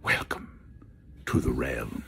Welcome to the realm.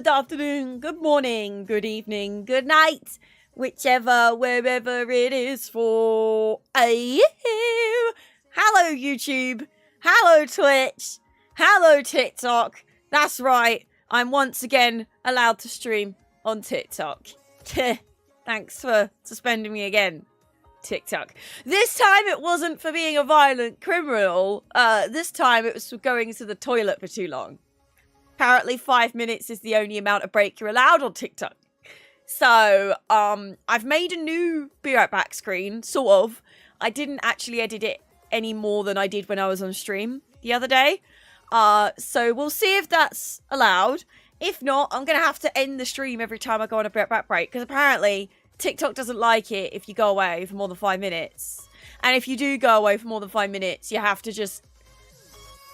Afternoon, good morning, good evening, good night, whichever, wherever it is for you. Hello, YouTube. Hello, Twitch. Hello, TikTok. That's right. I'm once again allowed to stream on TikTok. Thanks for suspending me again, TikTok. This time it wasn't for being a violent criminal. This time it was for going to the toilet for too long. Apparently 5 minutes is the only amount of break you're allowed on TikTok. So, I've made a new Be Right Back screen, sort of. I didn't actually edit it any more than I did when I was on stream the other day. So we'll see if that's allowed. If not, I'm going to have to end the stream every time I go on a Be Right Back break. Because apparently, TikTok doesn't like it if you go away for more than 5 minutes. And if you do go away for more than 5 minutes, you have to just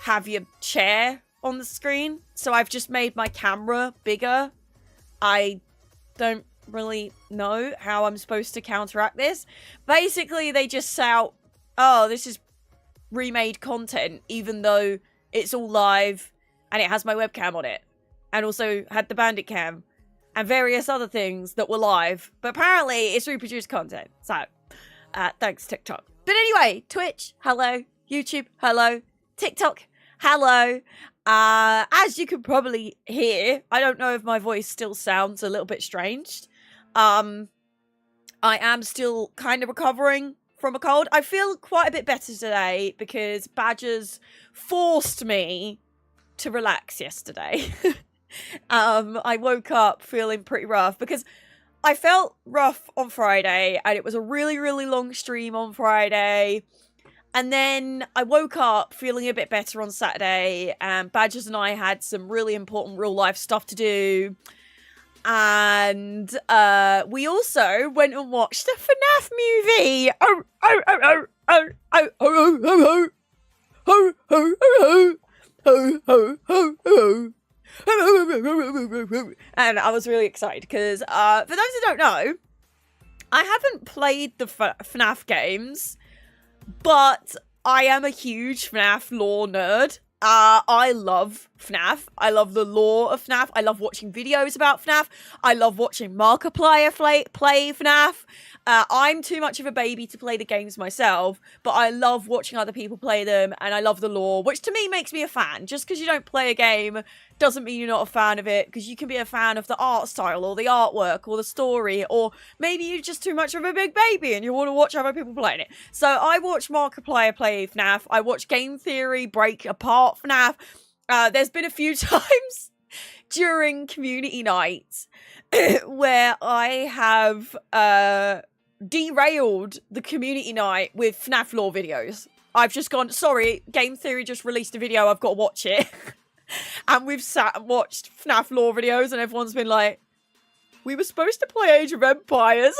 have your chair on the screen. So I've just made my camera bigger. I don't really know how I'm supposed to counteract this. Basically, they just shout, oh, this is remade content, even though it's all live and it has my webcam on it. And also had the bandit cam and various other things that were live. But apparently, it's reproduced content. So, thanks, TikTok. But anyway, Twitch, hello. YouTube, hello. TikTok, hello. As you can probably hear, I don't know if my voice still sounds a little bit strange. I am still kind of recovering from a cold. I feel quite a bit better today because Badgers forced me to relax yesterday. I woke up feeling pretty rough because I felt rough on Friday and it was a really, really long stream on Friday. And then I woke up feeling a bit better on Saturday, and Badgers and I had some really important real-life stuff to do. And we also went and watched a FNAF movie. And I was really excited because, for those who don't know, I haven't played the FNAF games, but I am a huge FNAF lore nerd. I love FNAF. I love the lore of FNAF. I love watching videos about FNAF. I love watching Markiplier play FNAF. I'm too much of a baby to play the games myself, but I love watching other people play them, and I love the lore, which to me makes me a fan. Just because you don't play a game doesn't mean you're not a fan of it, because you can be a fan of the art style, or the artwork, or the story, or maybe you're just too much of a big baby and you want to watch other people playing it. So I watch Markiplier play FNAF. I watch Game Theory break apart FNAF. There's been a few times during community nights where I have derailed the community night with FNAF lore videos. I've just gone, sorry, Game Theory just released a video, I've got to watch it. And we've sat and watched FNAF lore videos and everyone's been like, we were supposed to play Age of Empires.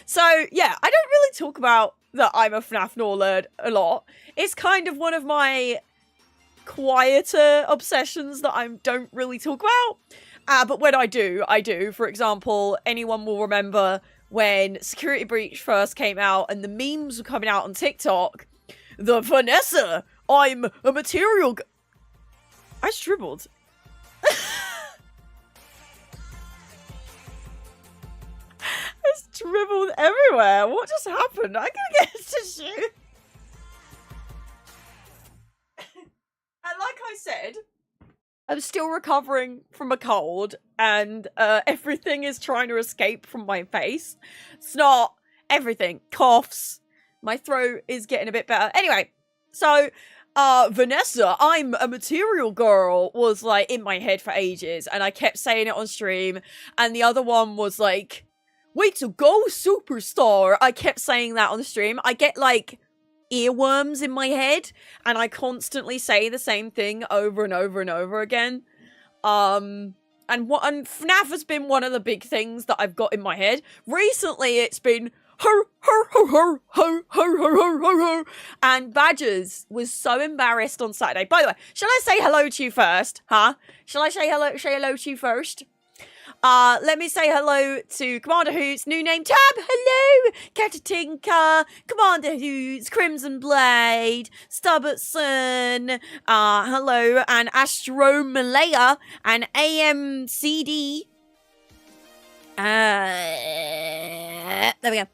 So, yeah, I don't really talk about that I'm a FNAF lore nerd a lot. It's kind of one of my quieter obsessions that I don't really talk about. But when I do, I do. For example, anyone will remember when Security Breach first came out and the memes were coming out on TikTok. The Vanessa, I'm a material... I scribbled. I scribbled everywhere. What just happened? I'm gonna get a tissue. And like I said, I'm still recovering from a cold, and everything is trying to escape from my face. Snot, everything. Coughs, My throat is getting a bit better. Anyway, so Vanessa, I'm a material girl, was like in my head for ages, and I kept saying it on stream, and the other one was like, way to go, superstar. I kept saying that on the stream. I get like earworms in my head, and I constantly say the same thing over and over and over again. And FNAF has been one of the big things that I've got in my head. Recently, it's been ho ho ho ho ho ho ho ho ho ho, and Badgers was so embarrassed on Saturday. By the way, shall I say hello to you first? Huh? Shall I say hello to you first? Let me say hello to Commander Hoots, new name Tab, hello, Catatinka, Commander Hoots, Crimson Blade, Stubbertson, hello, and Astro Malaya, and AMCD. There we go.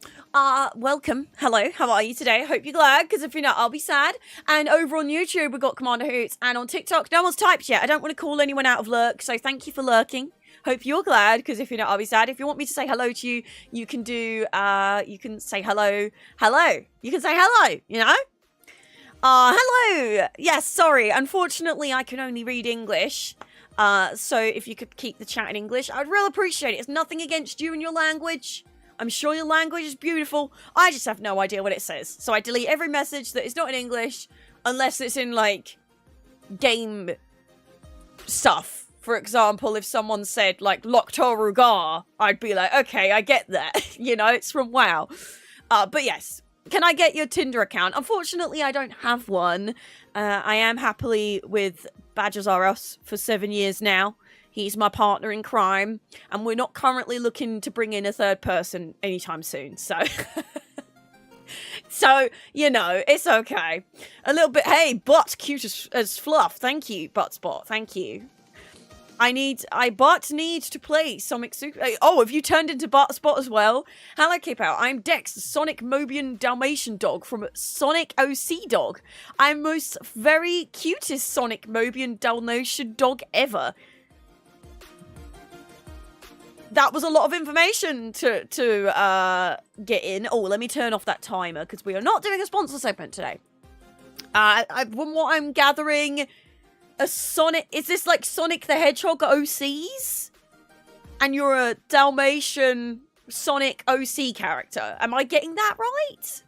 Welcome. Hello. How are you today? Hope you're glad, because if you're not, I'll be sad. And over on YouTube, we've got Commander Hoots, and on TikTok, no one's typed yet. I don't want to call anyone out of lurk, so thank you for lurking. Hope you're glad, because if you're not, I'll be sad. If you want me to say hello to you, you can do, you can say hello. Hello. You can say hello, you know? Hello. Yes, sorry. Unfortunately, I can only read English. So if you could keep the chat in English, I'd really appreciate it. It's nothing against you and your language. I'm sure your language is beautiful. I just have no idea what it says. So I delete every message that is not in English, unless it's in, like, game stuff. For example, if someone said, like, Loktorugar, I'd be like, okay, I get that. You know, it's from WoW. But yes, can I get your Tinder account? Unfortunately, I don't have one. I am happily with Badgers R Us for 7 years now. He's my partner in crime, and we're not currently looking to bring in a third person anytime soon, so... So, you know, it's okay. A little bit, hey, Butt, cute as fluff. Thank you, Buttspot, thank you. Butt needs to play Sonic Super... Oh, have you turned into Buttspot as well? Hello, Keep Out. I'm Dex, the Sonic Mobian Dalmatian dog from Sonic OC Dog. I'm most very cutest Sonic Mobian Dalmatian dog ever. That was a lot of information to get in. Oh, let me turn off that timer, because we are not doing a sponsor segment today. From what I'm gathering... A Sonic... Is this like Sonic the Hedgehog OCs? And you're a Dalmatian Sonic OC character. Am I getting that right?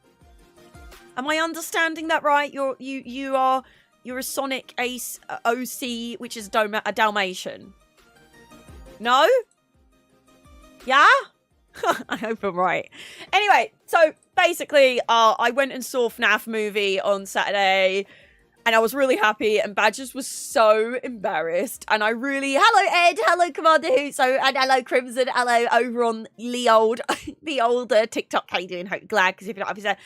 Am I understanding that right? You're a Sonic Ace OC, which is a Dalmatian. No? Yeah? I hope I'm right. Anyway, so basically, I went and saw FNAF movie on Saturday. And I was really happy, and Badgers was so embarrassed. And I really... Hello, Ed. Hello, Commander Hoots. And hello, Crimson. Hello, over on the old TikTok. How you doing? Hope you're glad, because if you're not, I'll be sad.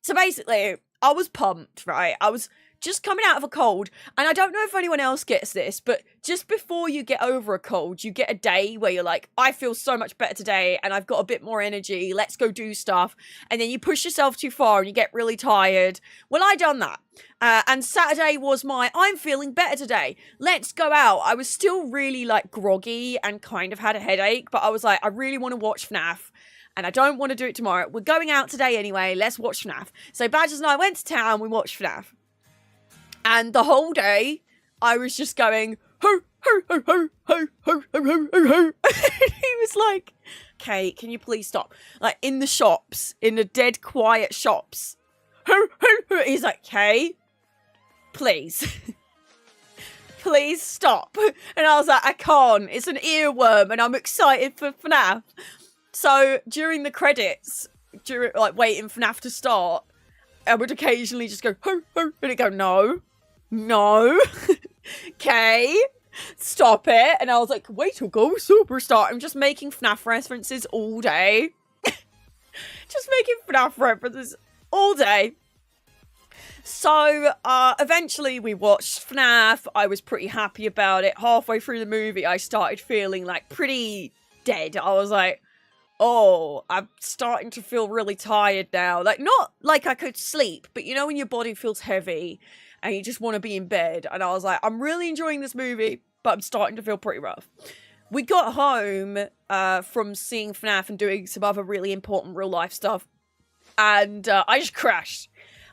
So basically, I was pumped, right? I was just coming out of a cold. And I don't know if anyone else gets this, but just before you get over a cold, you get a day where you're like, I feel so much better today, and I've got a bit more energy. Let's go do stuff. And then you push yourself too far, and you get really tired. Well, I done that. And Saturday was I'm feeling better today. Let's go out. I was still really, like, groggy and kind of had a headache, but I was like, I really want to watch FNAF, and I don't want to do it tomorrow. We're going out today anyway. Let's watch FNAF. So Badgers and I went to town. We watched FNAF. And the whole day, I was just going, ho, ho, ho, ho, ho, ho, ho, ho, ho, ho. He was like, okay, can you please stop? Like, in the shops, in the dead quiet shops. Ho, ho, ho. He's like, okay, please. Please stop. And I was like, I can't. It's an earworm, and I'm excited for FNAF. So, during the credits, waiting for FNAF to start, I would occasionally just go, ho, ho, and it'd go, no. No. Okay. Stop it. And I was like, way to go, superstar. I'm just making FNAF references all day. Just making FNAF references all day. So, eventually we watched FNAF. I was pretty happy about it. Halfway through the movie, I started feeling, like, pretty dead. I was like, oh, I'm starting to feel really tired now. Like, not like I could sleep, but you know when your body feels heavy and you just want to be in bed. And I was like, I'm really enjoying this movie, but I'm starting to feel pretty rough. We got home from seeing FNAF and doing some other really important real life stuff. And I just crashed.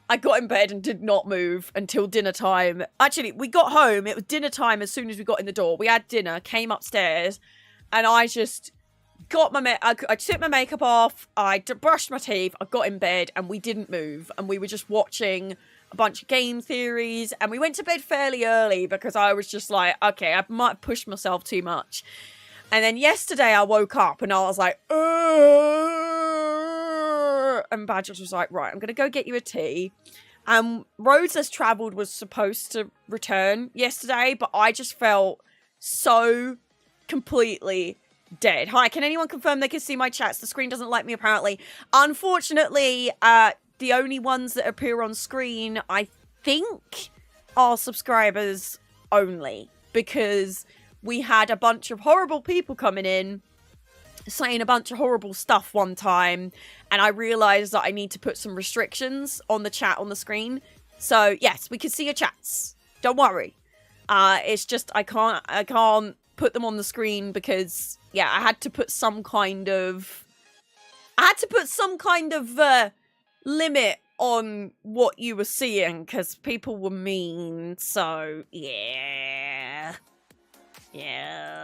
I got in bed and did not move until dinner time. Actually, we got home. It was dinner time as soon as we got in the door. We had dinner, came upstairs, and I just got I took my makeup off. I brushed my teeth. I got in bed, and we didn't move. And we were just watching a bunch of game theories. And we went to bed fairly early because I was just like, okay, I might have pushed myself too much. And then yesterday I woke up and I was like, and Badgers was like, right, I'm going to go get you a tea. Roads Less Travelled was supposed to return yesterday, but I just felt so completely dead. Hi, can anyone confirm they can see my chats? The screen doesn't like me, apparently. Unfortunately, the only ones that appear on screen, I think, are subscribers only, because we had a bunch of horrible people coming in saying a bunch of horrible stuff one time, and I realized that I need to put some restrictions on the chat on the screen. So yes, we can see your chats. Don't worry. It's just I can't put them on the screen because I had to put some kind of limit on what you were seeing because people were mean. So yeah,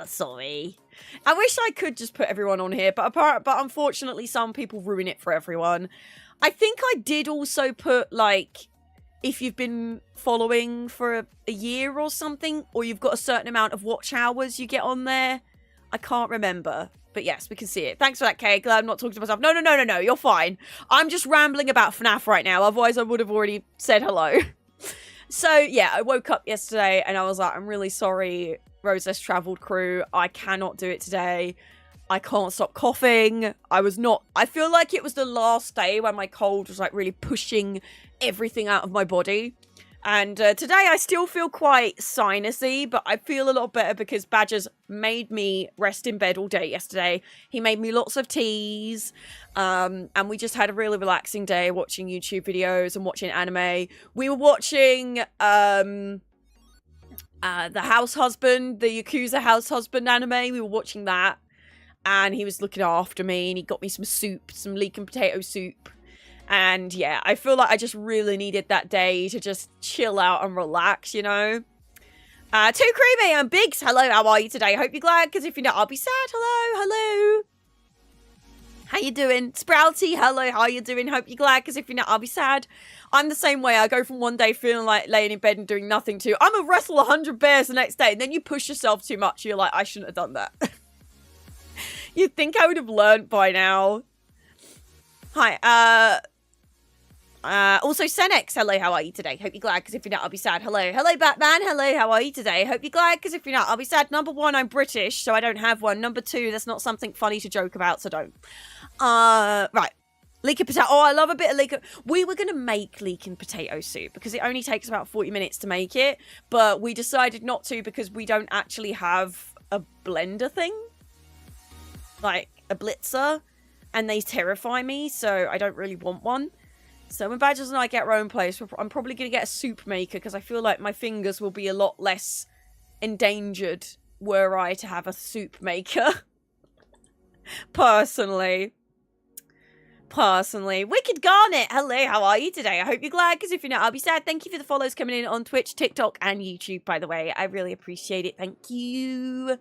sorry. I wish I could just put everyone on here, but unfortunately some people ruin it for everyone. I think I did also put, like, if you've been following for a year or something, or you've got a certain amount of watch hours you get on there. I can't remember. But yes, we can see it. Thanks for that, Kay. Glad I'm not talking to myself. No. You're fine. I'm just rambling about FNAF right now. Otherwise, I would have already said hello. So, yeah, I woke up yesterday and I was like, I'm really sorry, Roads Less Travelled crew. I cannot do it today. I can't stop coughing. I feel like it was the last day when my cold was like really pushing everything out of my body. And today I still feel quite sinusy, but I feel a lot better because Badgers made me rest in bed all day yesterday. He made me lots of teas. And we just had a really relaxing day watching YouTube videos and watching anime. We were watching the House Husband, the Yakuza House Husband anime. We were watching that. And he was looking after me and he got me some soup, some leek and potato soup. And yeah, I feel like I just really needed that day to just chill out and relax, you know? Too Creamy and Biggs, hello, how are you today? Hope you're glad, because if you're not, I'll be sad. Hello. How you doing? Sprouty, hello, how you doing? Hope you're glad, because if you're not, I'll be sad. I'm the same way. I go from one day feeling like laying in bed and doing nothing to, I'm gonna wrestle 100 bears the next day, and then you push yourself too much. You're like, I shouldn't have done that. You'd think I would have learned by now. Hi, also Senex, hello, how are you today? Hope you're glad, because if you're not, I'll be sad. Hello, Batman, hello, how are you today? Hope you're glad, because if you're not, I'll be sad. Number one, I'm British, so I don't have one. Number two, that's not something funny to joke about, so don't. Right. Leek and potato. Oh, I love a bit of leek. We were going to make leek and potato soup, because it only takes about 40 minutes to make it, but we decided not to, because we don't actually have a blender thing. Like, a blitzer, and they terrify me, so I don't really want one. So when Badgers and I get our own place, I'm probably going to get a soup maker because I feel like my fingers will be a lot less endangered were I to have a soup maker. Personally. Wicked Garnet, hello, how are you today? I hope you're glad, because if you're not, I'll be sad. Thank you for the follows coming in on Twitch, TikTok, and YouTube, by the way. I really appreciate it. Thank you.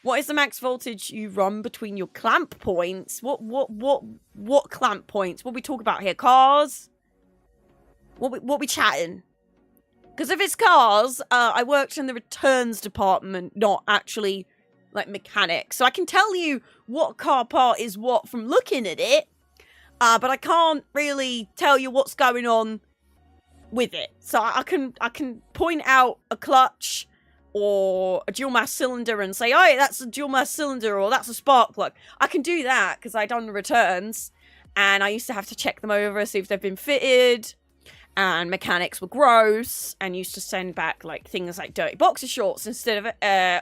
What is the max voltage you run between your clamp points? What clamp points? What we talk about here? Cars? What we chatting? Because if it's cars, I worked in the returns department, not actually like mechanics. So I can tell you what car part is what from looking at it, but I can't really tell you what's going on with it. So I can point out a clutch or a dual mass cylinder and say, oh, that's a dual mass cylinder, or that's a spark plug. I can do that because I done the returns, and I used to have to check them over, see if they've been fitted, and mechanics were gross, and used to send back, like, things like dirty boxer shorts instead of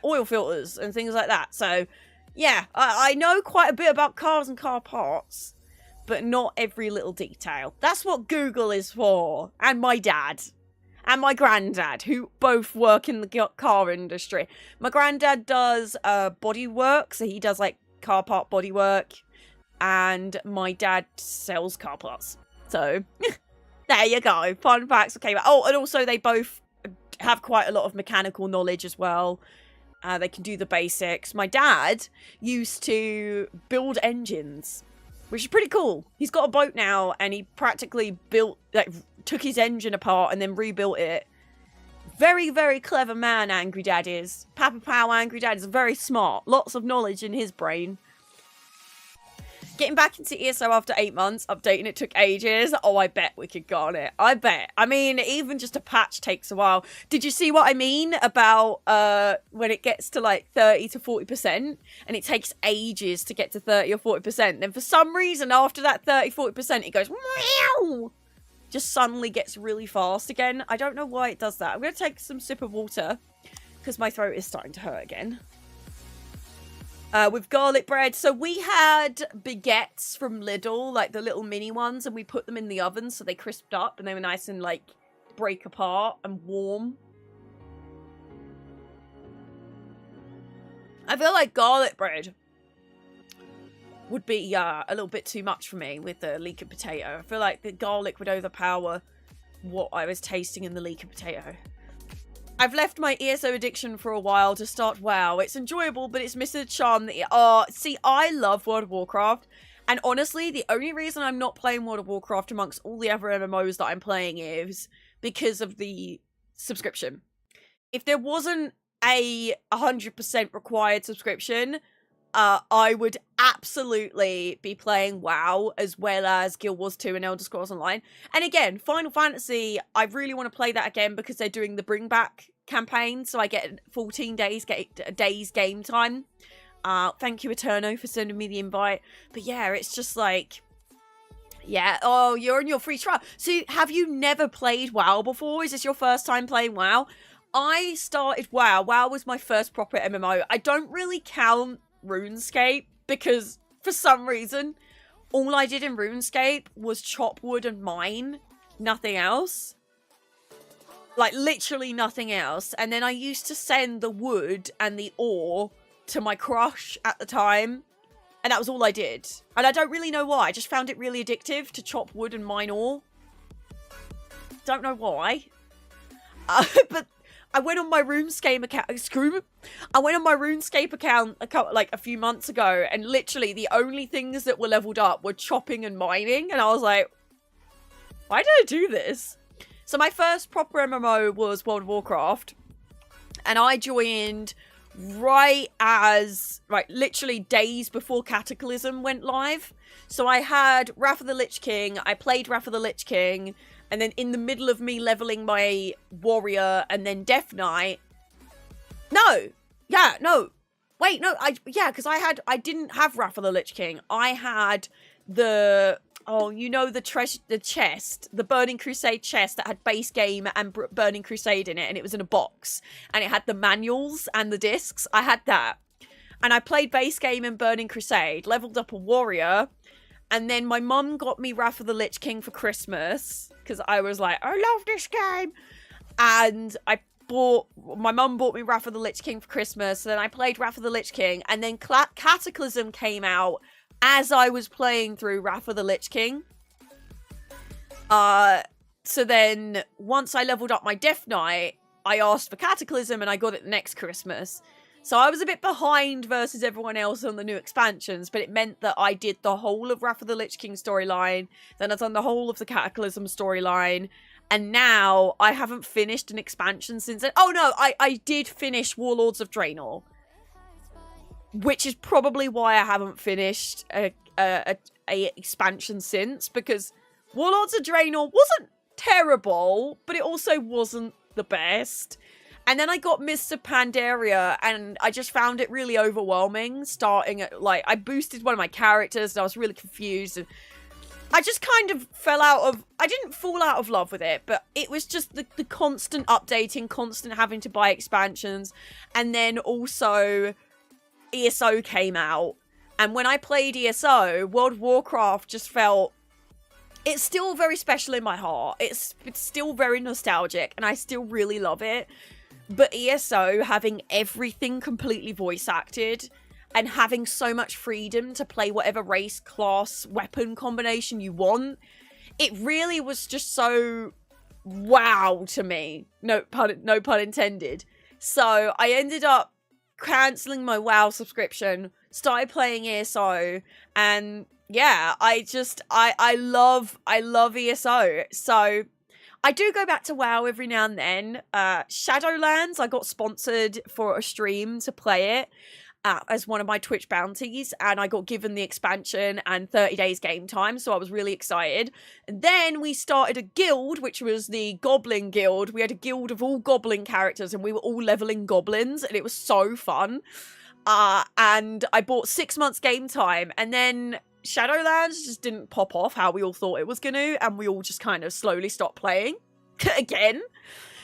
oil filters and things like that. So, yeah, I know quite a bit about cars and car parts, but not every little detail. That's what Google is for, and my dad. And my granddad, who both work in the car industry. My granddad does body work, so he does like car part body work. and my dad sells car parts. So, there you go. Fun facts came out. Oh, and also they both have quite a lot of mechanical knowledge as well. They can do the basics. My dad used to build engines, which is pretty cool. He's got a boat now, and he practically took his engine apart and then rebuilt it. Very, very clever man, Angry Dad is. Papa Pow Angry Dad is very smart. Lots of knowledge in his brain. Getting back into ESO after 8 months, updating it took ages. Oh, I bet we could go on it. I bet. I mean, even just a patch takes a while. Did you see what I mean about when it gets to like 30 to 40% and it takes ages to get to 30 or 40%? Then for some reason, after that 30, 40%, it goes, meow! Just suddenly gets really fast again. I don't know why it does that. I'm going to take some sip of water because my throat is starting to hurt again. With garlic bread. So we had baguettes from Lidl, like the little mini ones, and we put them in the oven so they crisped up and they were nice and like break apart and warm. I feel like garlic bread would be a little bit too much for me with the leek and potato. I feel like the garlic would overpower what I was tasting in the leek and potato. I've left my ESO addiction for a while to start WoW. It's enjoyable, but it's missing the charm that see, I love World of Warcraft. And honestly, the only reason I'm not playing World of Warcraft amongst all the other MMOs that I'm playing is because of the subscription. If there wasn't a 100% required subscription, I would absolutely be playing WoW as well as Guild Wars 2 and Elder Scrolls Online. And again, Final Fantasy, I really want to play that again because they're doing the Bring Back campaign, so I get 14 days game time. Thank you, Eterno, for sending me the invite. But yeah, it's just like, yeah, oh, you're on your free trial. So have you never played WoW before? Is this your first time playing WoW? I started WoW. WoW was my first proper MMO. I don't really count RuneScape because for some reason all I did in RuneScape was chop wood and mine, nothing else, like literally nothing else. And then I used to send the wood and the ore to my crush at the time, and that was all I did. And I don't really know why. I just found it really addictive to chop wood and mine ore. Don't know why. But I went on my RuneScape account. I went on my RuneScape account a few months ago, and literally the only things that were leveled up were chopping and mining, and I was like, why did I do this? So my first proper MMO was World of Warcraft, and I joined literally days before Cataclysm went live. So I had Wrath of the Lich King. I played Wrath of the Lich King. And then in the middle of me leveling my warrior and then Death Knight. Because I didn't have Wrath of the Lich King. I had the chest, the Burning Crusade chest that had base game and Burning Crusade in it, and it was in a box. And it had the manuals and the discs. I had that. And I played base game and Burning Crusade, leveled up a warrior. And then my mum got me Wrath of the Lich King for Christmas, because I was like, I love this game. And my mum bought me Wrath of the Lich King for Christmas, and then I played Wrath of the Lich King, and then Cataclysm came out as I was playing through Wrath of the Lich King. So then, once I leveled up my Death Knight, I asked for Cataclysm, and I got it next Christmas. So I was a bit behind versus everyone else on the new expansions, but it meant that I did the whole of Wrath of the Lich King storyline, then I've done the whole of the Cataclysm storyline, and now I haven't finished an expansion since then. Oh no, I did finish Warlords of Draenor, which is probably why I haven't finished a expansion since, because Warlords of Draenor wasn't terrible, but it also wasn't the best. And then I got Mr. Pandaria, and I just found it really overwhelming, starting at, I boosted one of my characters, and I was really confused, and I just kind of I didn't fall out of love with it, but it was just the constant updating, constant having to buy expansions, and then also ESO came out, and when I played ESO, World of Warcraft just felt, it's still very special in my heart, it's still very nostalgic, and I still really love it. But ESO having everything completely voice acted and having so much freedom to play whatever race, class, weapon combination you want, it really was just so wow to me. No pun intended. So I ended up cancelling my WoW subscription, started playing ESO, and yeah, I love ESO. So I do go back to WoW every now and then. Shadowlands, I got sponsored for a stream to play it as one of my Twitch bounties, and I got given the expansion and 30 days game time, so I was really excited. And then we started a guild, which was the Goblin Guild. We had a guild of all Goblin characters, and we were all leveling goblins, and it was so fun. And I bought 6 months game time, and then Shadowlands just didn't pop off how we all thought it was going to, and we all just kind of slowly stopped playing again.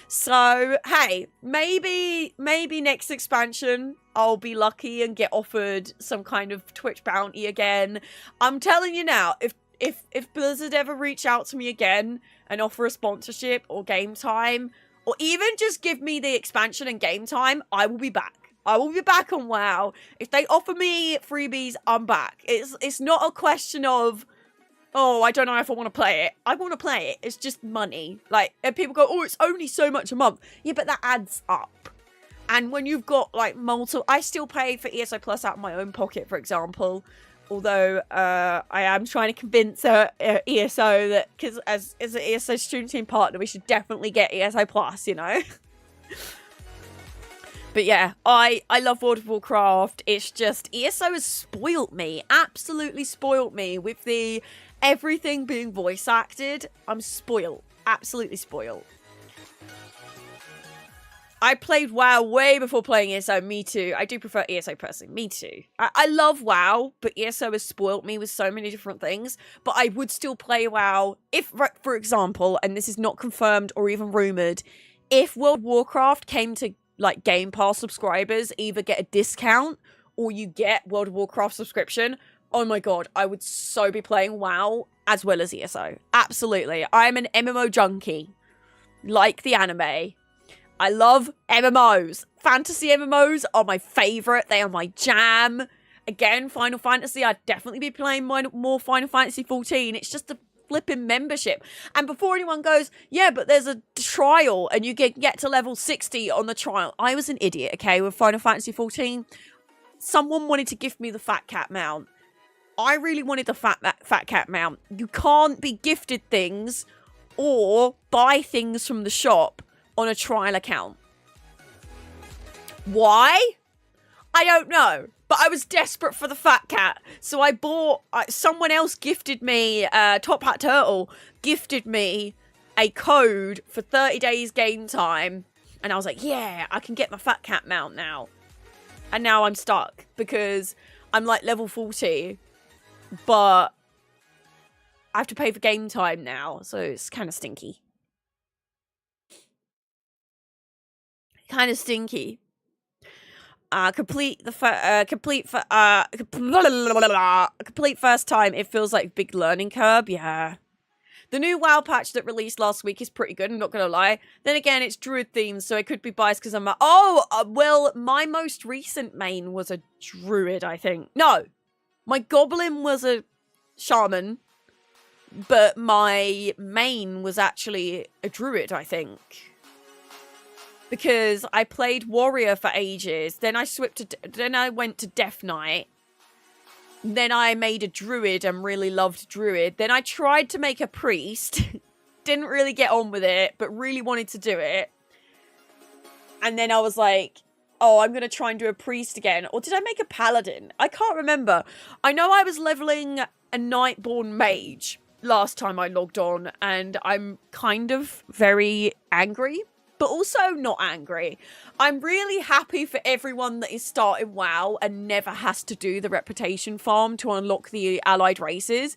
So, hey, maybe next expansion I'll be lucky and get offered some kind of Twitch bounty again. I'm telling you now, if Blizzard ever reach out to me again and offer a sponsorship or game time, or even just give me the expansion and game time, I will be back. I will be back on WoW. If they offer me freebies, I'm back. It's not a question of, oh, I don't know if I want to play it. I want to play it. It's just money. Like, and people go, oh, it's only so much a month. Yeah, but that adds up. And when you've got, like, multiple... I still pay for ESO Plus out of my own pocket, for example. Although, I am trying to convince ESO that... Because as an ESO stream team partner, we should definitely get ESO Plus, you know? But yeah, I love World of Warcraft. It's just... ESO has spoilt me. Absolutely spoilt me with the... everything being voice acted. I'm spoiled. Absolutely spoiled. I played WoW way before playing ESO. Me too. I do prefer ESO personally. Me too. I love WoW, but ESO has spoiled me with so many different things. But I would still play WoW if, for example, and this is not confirmed or even rumoured, if World of Warcraft came to like Game Pass subscribers either get a discount or you get World of Warcraft subscription, oh my god, I would so be playing WoW as well as ESO. Absolutely. I'm an MMO junkie. Like the anime. I love MMOs. Fantasy MMOs are my favourite. They are my jam. Again, Final Fantasy, I'd definitely be playing more Final Fantasy 14. It's just a flipping membership. And before anyone goes, yeah, but there's a trial and you get to level 60 on the trial. I was an idiot, okay, with Final Fantasy 14. Someone wanted to gift me the Fat Cat mount. I really wanted the Fat Cat mount. You can't be gifted things or buy things from the shop on a trial account. Why? I don't know. But I was desperate for the Fat Cat. So I bought... someone else gifted me... Top Hat Turtle gifted me a code for 30 days game time. And I was like, yeah, I can get my Fat Cat mount now. And now I'm stuck. Because I'm like level 40. But I have to pay for game time now. So it's kind of stinky. Kind of stinky. Complete first time. It feels like a big learning curve. Yeah. The new WoW patch that released last week is pretty good, I'm not gonna lie. Then again, it's druid themed, so it could be biased because I'm like, well, my most recent main was a druid, I think. No, my goblin was a shaman, but my main was actually a druid, I think. Because I played warrior for ages, then I went to Death Knight, then I made a druid and really loved druid, then I tried to make a priest, didn't really get on with it, but really wanted to do it, and then I was like, oh, I'm gonna try and do a priest again, or did I make a paladin? I can't remember. I know I was leveling a Nightborn mage last time I logged on, and I'm kind of very angry, but also not angry. I'm really happy for everyone that is starting WoW and never has to do the reputation farm to unlock the allied races.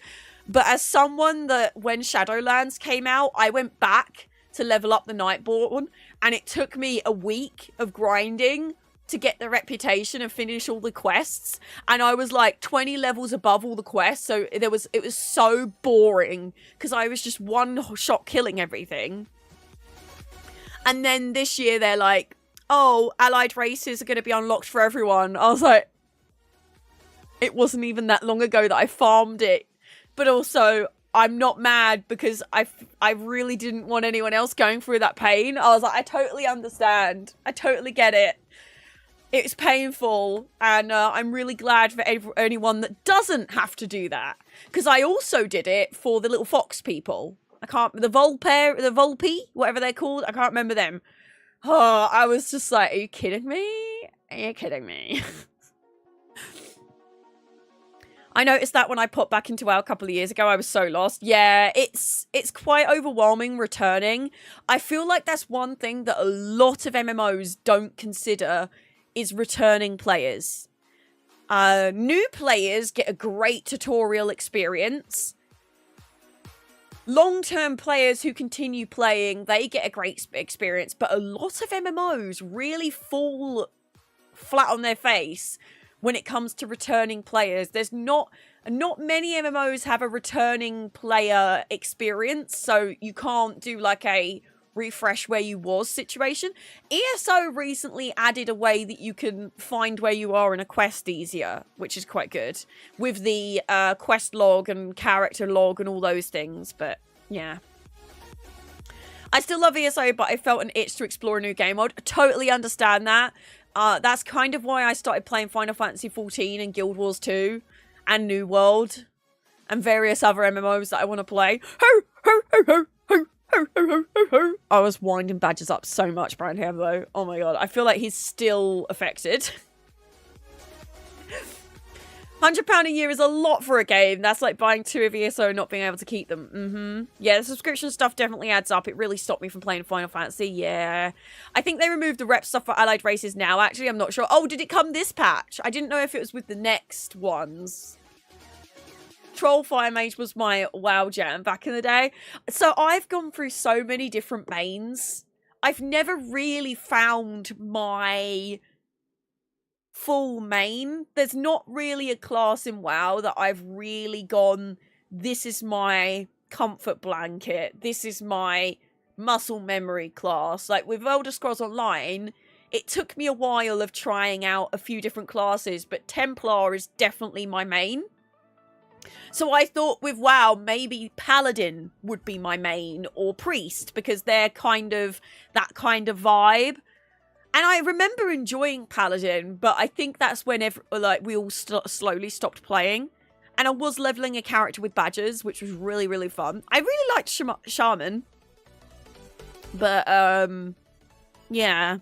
But as someone that, when Shadowlands came out, I went back to level up the Nightborn, and it took me a week of grinding to get the reputation and finish all the quests. And I was like 20 levels above all the quests, so it was so boring because I was just one shot killing everything. And then this year they're like, oh, allied races are going to be unlocked for everyone. I was like, it wasn't even that long ago that I farmed it. But also, I'm not mad because I really didn't want anyone else going through that pain. I was like, I totally understand. I totally get it. It's painful, and I'm really glad for anyone that doesn't have to do that. Because I also did it for the little fox people. The Volpe, whatever they're called. I can't remember them. Oh, I was just like, are you kidding me? Are you kidding me? I noticed that when I popped back into WoW a couple of years ago, I was so lost. Yeah, it's quite overwhelming returning. I feel like that's one thing that a lot of MMOs don't consider is returning players. New players get a great tutorial experience. Long-term players who continue playing, they get a great experience. But a lot of MMOs really fall flat on their face when it comes to returning players. There's not many MMOs have a returning player experience, so you can't do like a refresh where you was situation. ESO recently added a way that you can find where you are in a quest easier, which is quite good, with the quest log and character log and all those things. But yeah, I still love ESO, but I felt an itch to explore a new game mode. I totally understand that. That's kind of why I started playing Final Fantasy XIV and Guild Wars 2 and New World and various other MMOs that I want to play. Ho, ho, ho, ho, ho, ho, ho, ho, ho, ho. I was winding Badgers up so much, Brian Ham, though. Oh my god, I feel like he's still affected. £100 a year is a lot for a game. That's like buying 2 of ESO and not being able to keep them. Yeah, the subscription stuff definitely adds up. It really stopped me from playing Final Fantasy. Yeah. I think they removed the rep stuff for allied races now. Actually, I'm not sure. Oh, did it come this patch? I didn't know if it was with the next ones. Troll Fire Mage was my WoW jam back in the day. So I've gone through so many different mains. I've never really found my full main. There's not really a class in WoW that I've really gone, this is my comfort blanket, this is my muscle memory class. Like with Elder Scrolls Online, it took me a while of trying out a few different classes, but Templar is definitely my main. So I thought with WoW, maybe Paladin would be my main, or Priest, because they're kind of that kind of vibe. And I remember enjoying Paladin, but I think that's when we all slowly stopped playing. And I was leveling a character with badgers, which was really, really fun. I really liked Shaman. But, yeah.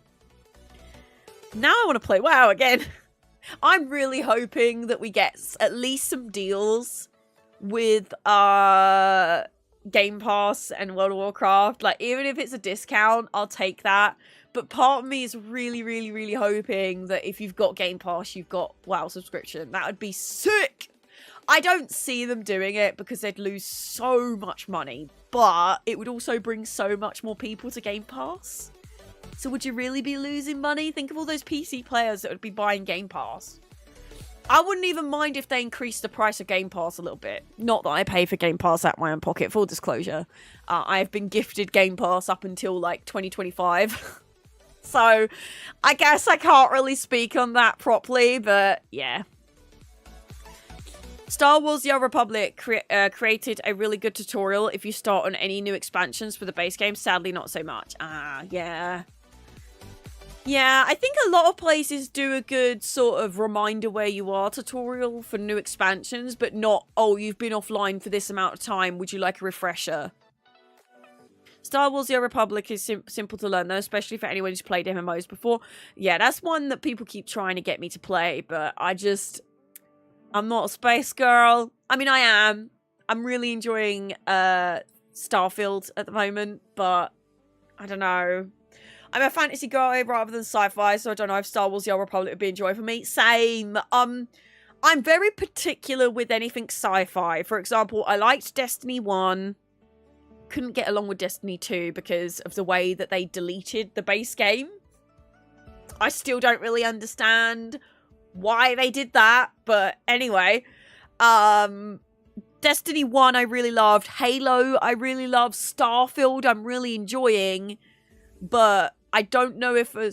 Now I want to play WoW again. I'm really hoping that we get at least some deals with Game Pass and World of Warcraft. Like, even if it's a discount, I'll take that. But part of me is really, really, really hoping that if you've got Game Pass, you've got WoW subscription. That would be sick. I don't see them doing it because they'd lose so much money. But it would also bring so much more people to Game Pass. So would you really be losing money? Think of all those PC players that would be buying Game Pass. I wouldn't even mind if they increased the price of Game Pass a little bit. Not that I pay for Game Pass out of my own pocket, full disclosure. I've been gifted Game Pass up until like 2025. So I guess I can't really speak on that properly, but yeah. Star Wars: The Old Republic created a really good tutorial if you start on any new expansions for the base game. Sadly, not so much. Yeah. Yeah, I think a lot of places do a good sort of reminder where you are tutorial for new expansions, but not, oh, you've been offline for this amount of time. Would you like a refresher? Star Wars: The Old Republic is simple to learn, though, especially for anyone who's played MMOs before. Yeah, that's one that people keep trying to get me to play, but I'm not a space girl. I mean, I am. I'm really enjoying Starfield at the moment, but I don't know. I'm a fantasy guy rather than sci-fi, so I don't know if Star Wars: The Old Republic would be enjoyable for me. Same. I'm very particular with anything sci-fi. For example, I liked Destiny 1. Couldn't get along with Destiny 2 because of the way that they deleted the base game. I still don't really understand why they did that, but anyway. Destiny 1 I really loved. Halo I really loved. Starfield I'm really enjoying, but I don't know if a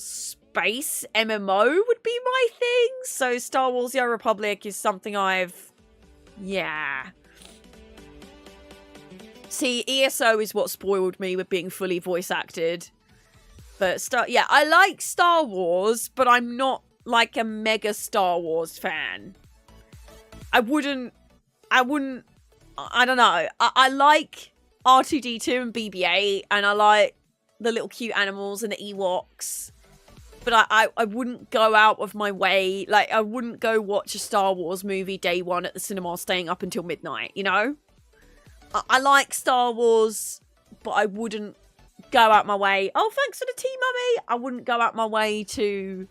space MMO would be my thing. So Star Wars The Old Republic is something yeah. See, ESO is what spoiled me with being fully voice acted. But I like Star Wars, but I'm not like a mega Star Wars fan. I don't know. I like R2-D2 and BB-8, and I like the little cute animals and the Ewoks. But I wouldn't go out of my way. Like, I wouldn't go watch a Star Wars movie day one at the cinema staying up until midnight, you know? I like Star Wars, but I wouldn't go out my way. Oh, thanks for the tea, mummy. I wouldn't go out my way to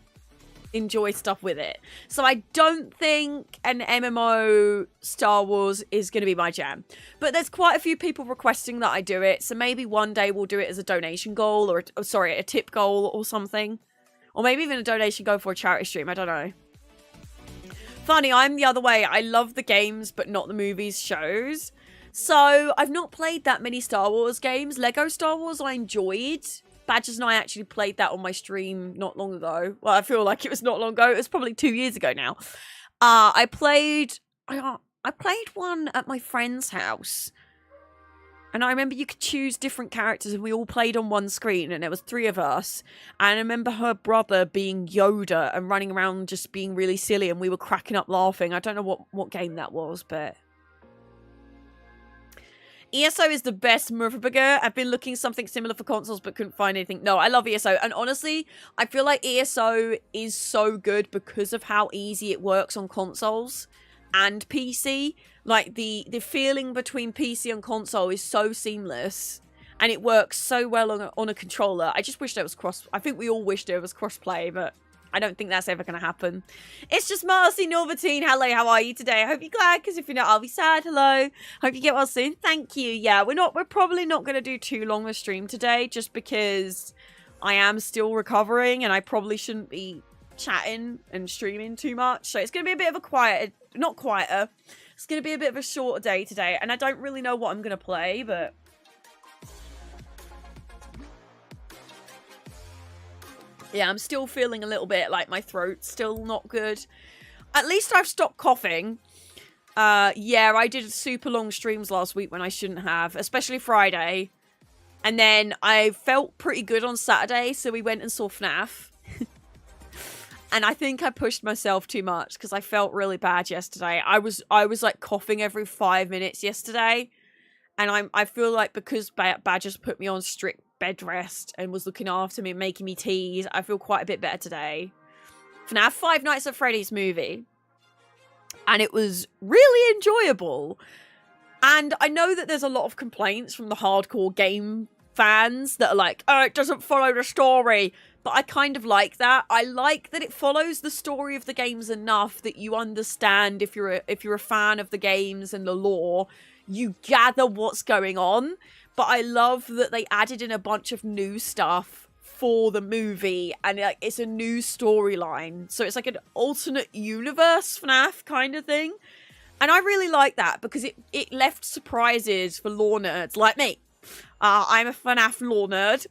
enjoy stuff with it. So I don't think an MMO Star Wars is going to be my jam. But there's quite a few people requesting that I do it. So maybe one day we'll do it as a donation goal or, a tip goal or something. Or maybe even a donation goal for a charity stream. I don't know. Funny, I'm the other way. I love the games, but not the movies, shows. So I've not played that many Star Wars games. Lego Star Wars I enjoyed. Badgers and I actually played that on my stream not long ago. Well, I feel like it was not long ago. It was probably 2 years ago now. I played one at my friend's house. And I remember you could choose different characters and we all played on one screen and there was 3 of us. And I remember her brother being Yoda and running around just being really silly and we were cracking up laughing. I don't know what game that was, but... ESO is the best motherfucker. I've been looking something similar for consoles but couldn't find anything. No, I love ESO. And honestly, I feel like ESO is so good because of how easy it works on consoles and PC. Like, the feeling between PC and console is so seamless. And it works so well on a controller. I just wish there was I think we all wish there was crossplay, but... I don't think that's ever going to happen. It's just Marcy Norbertine. Hello, how are you today? I hope you're glad, because if you're not, I'll be sad. Hello. Hope you get well soon. Thank you. Yeah, we're probably not going to do too long a stream today, just because I am still recovering, and I probably shouldn't be chatting and streaming too much. So it's going to be a bit of a not quieter. It's going to be a bit of a shorter day today, and I don't really know what I'm going to play, but... yeah, I'm still feeling a little bit like my throat's still not good. At least I've stopped coughing. Yeah, I did super long streams last week when I shouldn't have, especially Friday. And then I felt pretty good on Saturday, so we went and saw FNAF. And I think I pushed myself too much because I felt really bad yesterday. I was like coughing every 5 minutes yesterday. And I feel like because Badger's put me on strict bed rest and was looking after me and making me teas, I feel quite a bit better today. FNAF Five Nights at Freddy's movie. And it was really enjoyable. And I know that there's a lot of complaints from the hardcore game fans that are like, oh, it doesn't follow the story. But I kind of like that. I like that it follows the story of the games enough that you understand if you're a fan of the games and the lore, you gather what's going on. But I love that they added in a bunch of new stuff for the movie, and it's a new storyline. So it's like an alternate universe FNAF kind of thing. And I really like that because it left surprises for lore nerds like me. I'm a FNAF lore nerd.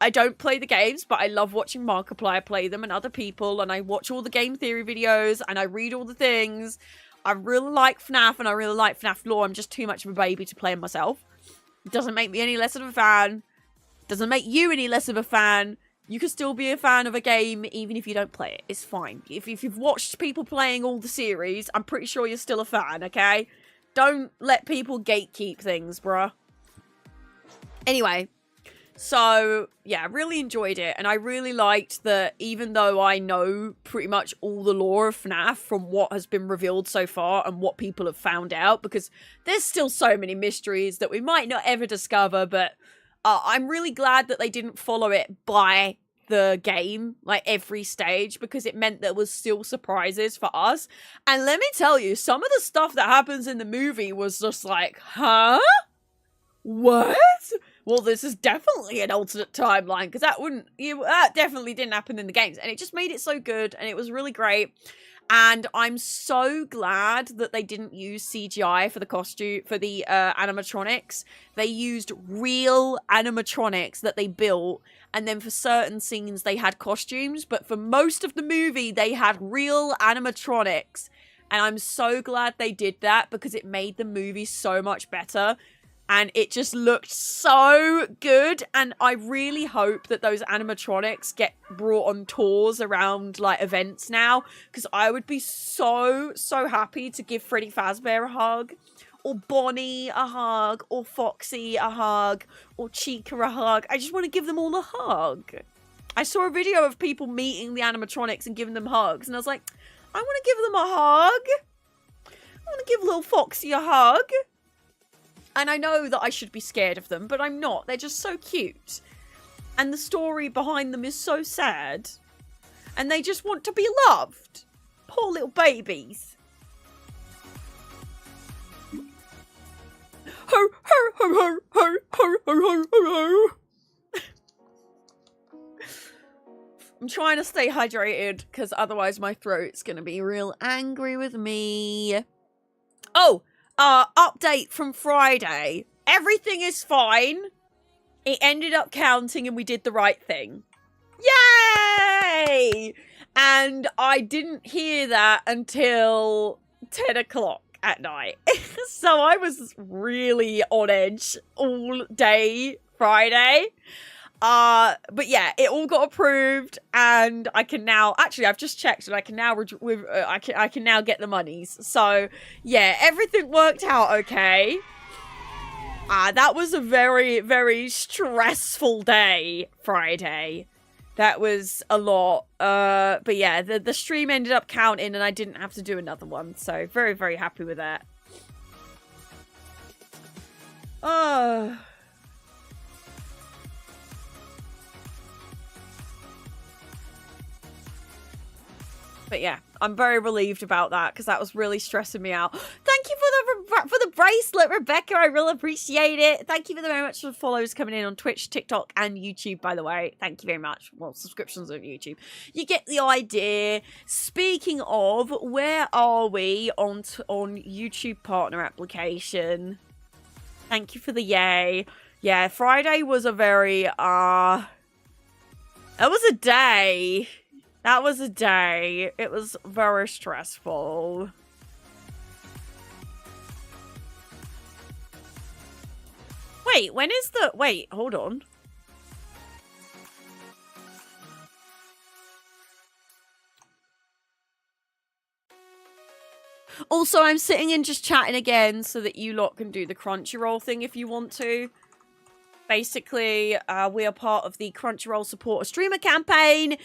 I don't play the games, but I love watching Markiplier play them and other people, and I watch all the game theory videos, and I read all the things. I really like FNAF, and I really like FNAF lore. I'm just too much of a baby to play them myself. It doesn't make me any less of a fan. Doesn't make you any less of a fan. You can still be a fan of a game even if you don't play it. It's fine. If you've watched people playing all the series, I'm pretty sure you're still a fan, okay? Don't let people gatekeep things, bruh. Anyway, so, yeah, I really enjoyed it. And I really liked that even though I know pretty much all the lore of FNAF from what has been revealed so far and what people have found out, because there's still so many mysteries that we might not ever discover, but I'm really glad that they didn't follow it by the game, like every stage, because it meant there was still surprises for us. And let me tell you, some of the stuff that happens in the movie was just like, huh? What? well, this is definitely an alternate timeline, because that definitely didn't happen in the games, and it just made it so good, and it was really great. And I'm so glad that they didn't use CGI for the costume, for the animatronics. They used real animatronics that they built, and then for certain scenes they had costumes, but for most of the movie they had real animatronics. And I'm so glad they did that, because it made the movie so much better. And it just looked so good. And I really hope that those animatronics get brought on tours around, like, events now. Because I would be so, so happy to give Freddy Fazbear a hug. Or Bonnie a hug. Or Foxy a hug. Or Chica a hug. I just want to give them all a hug. I saw a video of people meeting the animatronics and giving them hugs. And I was like, I want to give them a hug. I want to give little Foxy a hug. And I know that I should be scared of them, but I'm not. They're just so cute. And the story behind them is so sad. And they just want to be loved. Poor little babies. Ho, ho, ho, ho, ho, ho, ho, ho, ho. I'm trying to stay hydrated, because otherwise my throat's going to be real angry with me. Oh! Update from Friday. Everything is fine. It ended up counting and we did the right thing. Yay! And I didn't hear that until 10 o'clock at night. So I was really on edge all day Friday. But yeah, it all got approved, and I can now, actually, I've just checked, and I can now, I can now get the monies. So yeah, everything worked out okay. That was a very, very stressful day, Friday. That was a lot. But yeah, the stream ended up counting, and I didn't have to do another one. So very, very happy with that. But yeah, I'm very relieved about that, because that was really stressing me out. Thank you for the bracelet, Rebecca. I really appreciate it. Thank you very much for the follows coming in on Twitch, TikTok, and YouTube, by the way. Thank you very much. Well, subscriptions on YouTube. You get the idea. Speaking of, where are we on YouTube partner application? Thank you for the yay. Yeah, Friday was a very, that was a day. That was a day. It was very stressful. Wait, when is the... Wait, hold on. Also, I'm sitting and just chatting again so that you lot can do the Crunchyroll thing if you want to. Basically, we are part of the Crunchyroll Support a Streamer campaign.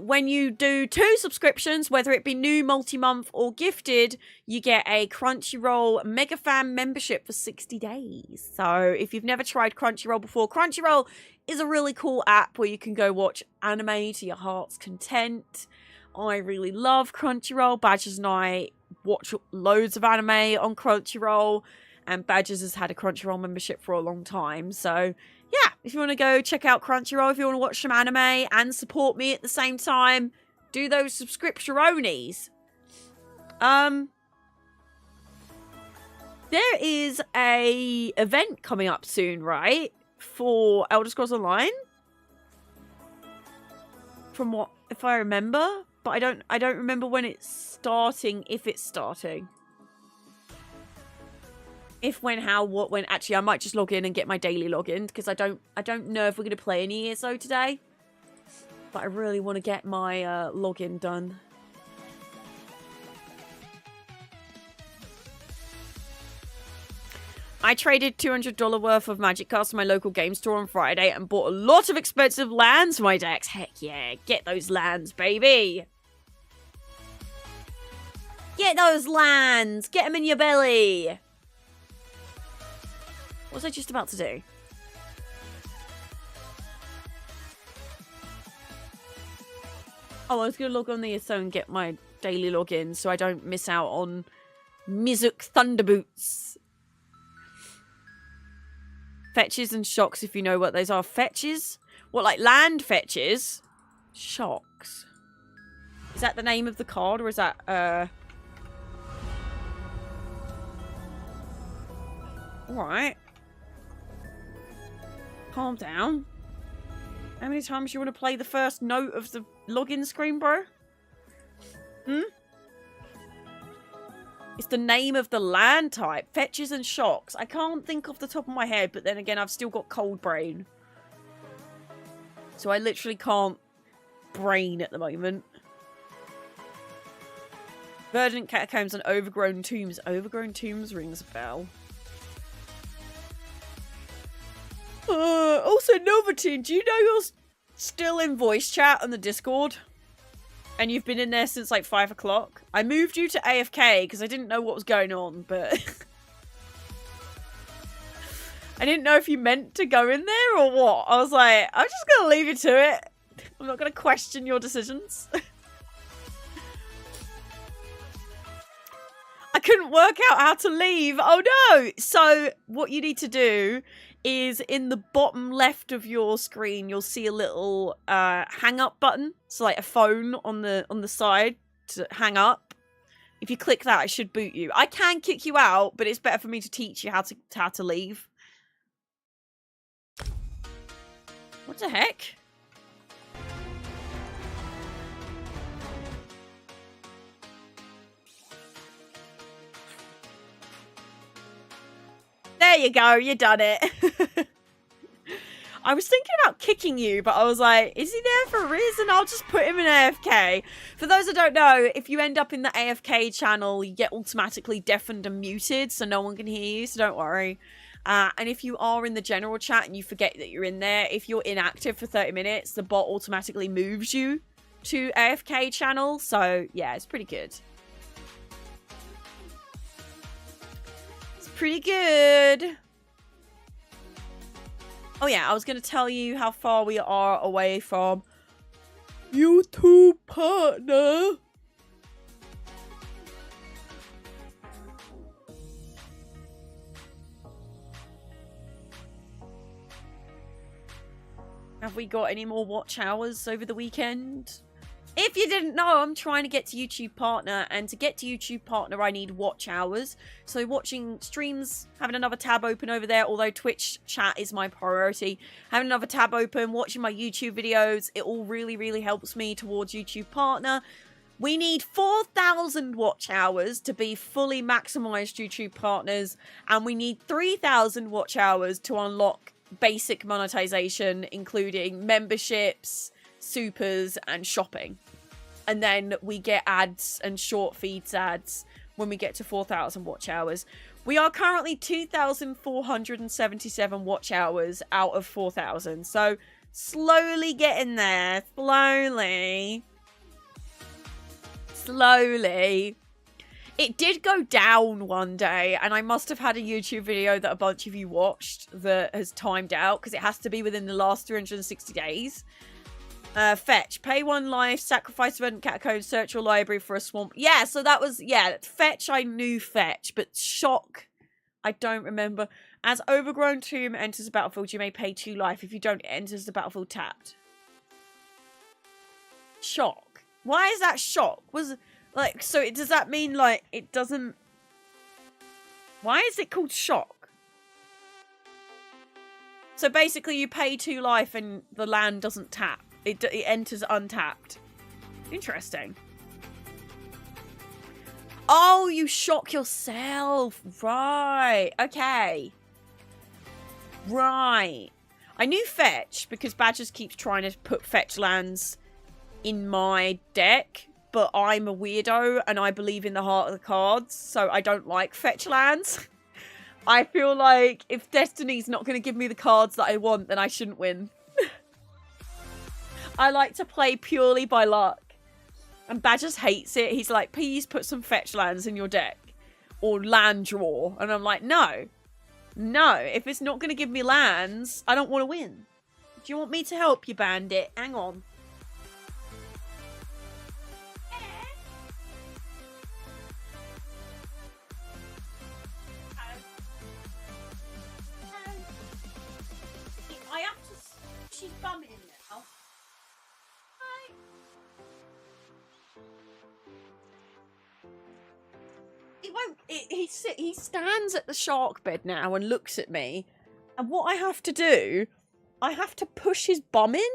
When you do 2 subscriptions, whether it be new, multi-month, or gifted, you get a Crunchyroll Mega Fan membership for 60 days. So if you've never tried Crunchyroll before, Crunchyroll is a really cool app where you can go watch anime to your heart's content. I really love Crunchyroll. Badgers and I watch loads of anime on Crunchyroll, and Badgers has had a Crunchyroll membership for a long time. So yeah, if you want to go check out Crunchyroll, if you want to watch some anime and support me at the same time, do those subscription-onies. There is a event coming up soon, right? For Elder Scrolls Online? From what, if I remember? But I don't remember when it's starting, if it's starting. If, when, how, what, when. Actually, I might just log in and get my daily login, because I don't know if we're going to play any ESO today. But I really want to get my login done. I traded $200 worth of Magic Cards to my local game store on Friday and bought a lot of expensive lands for my decks. Heck yeah, get those lands, baby. Get those lands. Get them in your belly. What was I just about to do? Oh, I was going to log on the ESO and get my daily login so I don't miss out on Mizuk Thunderboots. Fetches and shocks, if you know what those are. Fetches? What, like land fetches? Shocks. Is that the name of the card, or is that, Alright. Calm down. How many times you want to play the first note of the login screen, bro? Hmm? It's the name of the land type. Fetches and shocks. I can't think off the top of my head, but then again, I've still got cold brain. So I literally can't brain at the moment. Verdant catacombs and overgrown tombs. Overgrown tombs rings a bell. Also, Novatin, do you know you're still in voice chat on the Discord? And you've been in there since like 5 o'clock? I moved you to AFK because I didn't know what was going on, but... I didn't know if you meant to go in there or what. I was like, I'm just going to leave you to it. I'm not going to question your decisions. I couldn't work out how to leave. Oh no! So, what you need to do is in the bottom left of your screen, you'll see a little hang up button. So like a phone on the side to hang up. If you click that, it should boot you. I can kick you out, but it's better for me to teach you how to leave. What the heck? There you go, you done it. I was thinking about kicking you, but I was like, is he there for a reason? I'll just put him in AFK. For those that don't know, if you end up in the AFK channel, you get automatically deafened and muted, so no one can hear you, so don't worry. And if you are in the general chat and you forget that you're in there, if you're inactive for 30 minutes, the bot automatically moves you to AFK channel. So, yeah, it's pretty good. It's pretty good. Oh yeah, I was going to tell you how far we are away from YouTube partner. Have we got any more watch hours over the weekend? If you didn't know, I'm trying to get to YouTube Partner, and to get to YouTube Partner, I need watch hours. So watching streams, having another tab open over there, although Twitch chat is my priority. Having another tab open, watching my YouTube videos, it all really, really helps me towards YouTube Partner. We need 4,000 watch hours to be fully maximized YouTube Partners, and we need 3,000 watch hours to unlock basic monetization, including memberships, supers, and shopping. And then we get ads and short feeds ads when we get to 4,000 watch hours. We are currently 2,477 watch hours out of 4,000. So slowly getting there. Slowly. It did go down one day, and I must have had a YouTube video that a bunch of you watched that has timed out, because it has to be within the last 360 days. Fetch. Pay 1 life, sacrifice verdant catacomb, search your library for a swamp. Yeah, so that was, yeah, Fetch, I knew Fetch, but Shock, I don't remember. As overgrown tomb enters the battlefield, you may pay 2 life. If you don't, it enters the battlefield tapped. Shock. Why is that shock? Like, so does that mean, like, it doesn't... Why is it called shock? So basically you pay 2 life and the land doesn't tap. It enters untapped. Interesting. Oh, you shock yourself. Right. Okay. Right. I knew Fetch because Badgers keeps trying to put Fetch lands in my deck, but I'm a weirdo and I believe in the heart of the cards, so I don't like Fetch lands. I feel like if Destiny's not going to give me the cards that I want, then I shouldn't win. I like to play purely by luck. And Badgers hates it. He's like, please put some Fetch lands in your deck. Or land draw. And I'm like, no. No. If it's not going to give me lands, I don't want to win. Do you want me to help you, Bandit? Hang on. push his bum in now. Hi. He won't. He stands at the shark bed now and looks at me. And what I have to do, I have to push his bum in.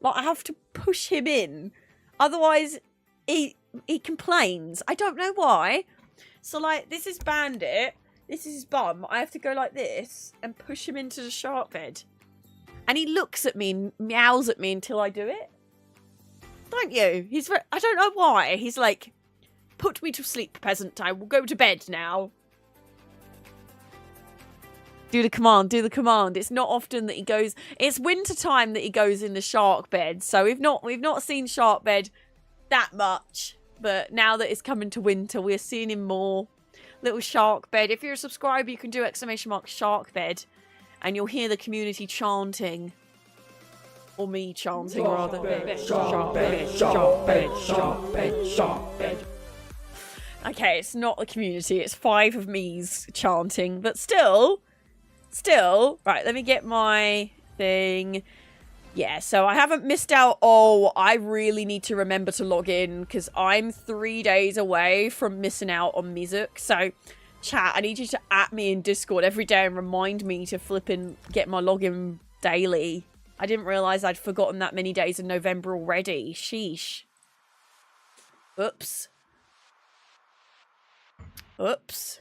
Like, I have to push him in. Otherwise, he complains. I don't know why. So, like, this is Bandit. This is his bum. I have to go like this and push him into the shark bed. And he looks at me and meows at me until I do it. Don't you? I don't know why. He's like, put me to sleep, peasant. I will go to bed now. Do the command, do the command. It's not often that he goes. It's winter time that he goes in the shark bed. So we've not seen shark bed that much. But now that it's coming to winter, we're seeing him more. Little shark bed. If you're a subscriber, you can do ! shark bed. And you'll hear the community chanting. Or me chanting, rather. Shark bed, shark bed, shark bed, shark bed. Okay, it's not the community. It's 5 of me's chanting. But still... Right, let me get my thing. Yeah, so I haven't missed out. Oh, I really need to remember to log in because I'm 3 days away from missing out on Mizuk. So, chat, I need you to @ me in Discord every day and remind me to flipping get my login daily. I didn't realise I'd forgotten that many days in November already. Sheesh. Oops. Oops.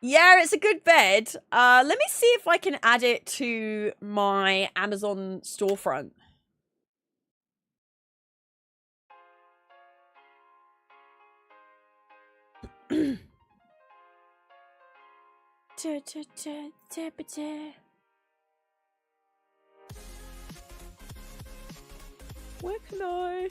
Yeah, it's a good bed. Let me see if I can add it to my Amazon storefront. Where can I?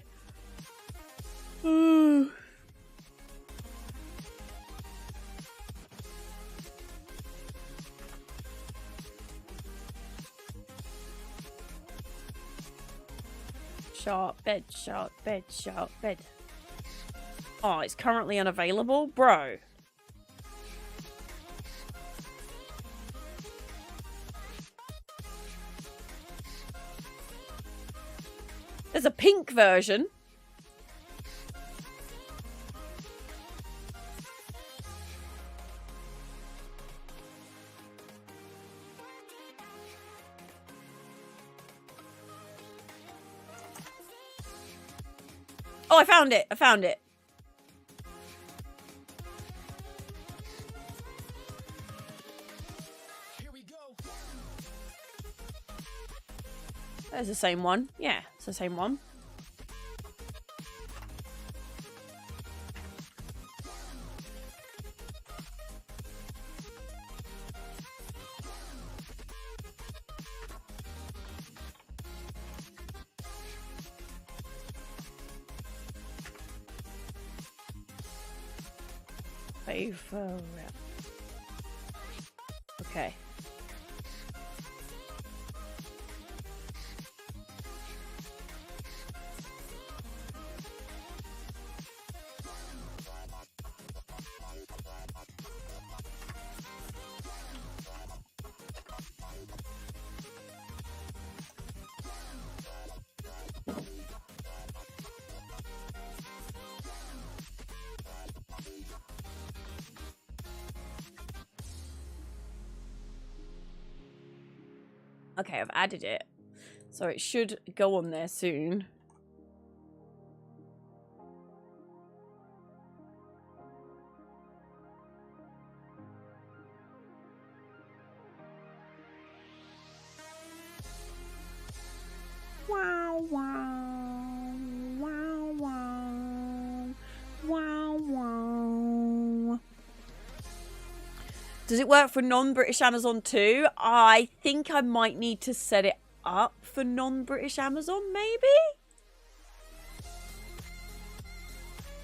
Shark bed, shark bed, shark bed. Oh, it's currently unavailable? Bro. There's a pink version. Oh, I found it. I found it. Here we go. There's the same one. Yeah, it's the same one. Okay. Okay, I've added it. So it should go on there soon. Wow, wow. Wow, wow. Wow, wow. Does it work for non-British Amazon too? I think I might need to set it up for non-British Amazon, maybe?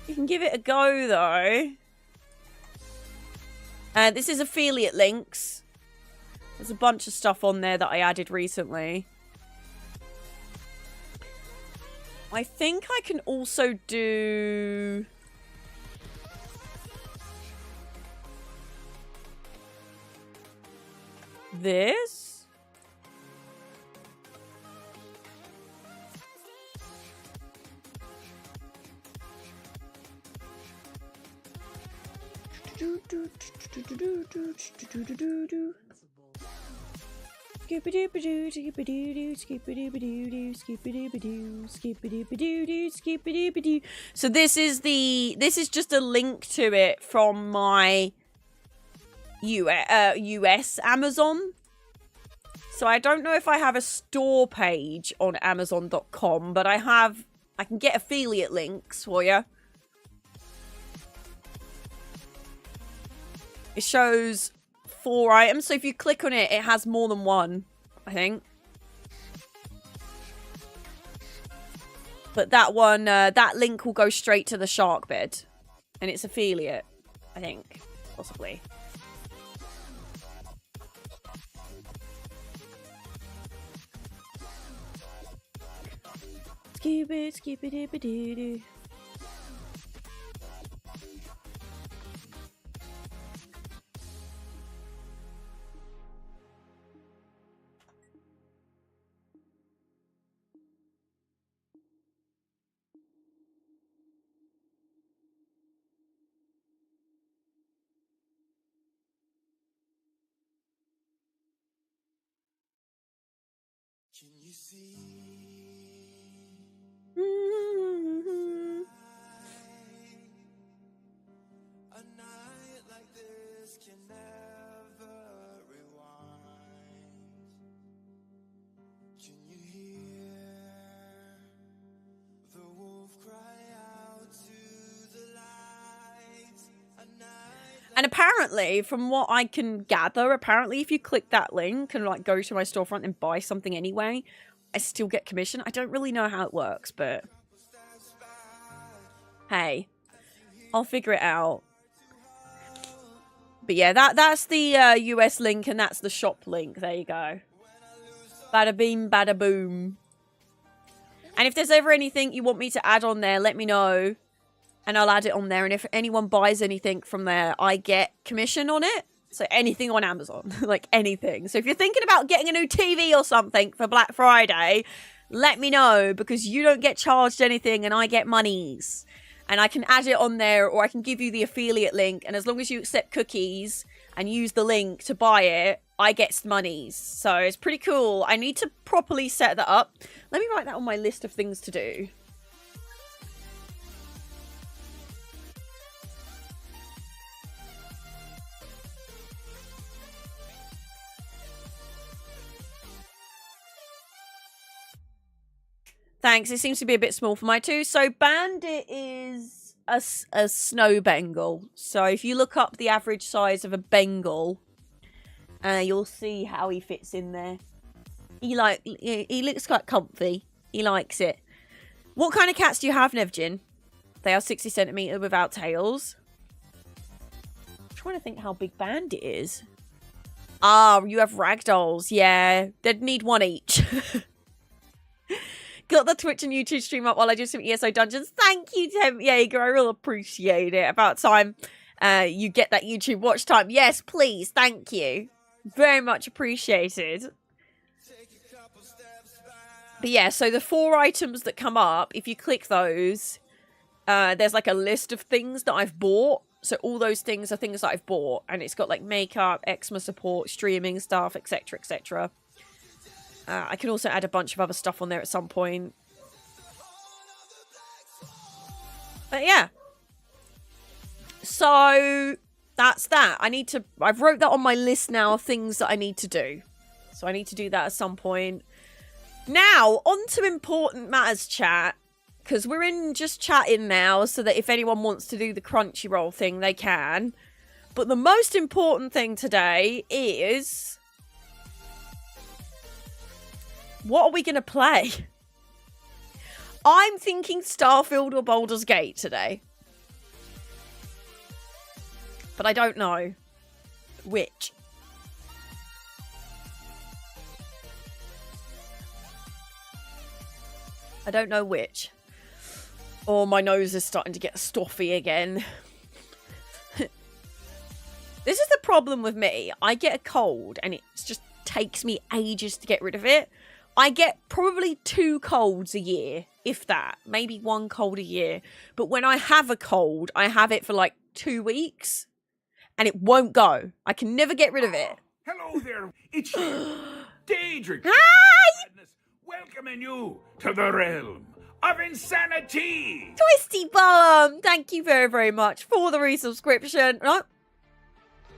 You can give it a go, though. This is affiliate links. There's a bunch of stuff on there that I added recently. I think I can also do... this. So this is just a link to it from my US Amazon. So I don't know if I have a store page on Amazon.com, but I can get affiliate links for you. It shows 4 items, so if you click on it, it has more than one, I think. But that one, that link will go straight to the shark bed. And it's affiliate, I think, possibly. Skip-it-doo-doo. Can you see? A night like this can never rewind. Can you hear the wolf cry out to the light? A night. And apparently, from what I can gather, apparently if you click that link and like go to my storefront and buy something anyway, I still get commission. I don't really know how it works, but hey, I'll figure it out. But yeah, that's the US link and that's the shop link. There you go. Bada beam, bada boom. And if there's ever anything you want me to add on there, let me know. And I'll add it on there. And if anyone buys anything from there, I get commission on it. So anything on Amazon. Like anything. So if you're thinking about getting a new TV or something for Black Friday, let me know. Because you don't get charged anything and I get monies. And I can add it on there or I can give you the affiliate link. And as long as you accept cookies and use the link to buy it, I get monies. So it's pretty cool. I need to properly set that up. Let me write that on my list of things to do. Thanks. It seems to be a bit small for my two. So Bandit is a snow Bengal. So if you look up the average size of a Bengal, you'll see how he fits in there. He looks quite comfy. He likes it. What kind of cats do you have, Nevjin? They are 60 centimetre without tails. I'm trying to think how big Bandit is. Ah, you have ragdolls. Yeah, they'd need one each. Got the Twitch and YouTube stream up while I do some ESO dungeons. Thank you, Tim Jaeger. I really appreciate it. About time you get that YouTube watch time. Yes, please. Thank you. Very much appreciated. But yeah, so the 4 items that come up, if you click those, there's like a list of things that I've bought. So all those things are things that I've bought. And it's got like makeup, eczema support, streaming stuff, etc, etc. I can also add a bunch of other stuff on there at some point. But yeah. So that's that. I've wrote that on my list now of things that I need to do. So I need to do that at some point. Now, on to important matters, chat. Because we're in just chatting now, so that if anyone wants to do the Crunchyroll thing, they can. But the most important thing today is... what are we going to play? I'm thinking Starfield or Baldur's Gate today. But I don't know which. I don't know which. Oh, my nose is starting to get stuffy again. This is the problem with me. I get a cold and it just takes me ages to get rid of it. I get probably 2 colds a year, if that. Maybe 1 cold a year. But when I have a cold, I have it for like 2 weeks. and it won't go. I can never get rid of it. Hello there. It's you, Daedric. Hi! Welcoming you to the realm of insanity. Twisty Bum, thank you very, very much for the resubscription. No.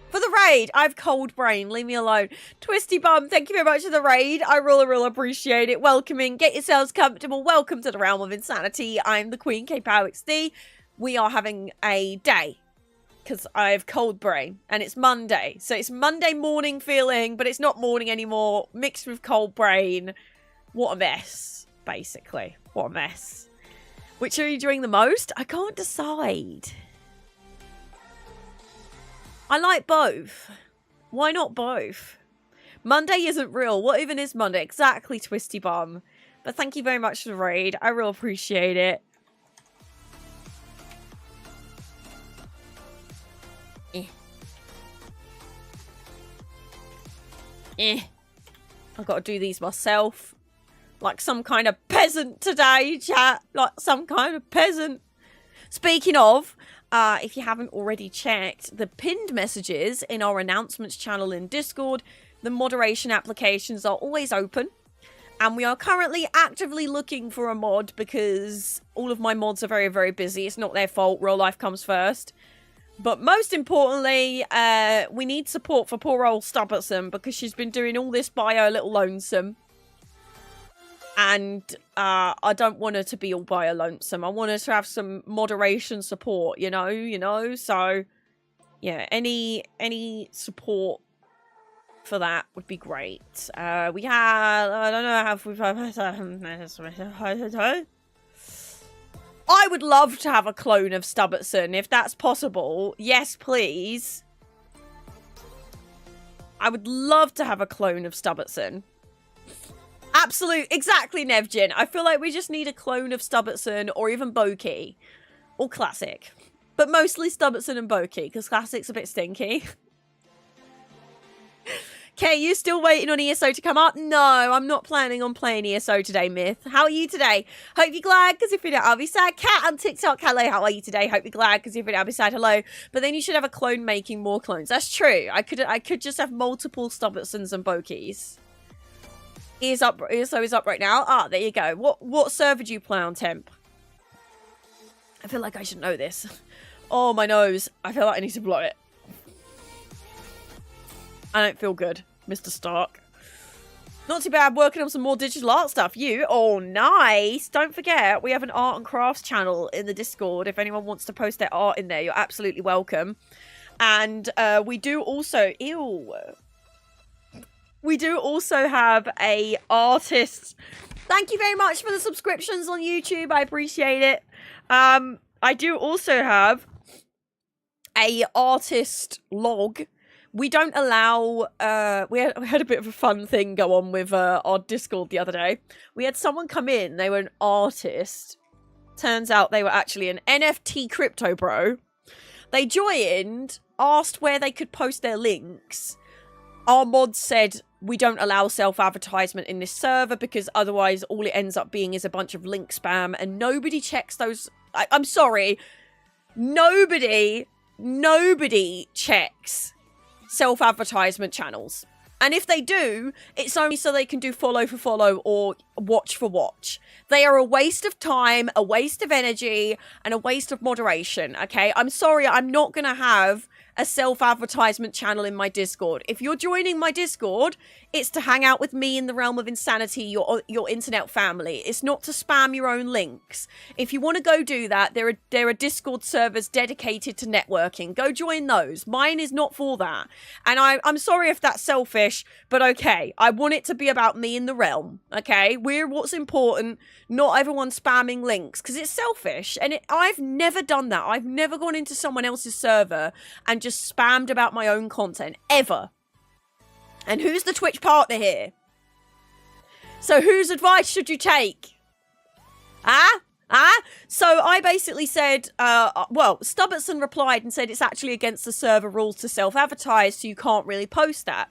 For the raid, I've cold brain. Leave me alone. Twisty Bum, thank you very much for the raid. I really appreciate it. Welcoming. Get yourselves comfortable. Welcome to the realm of insanity. I'm the Queen KPowerXD. We are having a day because I have cold brain and it's Monday. So it's Monday morning feeling, but it's not morning anymore. Mixed with cold brain. What a mess, basically. What a mess. Which are you doing the most? I can't decide. I like both. Why not both? Monday isn't real. What even is Monday? Exactly, Twisty Bum. But thank you very much for the raid. I really appreciate it. I've got to do these myself. Like some kind of peasant today, chat. Like some kind of peasant. Speaking of, if you haven't already checked the pinned messages in our announcements channel in Discord, the moderation applications are always open. And we are currently actively looking for a mod because all of my mods are very, very busy. It's not their fault. Real life comes first. But most importantly, we need support for poor old Stubberson because she's been doing all this by her little lonesome. And I don't want her to be all by her lonesome. I want her to have some moderation support, you know? So, yeah, any support for that would be great. We have, I don't know how we've I would love to have a clone of Stubberson, if that's possible. Yes, please. I would love to have a clone of Stubberson. Exactly, Nevjin. I feel like we just need a clone of Stubberson or even Boki. Or Classic. But mostly Stubberson and Boki, because Classic's a bit stinky. Okay, you still waiting on ESO to come up? No, I'm not planning on playing ESO today, Myth. How are you today? Hope you're glad, because if you're not, I'll be sad. Cat on TikTok, hello, how are you today? Hope you're glad, because if you're not, I'll be sad, hello. But then you should have a clone making more clones. That's true. I could just have multiple Stubbersons and Bokis. ESO is up right now. Ah, there you go. What server do you play on, Temp? I feel like I should know this. Oh, my nose. I feel like I need to blow it. I don't feel good, Mr. Stark. Not too bad, working on some more digital art stuff. You? Oh, nice. Don't forget, we have an art and crafts channel in the Discord. If anyone wants to post their art in there, you're absolutely welcome. And we do also... Ew. We do also have a artist... Thank you very much for the subscriptions on YouTube. I appreciate it. I do also have a artist log. We don't allow, we had a bit of a fun thing go on with our Discord the other day. We had someone come in, they were an artist. Turns out they were actually an NFT crypto bro. They joined, asked where they could post their links. Our mod said, we don't allow self-advertisement in this server because otherwise all it ends up being is a bunch of link spam and nobody checks those. I'm sorry. Nobody checks self-advertisement channels. And if they do, it's only so they can do follow for follow or watch for watch. They are a waste of time, a waste of energy, and a waste of moderation, okay? I'm sorry, I'm not going to have a self-advertisement channel in my Discord. If you're joining my Discord, it's to hang out with me in the realm of insanity, your internet family. It's not to spam your own links. If you want to go do that, there are Discord servers dedicated to networking. Go join those. Mine is not for that. And I'm sorry if that's selfish, but okay. I want it to be about me in the realm, okay? We're what's important, not everyone spamming links, because it's selfish. And I've never done that. I've never gone into someone else's server and just spammed about my own content, ever. And who's the Twitch partner here? So whose advice should you take? So I basically said, well, Stubberson replied and said it's actually against the server rules to self-advertise, so you can't really post that.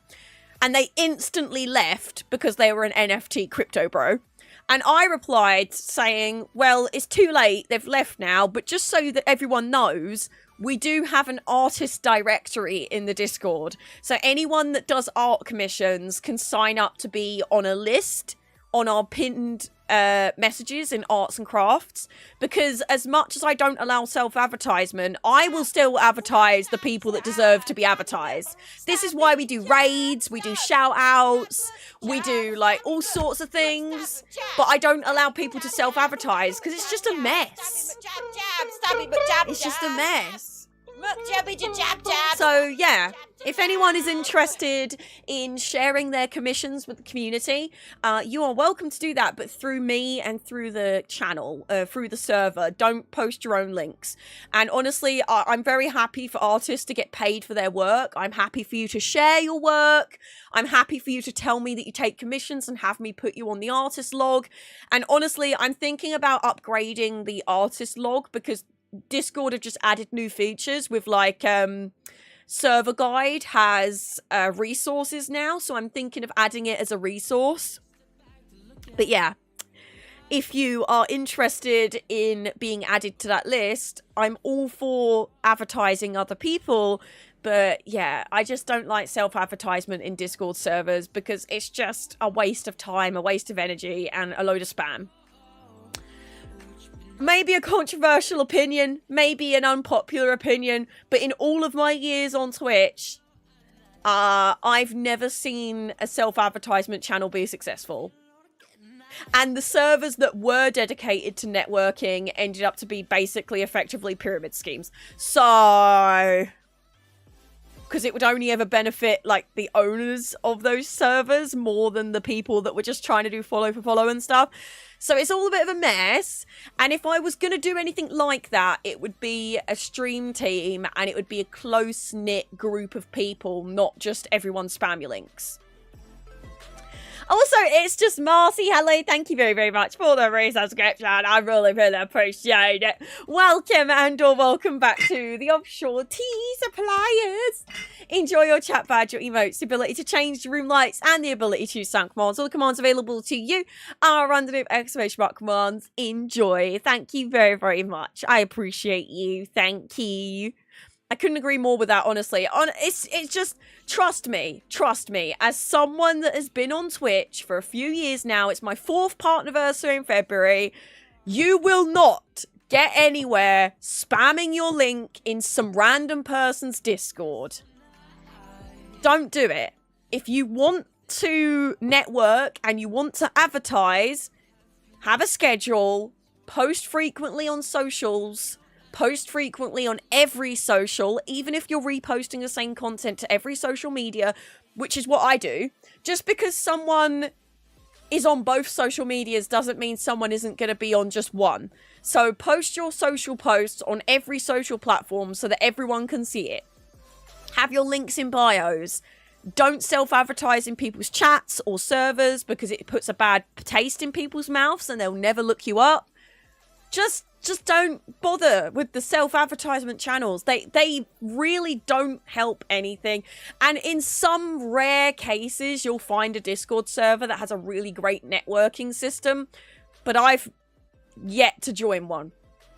And they instantly left because they were an NFT crypto bro. And I replied saying, well, it's too late. They've left now. But just so that everyone knows, we do have an artist directory in the Discord. So anyone that does art commissions can sign up to be on a list on our pinned messages in arts and crafts, because as much as I don't allow self-advertisement, I will still advertise the people that deserve to be advertised. This is why we do raids, we do shout outs, we do like all sorts of things, but I don't allow people to self-advertise because it's just a mess. It's just a mess. So yeah, if anyone is interested in sharing their commissions with the community, you are welcome to do that, but through me and through the channel, through the server. Don't post your own links. And honestly, I'm very happy for artists to get paid for their work. I'm happy for you to share your work. I'm happy for you to tell me that you take commissions and have me put you on the artist log. And honestly, I'm thinking about upgrading the artist log because Discord have just added new features with like server guide has resources now, so I'm thinking of adding it as a resource. But yeah, if you are interested in being added to that list, I'm all for advertising other people. But yeah, I just don't like self-advertisement in Discord servers because it's just a waste of time, a waste of energy, and a load of spam. Maybe a controversial opinion, maybe an unpopular opinion, but in all of my years on Twitch, I've never seen a self-advertisement channel be successful. And the servers that were dedicated to networking ended up to be basically effectively pyramid schemes. So, because it would only ever benefit like the owners of those servers more than the people that were just trying to do follow for follow and stuff. So it's all a bit of a mess. And if I was going to do anything like that, it would be a stream team and it would be a close-knit group of people, not just everyone spam your links. Also, it's just Marcy. Hello, thank you very, very much for the resubscription. I really, really appreciate it. Welcome or welcome back to the Offshore Tea Suppliers. Enjoy your chat badge, your emotes, the ability to change the room lights, and the ability to use sound commands. All the commands available to you are underneath exclamation mark commands. Enjoy. Thank you very, very much. I appreciate you. Thank you. I couldn't agree more with that, honestly. It's just, trust me, as someone that has been on Twitch for a few years now, it's my 4th partnerversary in February, you will not get anywhere spamming your link in some random person's Discord. Don't do it. If you want to network and you want to advertise, have a schedule, post frequently on socials, post frequently on every social, even if you're reposting the same content to every social media, which is what I do. Just because someone is on both social medias doesn't mean someone isn't going to be on just one. So post your social posts on every social platform so that everyone can see it. Have your links in bios. Don't self-advertise in people's chats or servers because it puts a bad taste in people's mouths and they'll never look you up. Just don't bother with the self-advertisement channels. They really don't help anything. And in some rare cases, you'll find a Discord server that has a really great networking system. But I've yet to join one.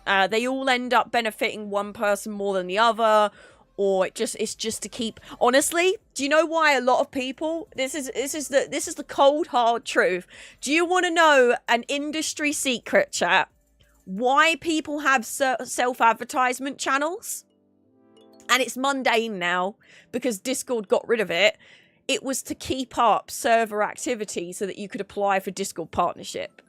They all end up benefiting one person more than the other. Or it's just to keep... Honestly, do you know why a lot of people... This is the cold, hard truth. Do you want to know an industry secret, chat? Why people have self-advertisement channels? And it's mundane now because Discord got rid of it. It was to keep up server activity so that you could apply for Discord partnership.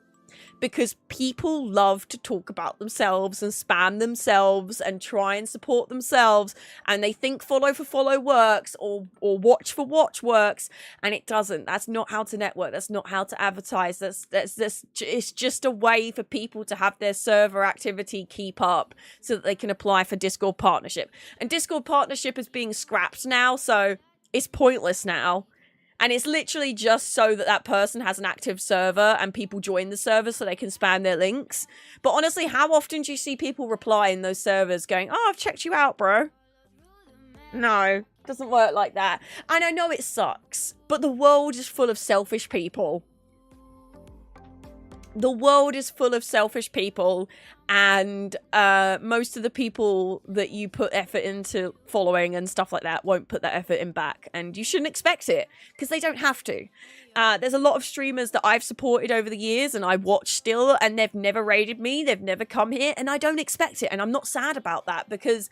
Because people love to talk about themselves and spam themselves and try and support themselves. And they think follow for follow works or watch for watch works. And it doesn't. That's not how to network. That's not how to advertise. It's just a way for people to have their server activity keep up so that they can apply for Discord partnership. And Discord partnership is being scrapped now. So it's pointless now. And it's literally just so that that person has an active server and people join the server so they can spam their links. But honestly, how often do you see people reply in those servers going, "Oh, I've checked you out, bro"? No, doesn't work like that. And I know it sucks, but the world is full of selfish people. the world is full of selfish people, and most of the people that you put effort into following and stuff like that won't put that effort in back, and you shouldn't expect it because they don't have to. There's a lot of streamers that I've supported over the years and I watch still, and they've never raided me, they've never come here, and I don't expect it, and I'm not sad about that because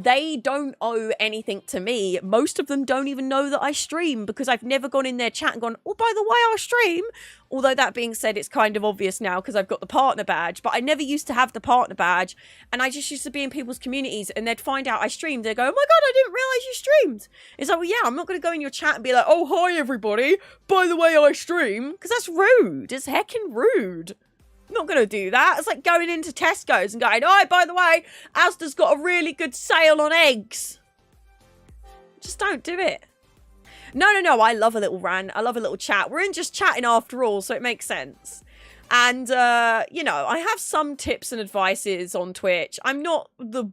they don't owe anything to me. Most of them don't even know that I stream because I've never gone in their chat and gone, oh, by the way, I stream. Although that being said, it's kind of obvious now because I've got the partner badge, but I never used to have the partner badge, and I just used to be in people's communities and they'd find out I streamed. They'd go, oh my God, I didn't realize you streamed. It's like, well, yeah, I'm not going to go in your chat and be like, oh, hi, everybody. By the way, I stream. Because that's rude. It's heckin' rude. I'm not going to do that. It's like going into Tesco's and going, oh, by the way, Asda's got a really good sale on eggs. Just don't do it. No. I love a little rant. I love a little chat. We're in just chatting after all, so it makes sense. And, you know, I have some tips and advices on Twitch. I'm not the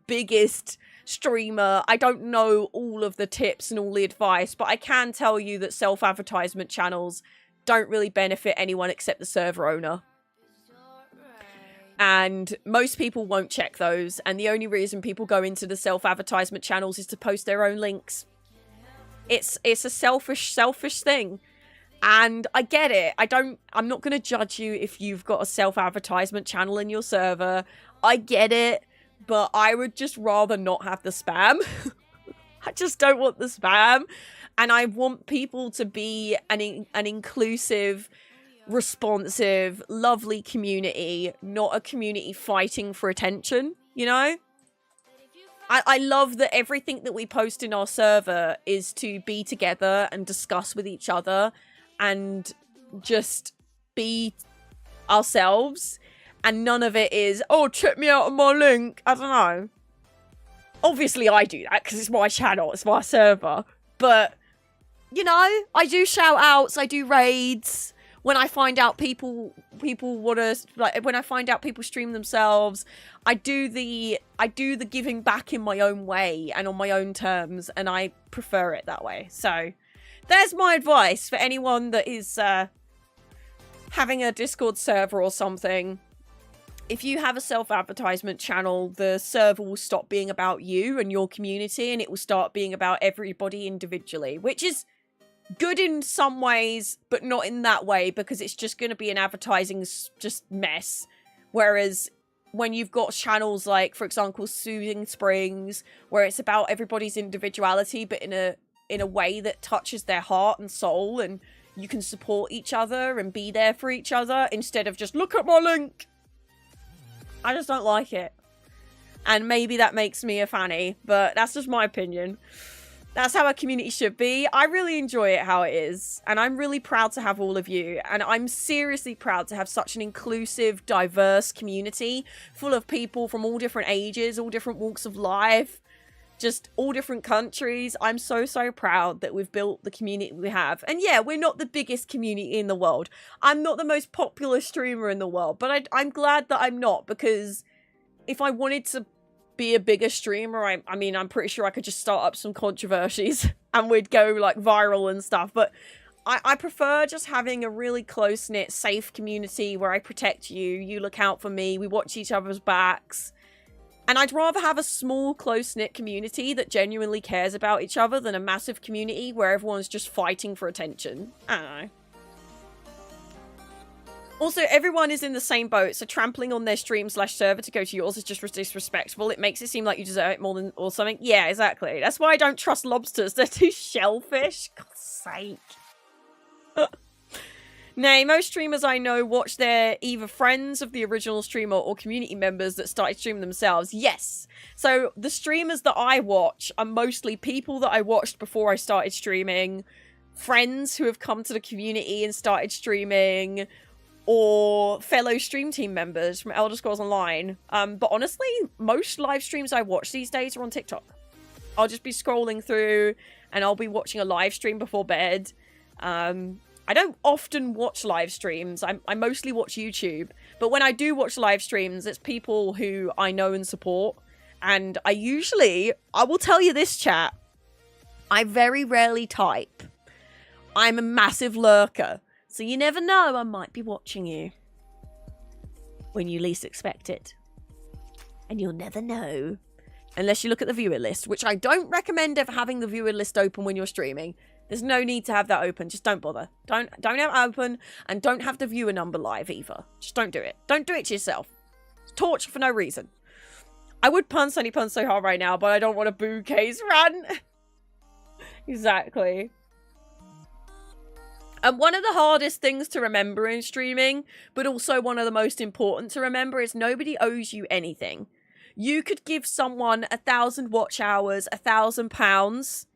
biggest streamer. I don't know all of the tips and all the advice, but I can tell you that self-advertisement channels don't really benefit anyone except the server owner. And most people won't check those. And the only reason people go into the self-advertisement channels is to post their own links. It's a selfish thing. And I get it. I'm not going to judge you if you've got a self-advertisement channel in your server. I get it. But I would just rather not have the spam. I just don't want the spam. And I want people to be an inclusive, responsive, lovely community, not a community fighting for attention, you know? I love that everything that we post in our server is to be together and discuss with each other and just be ourselves, and none of it is, oh, check me out on my link. I don't know. Obviously I do that because it's my channel, it's my server, but you know, I do shout outs, I do raids. When I find out people want to, like, when I find out people stream themselves, I do the giving back in my own way and on my own terms, and I prefer it that way. So there's my advice for anyone that is having a Discord server or something. If you have a self-advertisement channel, the server will stop being about you and your community, and it will start being about everybody individually, which is good in some ways, but not in that way, because it's just going to be an advertising just mess. Whereas when you've got channels like, for example, Soothing Springs, where it's about everybody's individuality, but in a way that touches their heart and soul, and you can support each other and be there for each other instead of just look at my link. I just don't like it. And maybe that makes me a fanny, but that's just my opinion. That's how a community should be. I really enjoy it how it is. And I'm really proud to have all of you. And I'm seriously proud to have such an inclusive, diverse community full of people from all different ages, all different walks of life, just all different countries. I'm so proud that we've built the community we have. And yeah, we're not the biggest community in the world. I'm not the most popular streamer in the world, but I'm glad that I'm not, because if I wanted to be a bigger streamer, I mean, I'm pretty sure I could just start up some controversies and we'd go like viral and stuff. But I prefer just having a really close-knit, safe community where I protect you, you look out for me, we watch each other's backs. And I'd rather have a small, close-knit community that genuinely cares about each other than a massive community where everyone's just fighting for attention. I don't know. Also, everyone is in the same boat, so trampling on their stream/server to go to yours is just disrespectful. It makes it seem like you deserve it more than or something. Yeah, exactly. That's why I don't trust lobsters. They're too shellfish. God's sake. Nay, most streamers I know watch their either friends of the original streamer or community members that started streaming themselves. Yes. So the streamers that I watch are mostly people that I watched before I started streaming, friends who have come to the community and started streaming, or fellow stream team members from Elder Scrolls Online. But honestly, most live streams I watch these days are on TikTok. I'll just be scrolling through and I'll be watching a live stream before bed. I don't often watch live streams. I mostly watch YouTube. But when I do watch live streams, it's people who I know and support. And I will tell you this, chat, I very rarely type. I'm a massive lurker. So you never know, I might be watching you when you least expect it. And you'll never know. Unless you look at the viewer list, which I don't recommend ever having the viewer list open when you're streaming. There's no need to have that open. Just don't bother. Don't have it open, and don't have the viewer number live either. Just don't do it. Don't do it to yourself. It's torture for no reason. I would pun Sunny Pun so hard right now, but I don't want a boo case run. Exactly. And one of the hardest things to remember in streaming, but also one of the most important to remember, is nobody owes you anything. You could give someone 1,000 watch hours, £1,000.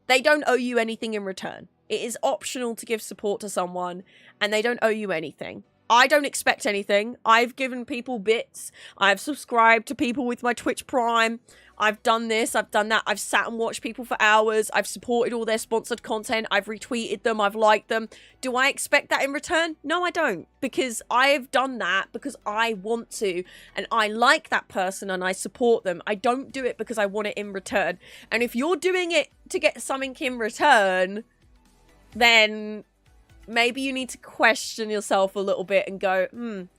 They don't owe you anything in return. It is optional to give support to someone, and they don't owe you anything. I don't expect anything. I've given people bits. I've subscribed to people with my Twitch Prime. I've done this, I've done that. I've sat and watched people for hours. I've supported all their sponsored content. I've retweeted them. I've liked them. Do I expect that in return? No, I don't. Because I've done that because I want to. And I like that person and I support them. I don't do it because I want it in return. And if you're doing it to get something in return, then maybe you need to question yourself a little bit and go,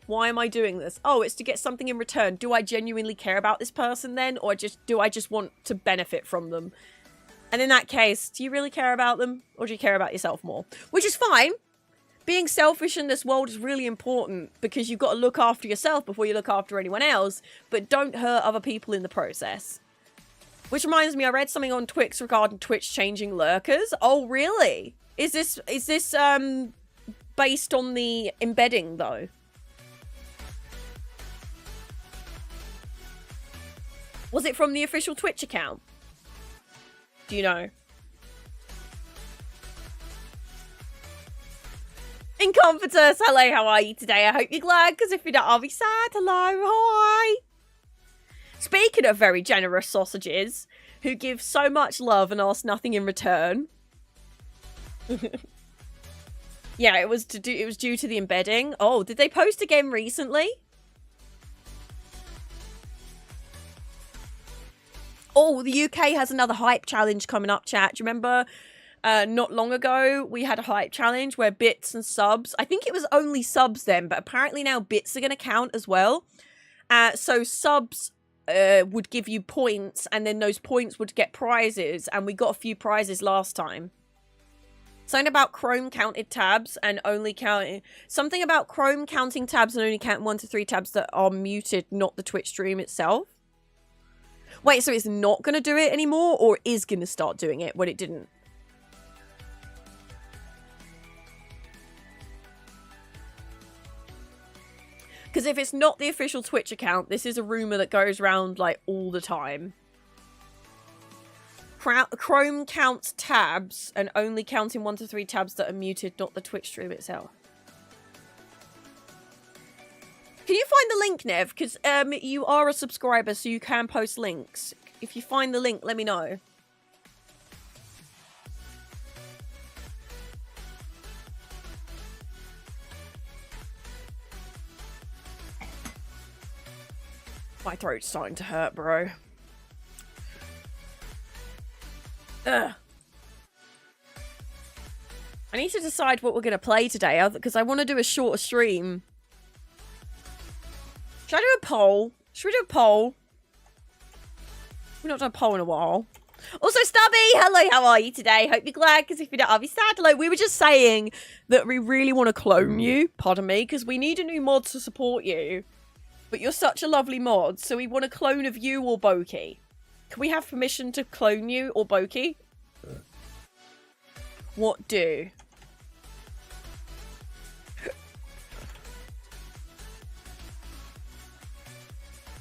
why am I doing this? Oh, it's to get something in return. Do I genuinely care about this person then? Or do I just want to benefit from them? And in that case, do you really care about them? Or do you care about yourself more? Which is fine. Being selfish in this world is really important because you've got to look after yourself before you look after anyone else. But don't hurt other people in the process. Which reminds me, I read something on Twix regarding Twitch changing lurkers. Oh, really? Is this based on the embedding, though? Was it from the official Twitch account? Do you know? Incompetus, hello, how are you today? I hope you're glad, because if you're not, I'll be sad. Hello, hi. Speaking of very generous sausages, who give so much love and ask nothing in return. Yeah, it was due to the embedding. Oh, did they post again recently? Oh, the UK has another hype challenge coming up, chat. Do you remember not long ago we had a hype challenge where bits and subs, I think it was only subs then, but apparently now bits are going to count as well. So subs would give you points, and then those points would get prizes, and we got a few prizes last time. Something about Chrome counted tabs and only counting... Something about Chrome counting tabs and only counting 1 to 3 tabs that are muted, not the Twitch stream itself. Wait, so it's not going to do it anymore, or is going to start doing it when it didn't? Because if it's not the official Twitch account, this is a rumor that goes around, like, all the time. Chrome counts tabs and only counting 1 to 3 tabs that are muted, not the Twitch stream itself. Can you find the link, Nev? Because you are a subscriber, so you can post links. If you find the link, let me know. My throat's starting to hurt, bro. Ugh. I need to decide what we're going to play today, because I want to do a shorter stream. Should I do a poll? Should we do a poll? We've not done a poll in a while. Also, Stubby, hello, how are you today? Hope you're glad, because if you don't, I'll be sad. Hello, we were just saying that we really want to clone you, pardon me, because we need a new mod to support you. But you're such a lovely mod, so we want a clone of you or Boki. Can we have permission to clone you or Boki? What do?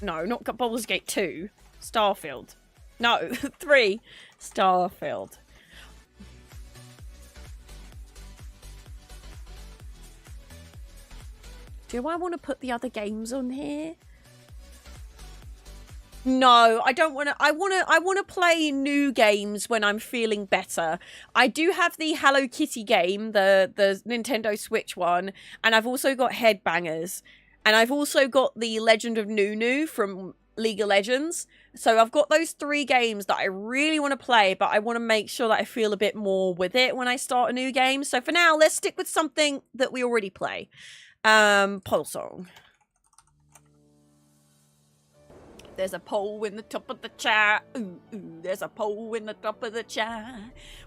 No, not Baldur's Gate 2. Starfield. No, 3. Starfield. Do I want to put the other games on here? No, I don't want to. I want to play new games when I'm feeling better. I do have the Hello Kitty game, the Nintendo Switch one, and I've also got Headbangers, and I've also got the Legend of Nunu from League of Legends. So I've got those 3 games that I really want to play, but I want to make sure that I feel a bit more with it when I start a new game. So for now, let's stick with something that we already play. Poll song. There's a pole in the top of the chat. Ooh, ooh, there's a pole in the top of the chat.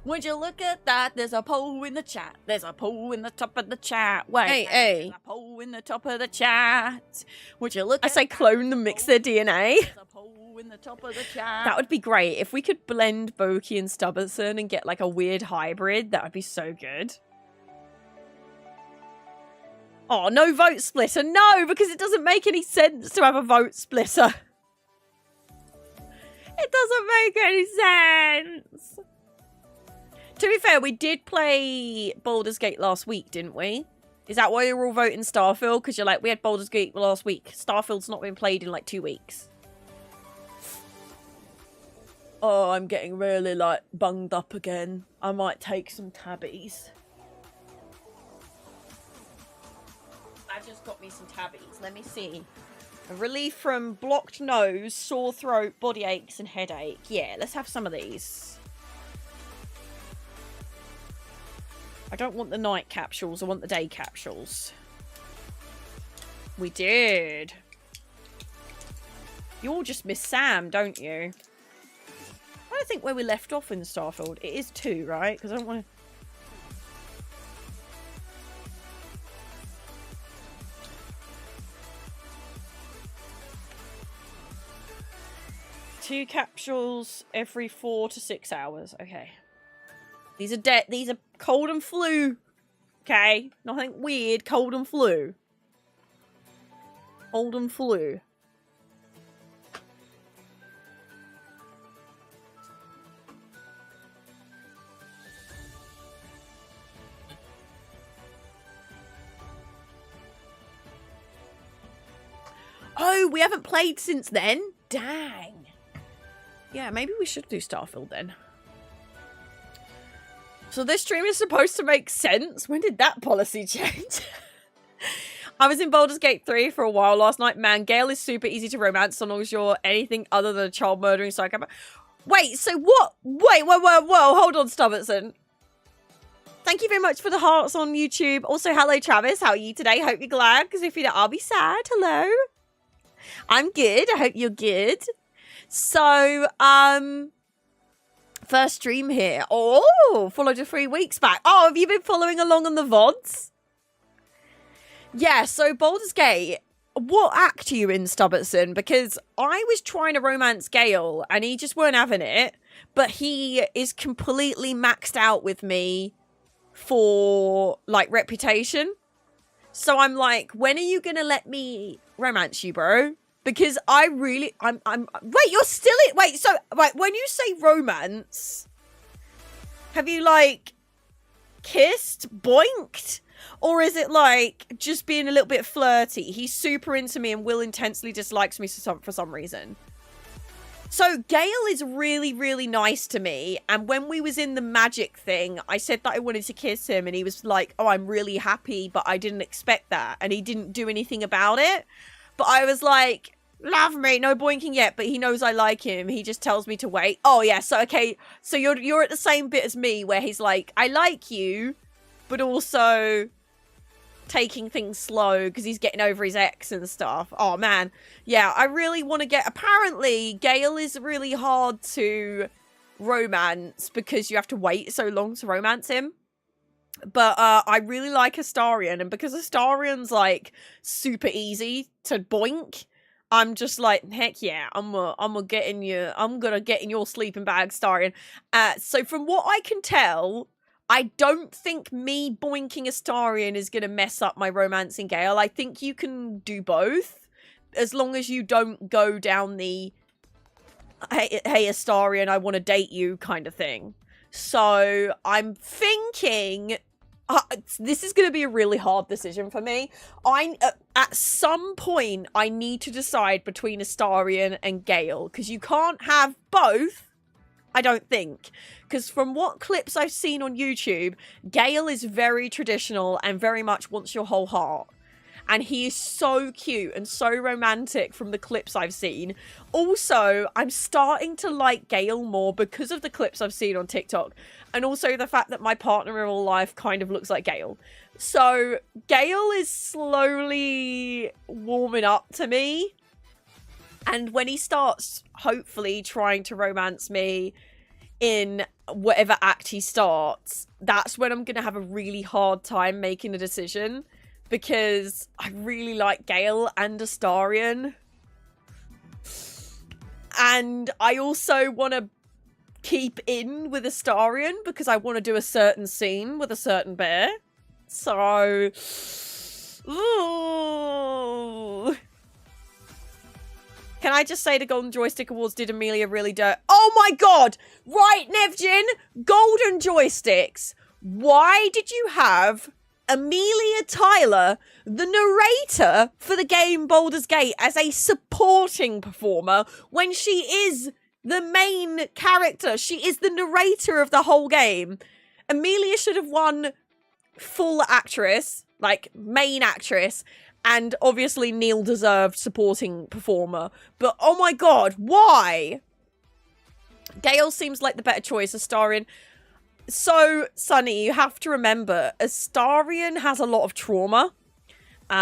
Would you look at that? There's a pole in the chat. There's a pole in the top of the chat. Wait, hey. There's a pole in the top of the chat. Would you look at I say clone them, mix their DNA. There's a pole in the top of the chat. That would be great. If we could blend Boki and Stubberson and get like a weird hybrid, that would be so good. Oh, no vote splitter. No, because it doesn't make any sense to have a vote splitter. It doesn't make any sense. To be fair, we did play Baldur's Gate last week, didn't we? Is that why you're all voting Starfield? Because you're like, we had Baldur's Gate last week. Starfield's not been played in like 2 weeks. Oh, I'm getting really like bunged up again. I might take some tabbies. I just got me some tabbies. Let me see. A relief from blocked nose, sore throat, body aches, and headache. Yeah, let's have some of these. I don't want the night capsules. I want the day capsules. We did. You all just miss Sam, don't you? I don't think where we left off in Starfield. It is 2, right? Because I don't want to... 2 capsules every 4 to 6 hours. Okay. These are dead. These are cold and flu. Okay. Nothing weird. Cold and flu. Cold and flu. Oh, we haven't played since then? Dang. Yeah, maybe we should do Starfield then. So this stream is supposed to make sense? When did that policy change? I was in Baldur's Gate 3 for a while last night. Man, Gale is super easy to romance so long as you're anything other than a child murdering psychopath. Wait, so what? Wait, whoa, hold on, Stubberson. Thank you very much for the hearts on YouTube. Also, hello, Travis. How are you today? Hope you're glad, because if you're not, I'll be sad. Hello. I'm good. I hope you're good. So, first stream here. Oh, followed you 3 weeks back. Oh, have you been following along on the VODs? Yeah, so Baldur's Gate, what act are you in, Stubberson? Because I was trying to romance Gale, and he just weren't having it. But he is completely maxed out with me for, like, reputation. So I'm like, when are you going to let me romance you, bro? Because I really, wait, you're still in, wait, so, right, when you say romance, have you, like, kissed, boinked? Or is it, like, just being a little bit flirty? He's super into me and Will intensely dislikes me for some reason. So, Gale is really, really nice to me. And when we was in the magic thing, I said that I wanted to kiss him. And he was like, oh, I'm really happy, but I didn't expect that. And he didn't do anything about it. But I was like, love me, no boinking yet, but he knows I like him. He just tells me to wait. Oh yeah, so okay, so you're at the same bit as me where he's like, I like you, but also taking things slow because he's getting over his ex and stuff. Oh man, yeah, I really want to get. Apparently, Gale is really hard to romance because you have to wait so long to romance him. But I really like Astarion, and because Astarion's like super easy to boink, I'm just like, heck yeah, I'm gonna get in your sleeping bag, Astarion. So from what I can tell, I don't think me boinking Astarion is gonna mess up my romancing Gale. I think you can do both, as long as you don't go down the hey Astarion, I want to date you kind of thing. So I'm thinking this is going to be a really hard decision for me. At some point, I need to decide between Astarion and Gale, because you can't have both, I don't think. Because from what clips I've seen on YouTube, Gale is very traditional and very much wants your whole heart. And he is so cute and so romantic from the clips I've seen. Also, I'm starting to like Gale more because of the clips I've seen on TikTok. And also the fact that my partner in real life kind of looks like Gale. So, Gale is slowly warming up to me. And when he starts, hopefully, trying to romance me in whatever act he starts, that's when I'm going to have a really hard time making a decision. Because I really like Gale and Astarion. And I also want to keep in with Astarion because I want to do a certain scene with a certain bear. So... Ooh... Can I just say the Golden Joystick Awards did Amelia really dirt? Oh my god! Right, Nevjin! Golden Joysticks! Why did you have Amelia Tyler, the narrator for the game Baldur's Gate, as a supporting performer when she is the main character? She is the narrator of the whole game. Amelia should have won full actress, like main actress, and obviously Neil deserved supporting performer. But oh my god, why? Gale seems like the better choice, Astarion. So, Sunny, you have to remember, Astarion has a lot of trauma.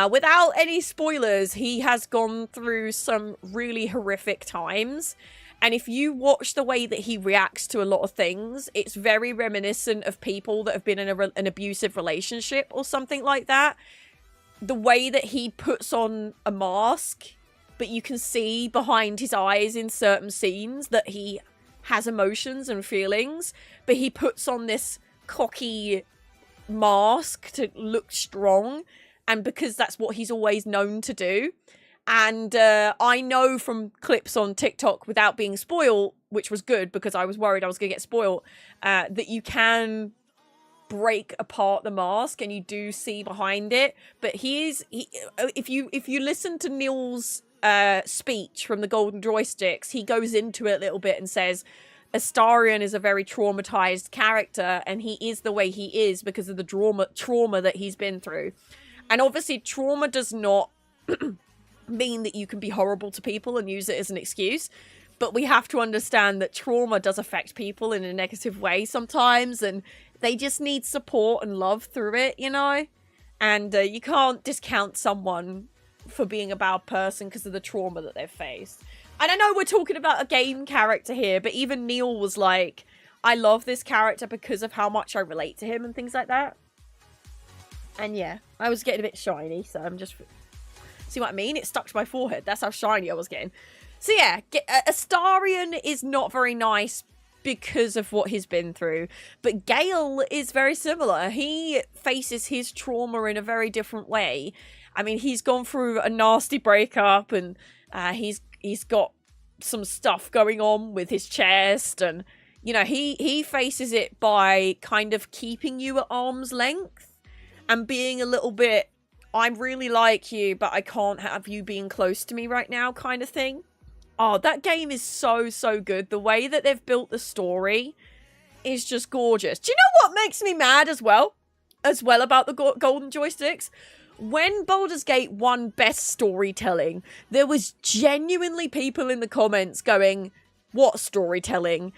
Without any spoilers, he has gone through some really horrific times. And if you watch the way that he reacts to a lot of things, it's very reminiscent of people that have been in an abusive relationship or something like that. The way that he puts on a mask, but you can see behind his eyes in certain scenes that he has emotions and feelings, but he puts on this cocky mask to look strong, and because that's what he's always known to do. And I know from clips on TikTok, without being spoiled, which was good because I was worried I was going to get spoiled, that you can break apart the mask and you do see behind it. But if you listen to Neil's speech from the Golden Joysticks, he goes into it a little bit and says Astarion is a very traumatized character, and he is the way he is because of the trauma that he's been through. And obviously trauma does not mean that you can be horrible to people and use it as an excuse, but we have to understand that trauma does affect people in a negative way sometimes, and they just need support and love through it, you know? And you can't discount someone for being a bad person because of the trauma that they've faced. And I know we're talking about a game character here, but even Neil was like, I love this character because of how much I relate to him and things like that. And yeah, I was getting a bit shiny, so I'm just... See what I mean? It stuck to my forehead. That's how shiny I was getting. So yeah, Astarion is not very nice because of what he's been through. But Gale is very similar. He faces his trauma in a very different way. I mean, he's gone through a nasty breakup, and he's got some stuff going on with his chest, and you know, he faces it by kind of keeping you at arm's length and being a little bit, I really like you, but I can't have you being close to me right now kind of thing. Oh, that game is so, so good. The way that they've built the story is just gorgeous. Do you know what makes me mad as well about the Golden Joysticks? When Baldur's Gate won Best Storytelling, there was genuinely people in the comments going, what storytelling?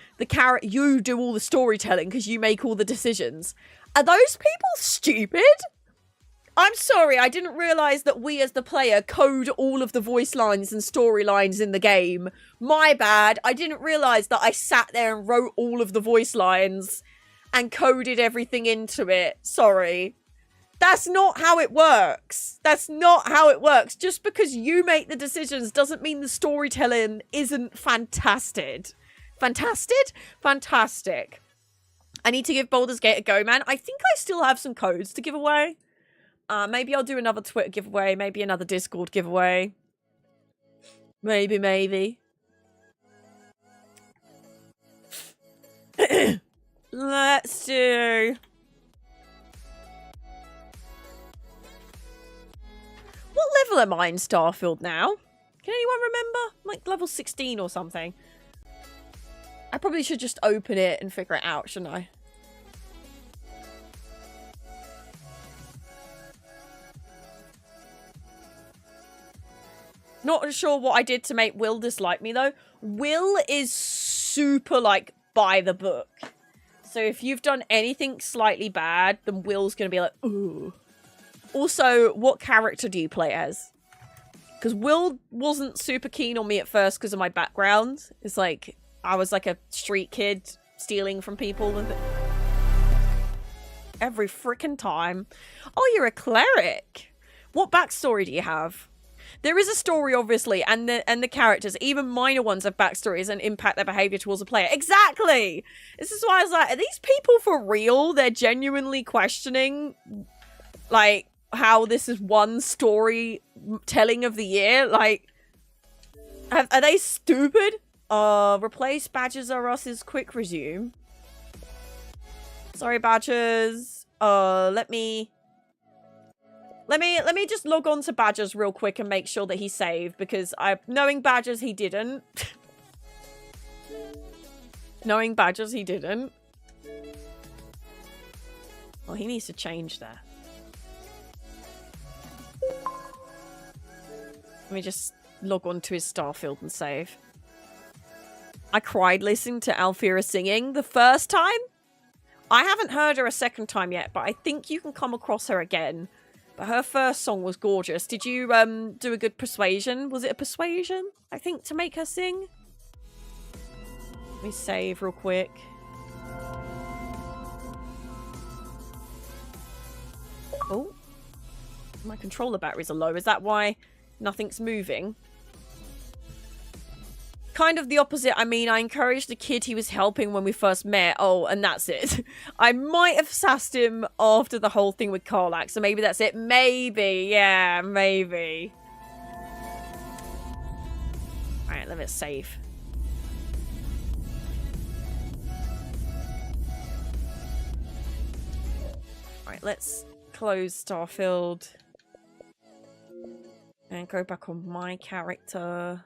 You do all the storytelling because you make all the decisions. Are those people stupid? I'm sorry, I didn't realise that we as the player code all of the voice lines and storylines in the game. My bad. I didn't realise that I sat there and wrote all of the voice lines and coded everything into it. Sorry. That's not how it works. That's not how it works. Just because you make the decisions doesn't mean the storytelling isn't fantastic. Fantastic. I need to give Baldur's Gate a go, man. I think I still have some codes to give away. Maybe I'll do another Twitter giveaway. Maybe another Discord giveaway. Maybe. Let's do... What level am I in Starfield now? Can anyone remember? Like level 16 or something. I probably should just open it and figure it out, shouldn't I? Not sure what I did to make Will dislike me, though. Will is super, like, by the book. So if you've done anything slightly bad, then Will's going to be like, ooh. Also, what character do you play as? Because Will wasn't super keen on me at first because of my background. It's like, I was like a street kid stealing from people. And every freaking time. Oh, you're a cleric. What backstory do you have? There is a story, obviously, and the characters, even minor ones, have backstories and impact their behavior towards the player. Exactly! This is why I was like, are these people for real? They're genuinely questioning, like, how this is one story telling of the year? Like, are they stupid? Replace Badgers R Us's quick resume. Sorry, Badgers. Let me just log on to Badgers real quick and make sure that he saved, because knowing Badgers, he didn't. Knowing Badgers, he didn't. Well, he needs to change that. Let me just log on to his Starfield and save. I cried listening to Alfira singing the first time. I haven't heard her a second time yet, but I think you can come across her again. But her first song was gorgeous. Did you do a good persuasion? Was it a persuasion, I think, to make her sing? Let me save real quick. Oh. My controller batteries are low. Is that why nothing's moving? Kind of the opposite. I mean, I encouraged the kid he was helping when we first met. Oh, and that's it. I might have sassed him after the whole thing with Karlach, so maybe that's it. Maybe. Yeah, maybe. Alright, let it save. Alright, let's close Starfield. And go back on my character.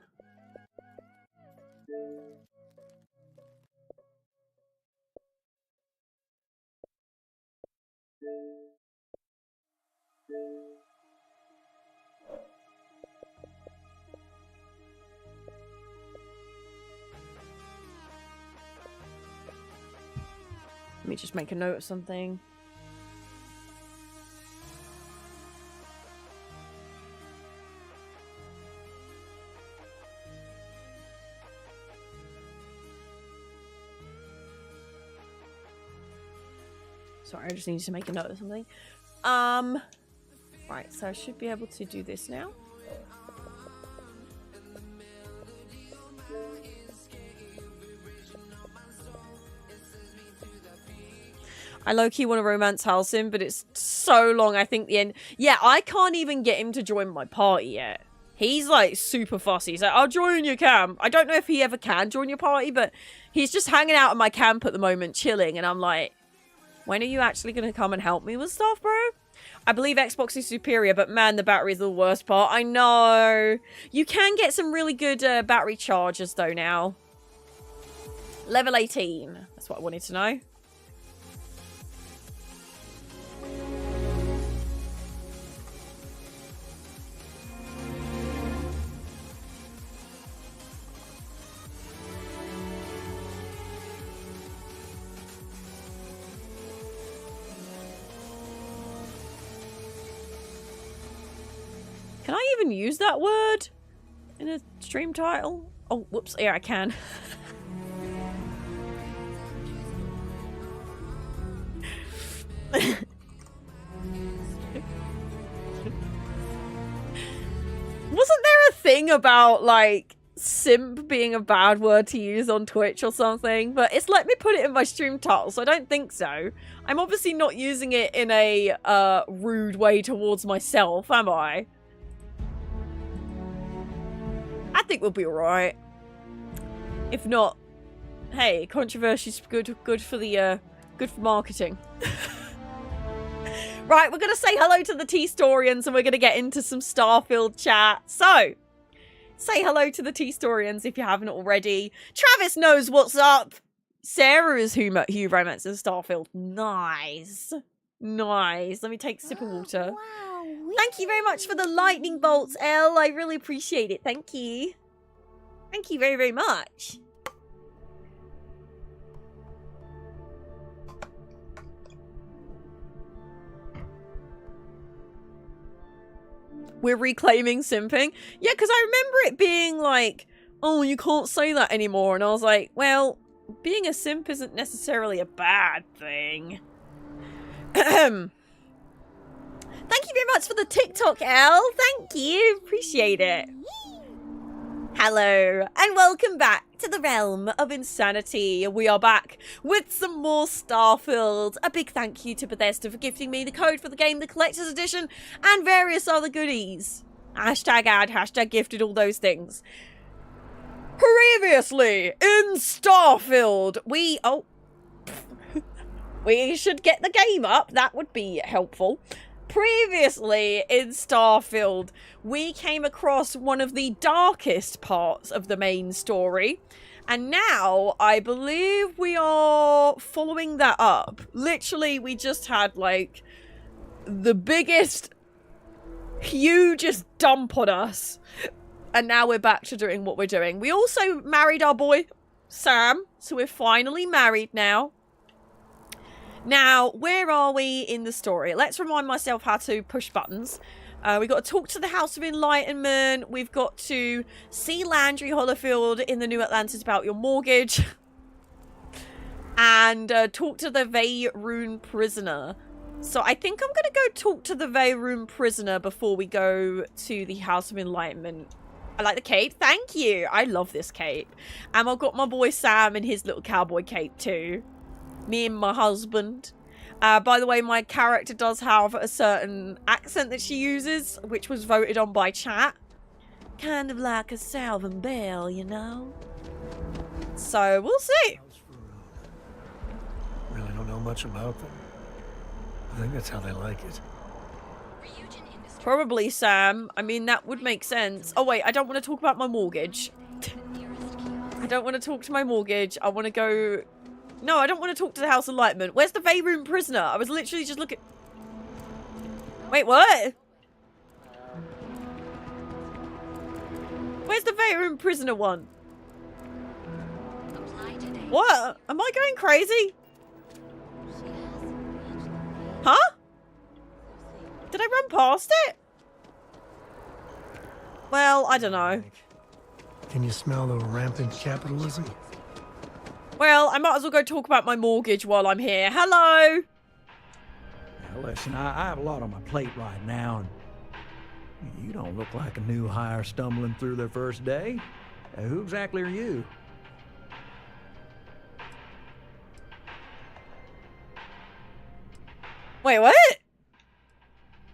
Let me just make a note of something. Sorry, I just need to make a note of something. Right, so I should be able to do this now. I low-key want to romance Halcyon, but it's so long, I think the end... Yeah, I can't even get him to join my party yet. He's, like, super fussy. He's like, I'll join your camp. I don't know if he ever can join your party, but he's just hanging out at my camp at the moment, chilling, and I'm like, when are you actually going to come and help me with stuff, bro? I believe Xbox is superior, but man, the battery is the worst part. I know. You can get some really good battery chargers, though, now. Level 18. That's what I wanted to know. Can I even use that word in a stream title? Oh, whoops. Yeah, I can. Wasn't there a thing about, like, simp being a bad word to use on Twitch or something? But it's let me put it in my stream title, so I don't think so. I'm obviously not using it in a rude way towards myself, am I? I think we'll be alright. If not, hey, controversy's good for the good for marketing. Right, we're gonna say hello to the TEA-STORIANS and we're gonna get into some Starfield chat. So, say hello to the TEA-STORIANS if you haven't already. Travis knows what's up. Sarah is who romances Starfield. Nice. Nice. Let me take a sip of water. Wow, Thank you very much for the lightning bolts, Elle. I really appreciate it. Thank you. Thank you very, very much. We're reclaiming simping. Yeah, because I remember it being like, oh, you can't say that anymore. And I was like, well, being a simp isn't necessarily a bad thing. Thank you very much for the TikTok, Elle. Thank you. Appreciate it. Hello, and welcome back to the realm of insanity. We are back with some more Starfield. A big thank you to Bethesda for gifting me the code for the game, the Collector's Edition, and various other goodies. Hashtag ad, hashtag gifted, all those things. Previously in Starfield, we should get the game up. That would be helpful. Previously in Starfield, we came across one of the darkest parts of the main story. And now, I believe we are following that up. Literally, we just had, like, the biggest, hugest dump on us. And now we're back to doing what we're doing. We also married our boy, Sam. So we're finally married now. Now, where are we in the story? Let's remind myself how to push buttons. We've got to talk to the House of Enlightenment. We've got to see Landry Hollofield in the New Atlantis about your mortgage. And talk to the Veyroon prisoner. So I think I'm going to go talk to the Veyroon prisoner before we go to the House of Enlightenment. I like the cape. Thank you. I love this cape. And I've got my boy Sam in his little cowboy cape too. Me and my husband. By the way, my character does have a certain accent that she uses, which was voted on by chat. Kind of like a Southern belle, you know? So, we'll see. Really don't know much about them. I think that's how they like it. Probably, Sam. I mean, that would make sense. Oh, wait, I don't want to talk about my mortgage. I don't want to talk to my mortgage. I want to go... No, I don't want to talk to the House of Enlightenment. Where's the Veyroon prisoner? I was literally just looking... Wait, what? Where's the Veyroon prisoner one? What? Am I going crazy? Huh? Did I run past it? Well, I don't know. Can you smell the rampant capitalism? Well, I might as well go talk about my mortgage while I'm here. Hello! Now listen, I have a lot on my plate right now, and you don't look like a new hire stumbling through their first day. Who exactly are you? Wait, what?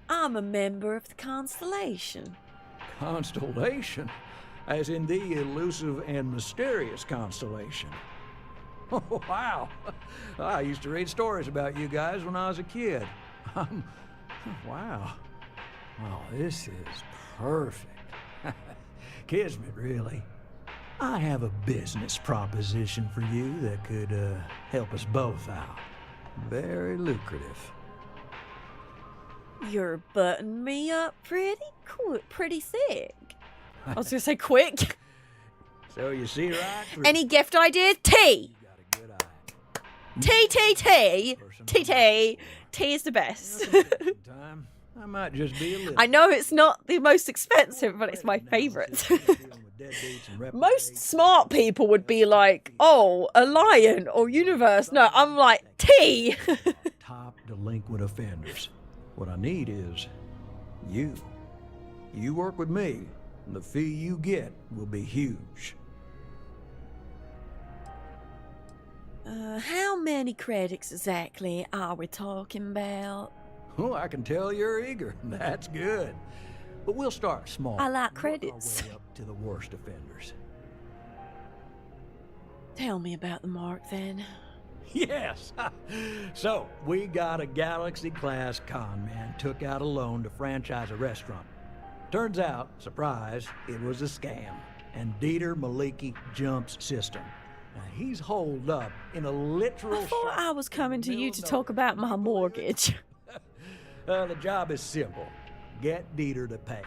I'm a member of the Constellation. Constellation? As in the elusive and mysterious Constellation. Oh, wow. I used to read stories about you guys when I was a kid. Wow. Oh, this is perfect. Kismet, really. I have a business proposition for you that could help us both out. Very lucrative. You're buttoning me up pretty thick. I was gonna say quick. So you see right through. Any gift ideas? Tea! You got a good eye. Tea is the best. Time, I might just be a little. I know it's not the most expensive, but it's my favourite. Most smart people would be like, oh, a lion or universe. No, I'm like, tea! Top delinquent offenders. What I need is you. You work with me, and the fee you get will be huge. How many credits exactly are we talking about? Oh, I can tell you're eager. That's good. But we'll start small. I like Work credits. our way up to the worst offenders. Tell me about the mark then. Yes. So, we got a Galaxy-class con man took out a loan to franchise a restaurant. Turns out, surprise, it was a scam. And Dieter Maliki jumps system. Now, he's holed up in a literal... I thought I was coming to you to talk about my mortgage. The job is simple. get Dieter to pay.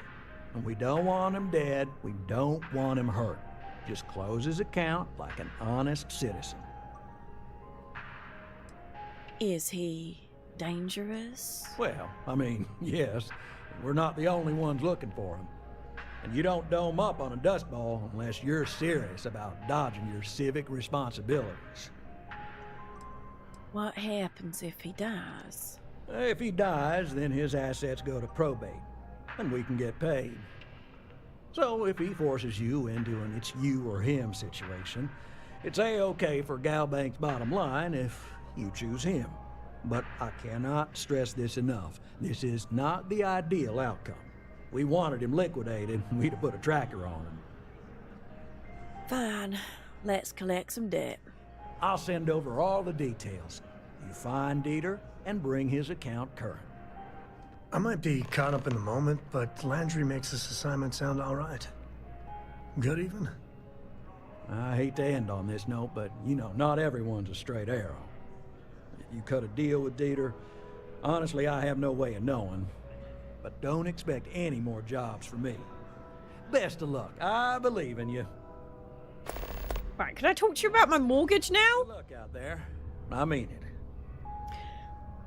And we don't want him dead, we don't want him hurt. Just close his account like an honest citizen. Is he dangerous? Well, I mean, yes, we're not the only ones looking for him. And you don't dome up on a dust ball unless you're serious about dodging your civic responsibilities. What happens if he dies? If he dies, then his assets go to probate, and we can get paid. So if he forces you into an it's you or him situation, it's A-okay for Galbank's bottom line if you choose him. But I cannot stress this enough. This is not the ideal outcome. We wanted him liquidated, we'd have put a tracker on him. Fine. Let's collect some debt. I'll send over all the details. You find Dieter and bring his account current. I might be caught up in the moment, but Landry makes this assignment sound all right. Good even? I hate to end on this note, but you know, not everyone's a straight arrow. You cut a deal with Dieter. Honestly, I have no way of knowing. But don't expect any more jobs from me. Best of luck. I believe in you. Right, can I talk to you about my mortgage now? Good luck out there. I mean it.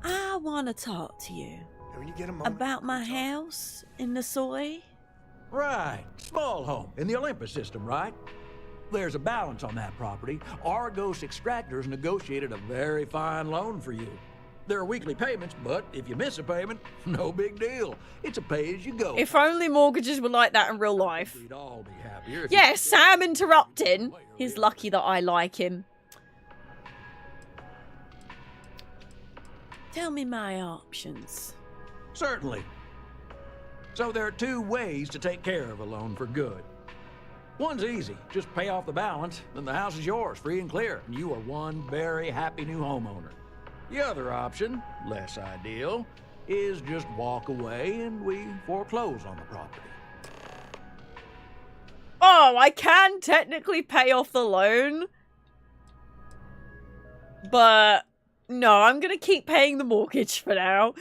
I want to talk to you And when you get a moment, about my house in the soy. Right. Small home in the Olympus system, right? There's a balance on that property. Argos Extractors negotiated a very fine loan for you. There are weekly payments, but if you miss a payment, no big deal. It's a pay-as-you-go. If only mortgages were like that in real life. We'd all be happier. Yeah, Sam interrupting. He's lucky that I like him. Tell me my options. Certainly. So there are two ways to take care of a loan for good. One's easy. Just pay off the balance, then the house is yours, free and clear, and you are one very happy new homeowner. The other option, less ideal, is just walk away and we foreclose on the property. Oh, I can technically pay off the loan. But no, I'm going to keep paying the mortgage for now.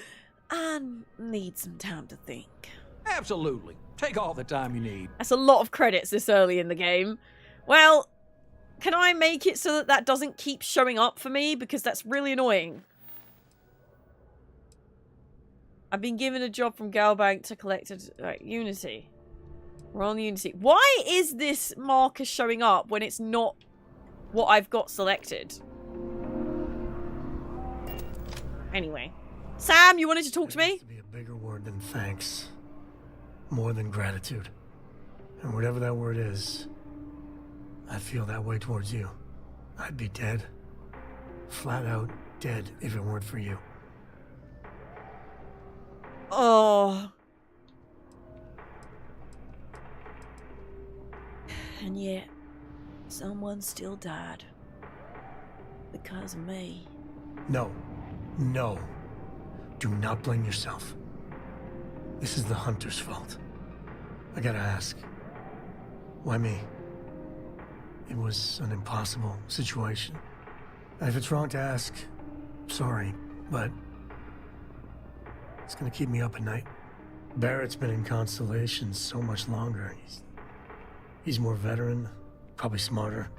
I need some time to think. Absolutely. Take all the time you need. That's a lot of credits this early in the game. Well, can I make it so that that doesn't keep showing up for me? Because that's really annoying. I've been given a job from Galbank to collect Unity. We're on Unity. Why is this marker showing up when it's not what I've got selected? Anyway. Sam, you wanted to talk to There me? needs to be a bigger word than thanks. More than gratitude. And whatever that word is, I feel that way towards you. I'd be dead. Flat out dead if it weren't for you. Oh. And yet, someone still died. Because of me. No. No. Do not blame yourself. This is the hunter's fault. I gotta ask. Why me? It was an impossible situation. And if it's wrong to ask, sorry, but it's gonna keep me up at night. Barrett's been in Constellation so much longer. He's more veteran, probably smarter.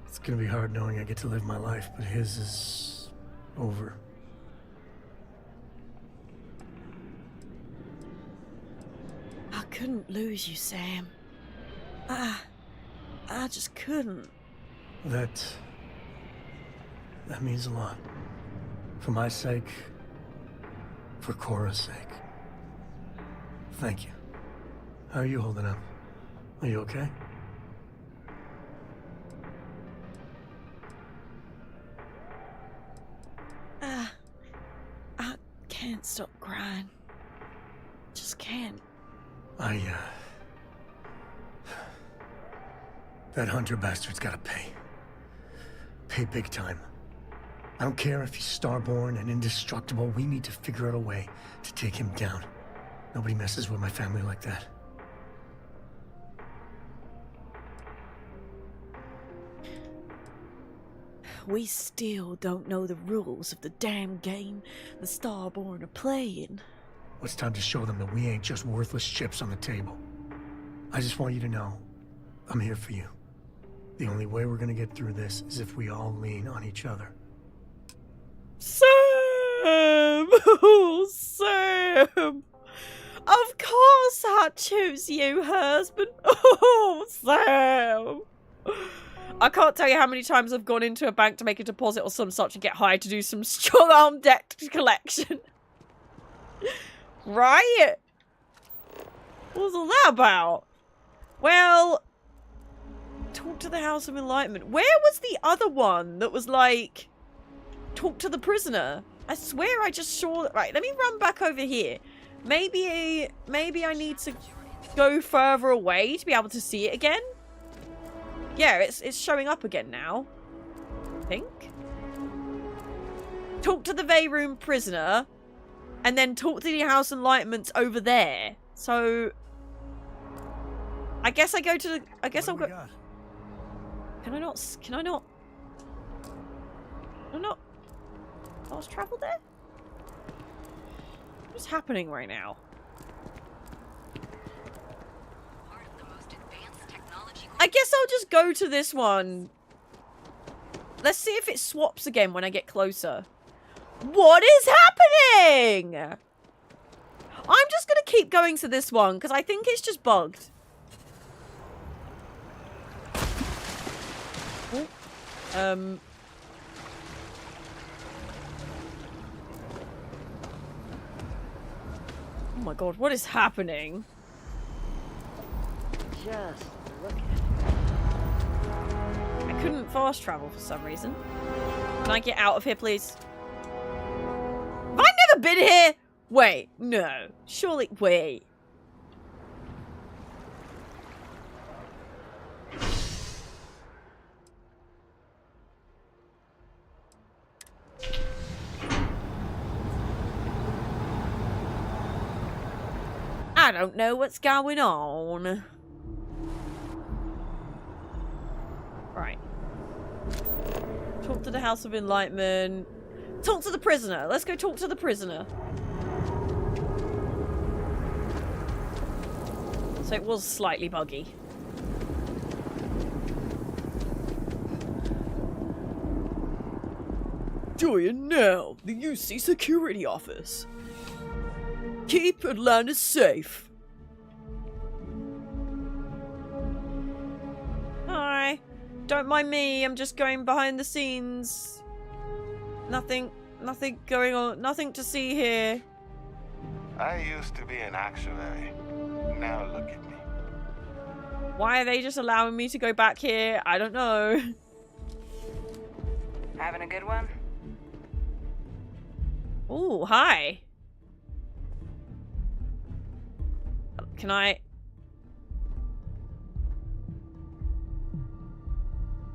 It's gonna be hard knowing I get to live my life, but his is over. I couldn't lose you, Sam. I just couldn't. That means a lot. For my sake, for Cora's sake. Thank you. How are you holding up? Are you okay? I can't stop crying. Just can't. That hunter bastard's gotta pay. Pay big time. I don't care if he's starborn and indestructible, we need to figure out a way to take him down. Nobody messes with my family like that. We still don't know the rules of the damn game the Starborn are playing. It's time to show them that we ain't just worthless chips on the table. I just want you to know, I'm here for you. The only way we're gonna get through this is if we all lean on each other. Sam! Oh, Sam! Of course I'd choose you, husband. Oh, Sam! I can't tell you how many times I've gone into a bank to make a deposit or some such and get hired to do some strong arm debt collection. Right? What was all that about? Well, talk to the House of Enlightenment. Where was the other one that was like, talk to the prisoner? I swear I just saw that. Right, let me run back over here. Maybe I need to go further away to be able to see it again. Yeah, it's showing up again now. I think. Talk to the Veyroom prisoner, and then talk to the House Enlightenment's over there. So, I guess I go to the. I guess I'll go. Can I not? Can I not? I'm not. Fast travel there? What's happening right now? I guess I'll just go to this one. Let's see if it swaps again when I get closer. What is happening? I'm just gonna keep going to this one because I think it's just bugged. Oh. Oh my god, what is happening? Just look at it. I couldn't fast travel for some reason. Can I get out of here, please? Have I never been here? Wait, no. Surely, wait. I don't know what's going on. Right. Talk to the House of Enlightenment. Talk to the prisoner. Let's go talk to the prisoner. So it was slightly buggy. Join now, the UC security office. Keep Atlanta safe. Hi. Don't mind me, I'm just going behind the scenes. Nothing going on, nothing to see here. I used to be an actuary. Now look at me. Why are they just allowing me to go back here? I don't know. Having a good one? Oh, hi. Can I?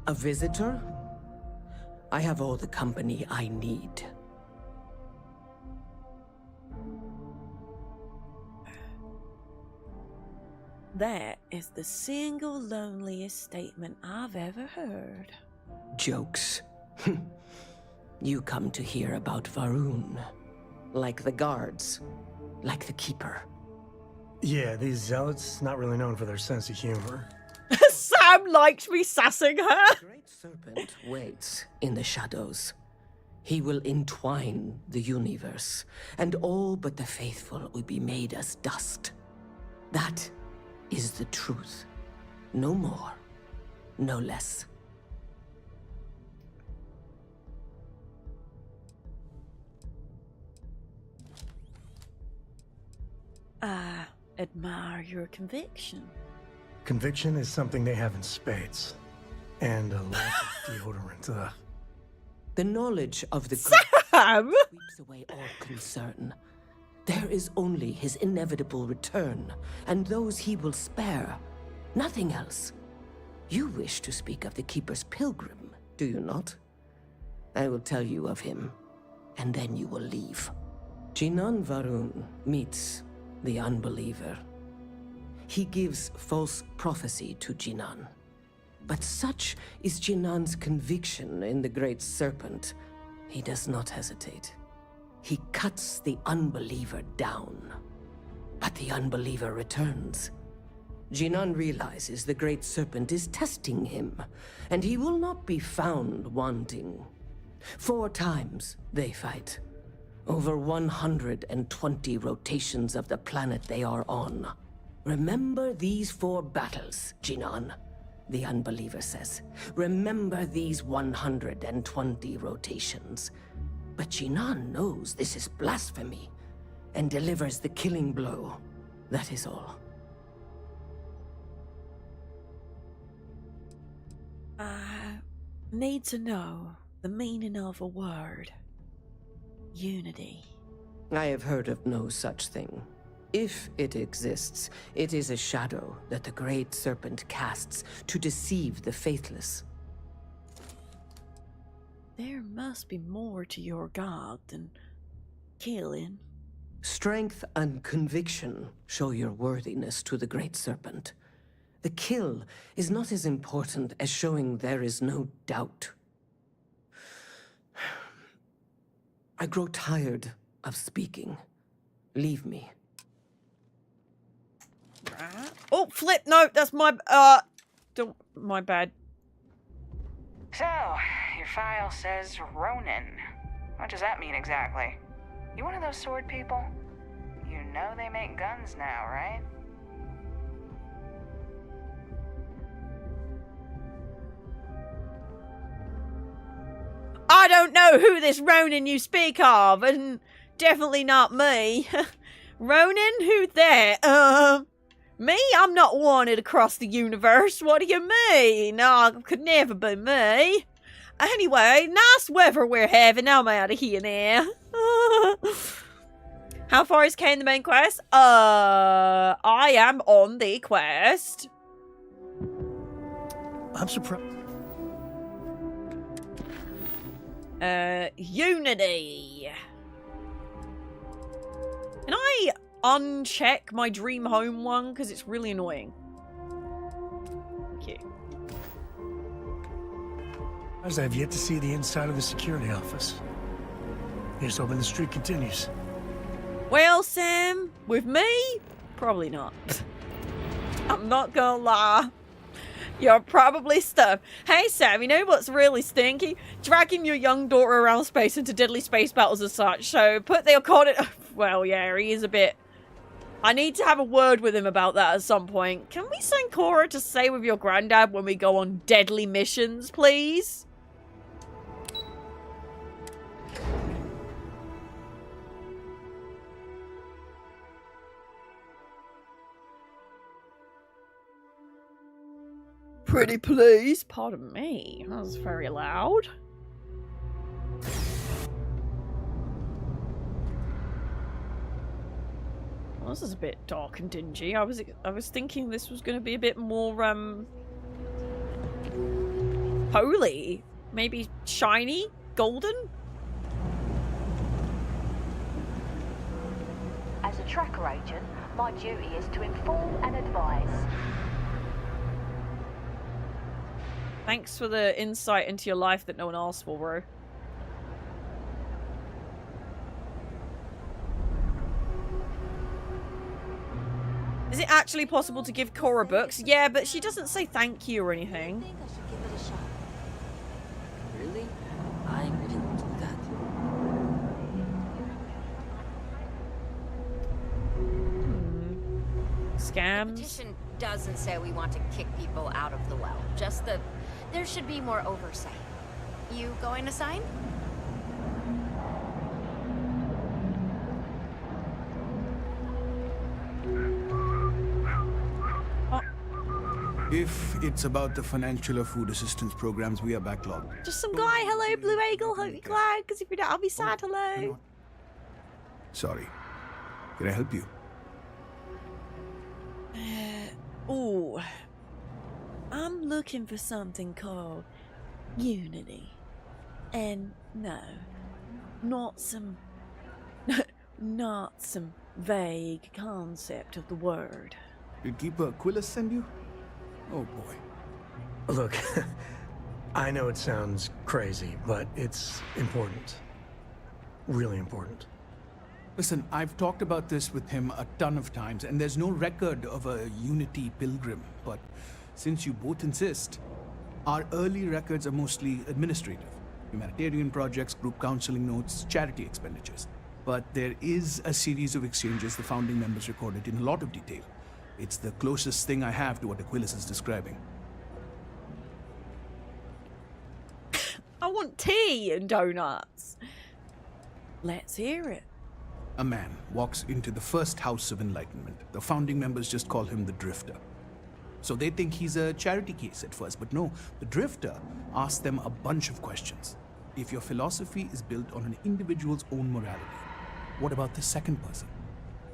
A visitor? I have all the company I need. That is the single loneliest statement I've ever heard. Jokes. You come to hear about Varun. Like the guards. Like the Keeper. Yeah, these zealots, not really known for their sense of humor. Sam liked me sassing her. The Great Serpent waits in the shadows. He will entwine the universe, and all but the faithful will be made as dust. That is the truth. No more, no less. I admire your conviction. Conviction is something they have in spades. And a lot of deodorant. The knowledge of the Sam! sweeps away all concern. There is only his inevitable return, and those he will spare. Nothing else. You wish to speak of the Keeper's pilgrim, do you not? I will tell you of him, and then you will leave. Jinan Varun meets the unbeliever. He gives false prophecy to Jinan. But such is Jinan's conviction in the Great Serpent, he does not hesitate. he cuts the unbeliever down. But the unbeliever returns. Jinan realizes the Great Serpent is testing him, and he will not be found wanting. 4 times they fight. Over 120 rotations of the planet they are on. Remember these 4 battles, Jinan, the unbeliever says. Remember these 120 rotations. But Jinan knows this is blasphemy, and delivers the killing blow. That is all. I need to know the meaning of a word. Unity. I have heard of no such thing. If it exists, it is a shadow that the Great Serpent casts to deceive the faithless. There must be more to your god than killing. Strength and conviction show your worthiness to the Great Serpent. The kill is not as important as showing there is no doubt. I grow tired of speaking. Leave me. Oh, flip note, that's my, my bad. So, your file says Ronin. What does that mean exactly? You one of those sword people? You know they make guns now, right? I don't know who this Ronin you speak of, and definitely not me. Ronin? Who that? Me? I'm not wanted across the universe. What do you mean? No, it could never be me. Anyway, nice weather we're having. I'm out of here now. How far is Kay in the main quest? I am on the quest. I'm surprised. Unity. Can I uncheck my dream home one? Because it's really annoying. Thank you. As I've yet to see the inside of the security office. Here's hoping the streak continues. Well, Sam, with me, probably not. I'm not gonna lie. You're probably stuffed. Hey, Sam, you know what's really stinky? Dragging your young daughter around space into deadly space battles and such. So put the coordinate. Well, yeah, he is a bit. I need to have a word with him about that at some point. Can we send Cora to stay with your granddad when we go on deadly missions, please? Pretty please. Pardon me. That was very loud. Well, this is a bit dark and dingy. I was thinking this was going to be a bit more holy, maybe shiny, golden. As a tracker agent, my duty is to inform and advise. Thanks for the insight into your life that no one asked for, bro. Is it actually possible to give Cora books? Yeah, but she doesn't say thank you or anything. I think I should give it a shot. Really? I wouldn't do that. Scams. Petition doesn't say we want to kick people out of the well. Just that there should be more oversight. You going to sign? If it's about the financial or food assistance programs, we are backlogged. Just some guy. Hello, Blue Eagle. Hope you're glad, because if you're not, I'll be sad. Hello. Sorry. Can I help you? Ooh. I'm looking for something called unity. And no, not some vague concept of the word. Did Keeper Aquilus send you? Oh boy. Look, I know it sounds crazy, but it's important. Really important. Listen, I've talked about this with him a ton of times, and there's no record of a Unity pilgrim. But since you both insist, our early records are mostly administrative. Humanitarian projects, group counseling notes, charity expenditures. But there is a series of exchanges the founding members recorded in a lot of detail. It's the closest thing I have to what Aquilus is describing. I want tea and donuts. Let's hear it. A man walks into the first house of enlightenment. The founding members just call him the Drifter. So they think he's a charity case at first, but no, the Drifter asks them a bunch of questions. If your philosophy is built on an individual's own morality, what about the second person?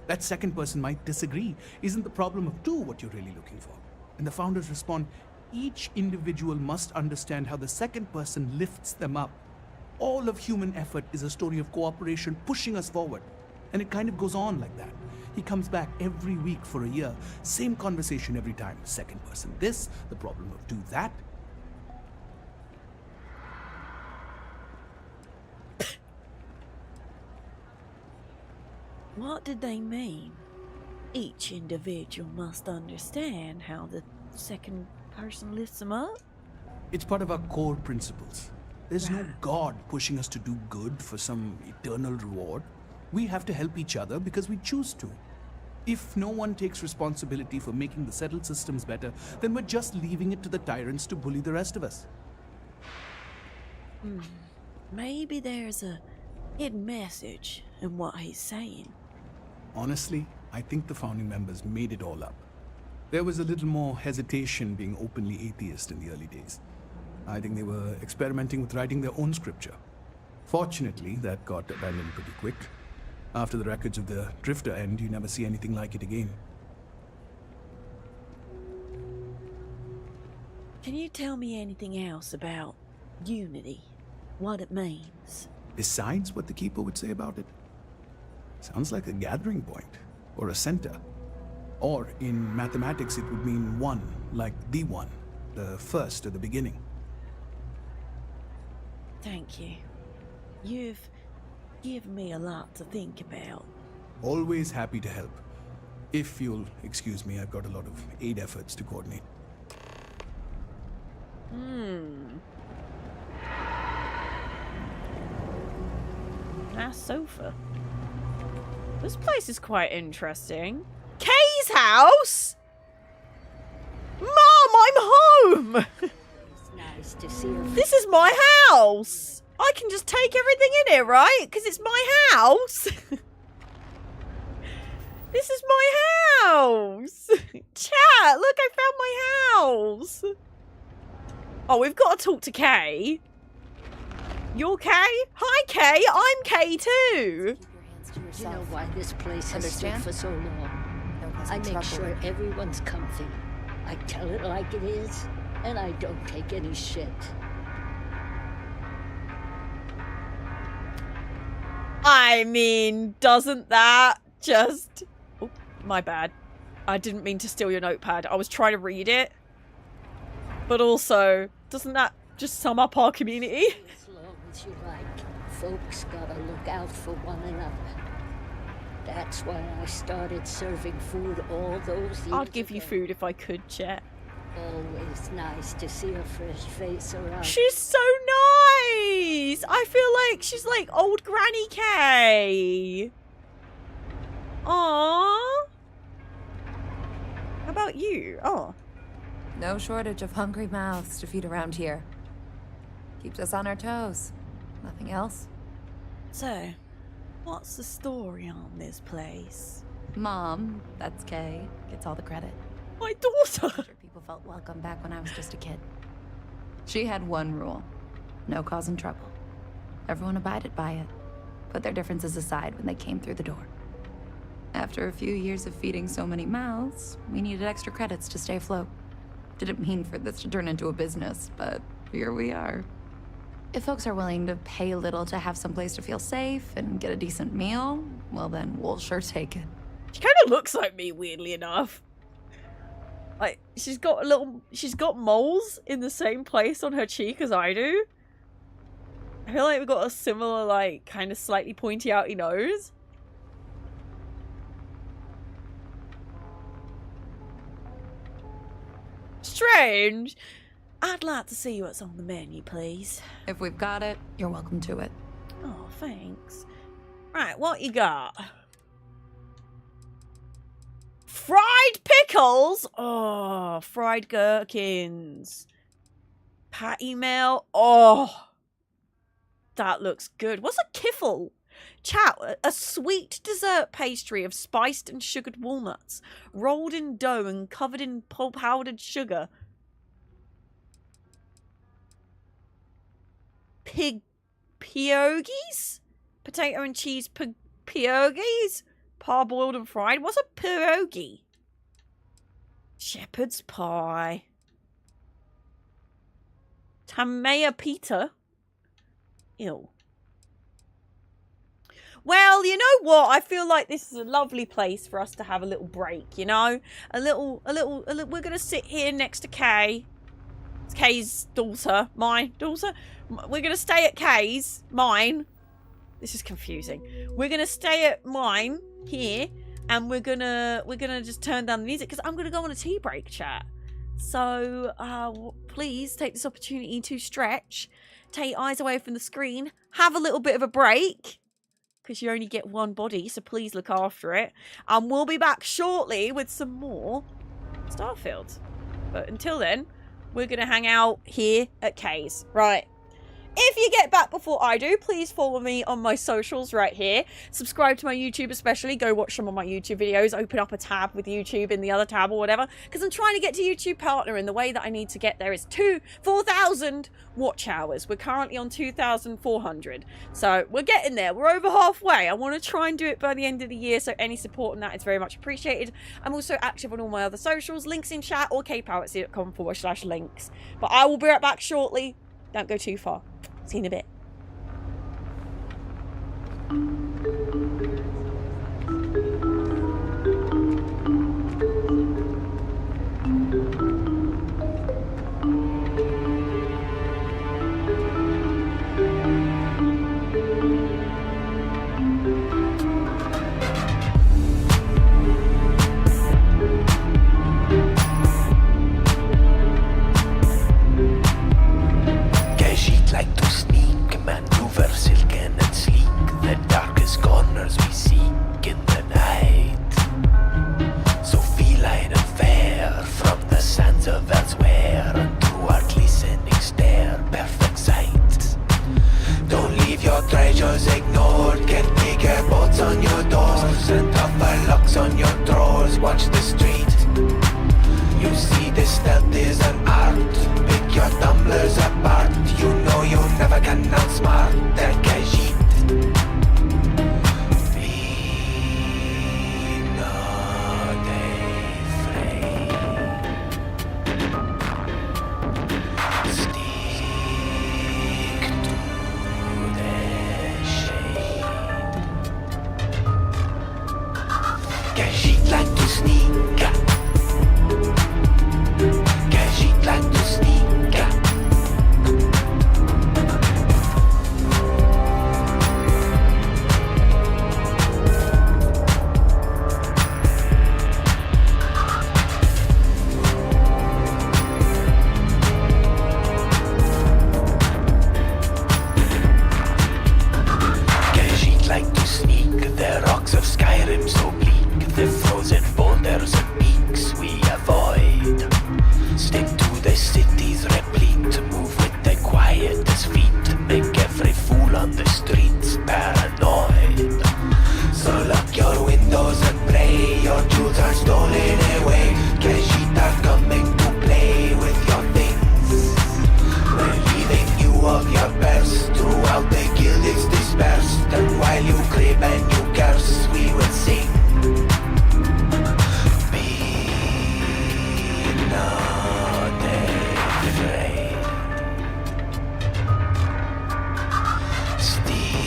That second person might disagree. Isn't the problem of two what you're really looking for? And the founders respond, each individual must understand how the second person lifts them up. All of human effort is a story of cooperation pushing us forward. And it kind of goes on like that. He comes back every week for a year. Same conversation every time. Second person this, the problem of two that. What did they mean? Each individual must understand how the second person lifts them up? It's part of our core principles. There's no God pushing us to do good for some eternal reward. We have to help each other because we choose to. If no one takes responsibility for making the settled systems better, then we're just leaving it to the tyrants to bully the rest of us. Maybe there's a hidden message in what he's saying. Honestly, I think the founding members made it all up. There was a little more hesitation being openly atheist in the early days. I think they were experimenting with writing their own scripture. Fortunately, that got abandoned pretty quick. After the records of the Drifter end, you never see anything like it again. Can you tell me anything else about Unity? What it means? Besides what the Keeper would say about it? Sounds like a gathering point, or a center. Or, in mathematics, it would mean one, like the one, the first or the beginning. Thank you. You've given me a lot to think about. Always happy to help. If you'll excuse me, I've got a lot of aid efforts to coordinate. Nice sofa. This place is quite interesting. Kay's house? Mom, I'm home! It's nice to see her. This is my house! I can just take everything in here, right? Because it's my house! This is my house! Chat, look, I found my house! Oh, we've got to talk to Kay. You're Kay? Hi, Kay. I'm Kay too. You know why this place has stood for so long. I make sure everyone's comfy. I tell it like it is, and I don't take any shit. I mean, doesn't that just... Oh, my bad. I didn't mean to steal your notepad. I was trying to read it. But also, doesn't that just sum up our community? As long as you like, folks gotta look out for one another. That's why I started serving food all those years I'd give you ago. food if I could, chat. Always nice to see a fresh face around. She's so nice! I feel like she's like old Granny Kay. Aww. How about you? Oh. No shortage of hungry mouths to feed around here. Keeps us on our toes. Nothing else. So, what's the story on this place? Mom, that's Kay, gets all the credit. My daughter! I'm sure people felt welcome back when I was just a kid. She had one rule. No causing trouble. Everyone abided by it. Put their differences aside when they came through the door. After a few years of feeding so many mouths, we needed extra credits to stay afloat. Didn't mean for this to turn into a business, but here we are. If folks are willing to pay a little to have someplace to feel safe and get a decent meal, well then, we'll sure take it. She kind of looks like me, weirdly enough. Like, she's got moles in the same place on her cheek as I do. I feel like we've got a similar, like, kind of slightly pointy outy nose. Strange. I'd like to see what's on the menu, please. If we've got it, you're welcome to it. Oh, thanks. Right, what you got? Fried pickles? Oh, fried gherkins. Patty melt. Oh, that looks good. What's a kiffle? Chat, a sweet dessert pastry of spiced and sugared walnuts, rolled in dough and covered in powdered sugar. Pierogies? Potato and cheese pierogies? Parboiled and fried? What's a pierogi? Shepherd's pie. Tamaya pita? Ew. Well, you know what? I feel like this is a lovely place for us to have a little break, you know? We're going to sit here next to Kay. It's Kay's daughter. My daughter. We're going to stay at Kay's. Mine. This is confusing. We're going to stay at mine here. And we're gonna just turn down the music because I'm going to go on a tea break, chat. So, please take this opportunity to stretch. Take your eyes away from the screen. Have a little bit of a break. Because you only get one body, so please look after it. And we'll be back shortly with some more Starfield. But until then, we're going to hang out here at Kay's. Right. If you get back before I do, please follow me on my socials right here. Subscribe to my YouTube especially. Go watch some of my YouTube videos. Open up a tab with YouTube in the other tab or whatever. Because I'm trying to get to YouTube Partner, and the way that I need to get there is 4,000 watch hours. We're currently on 2,400. So we're getting there. We're over halfway. I want to try and do it by the end of the year. So any support on that is very much appreciated. I'm also active on all my other socials. Links in chat or kpowertsy.com/links. But I will be right back shortly. Don't go too far. See you in a bit. Like to sneak, maneuver silken and sleek, the darkest corners we seek in the night. So feline and fair, from the sands of elsewhere, and through our glistening stare, perfect sight. Don't leave your treasures ignored, get bigger bolts on your doors, and tougher locks on your drawers, watch the street. You see this stealth is an art, pick your tumblers apart. You know you never can outsmart the Khajiit. Be not afraid. Stick to the shade. Khajiit like to sneak. Khajiit like to sneak. Khajiit like to sneak. The rocks of Skyrim so bleak, the frozen boulders and peaks we avoid. Stick to the cities replete, move with the quietest feet, make every fool on the streets paranoid. So lock your windows and pray your jewels are stolen away. Khajiit are coming to play with your things, relieving you of your purse. Throughout the guild is dispersed, and while you crib and you curse, we will sing. Be not afraid. Stick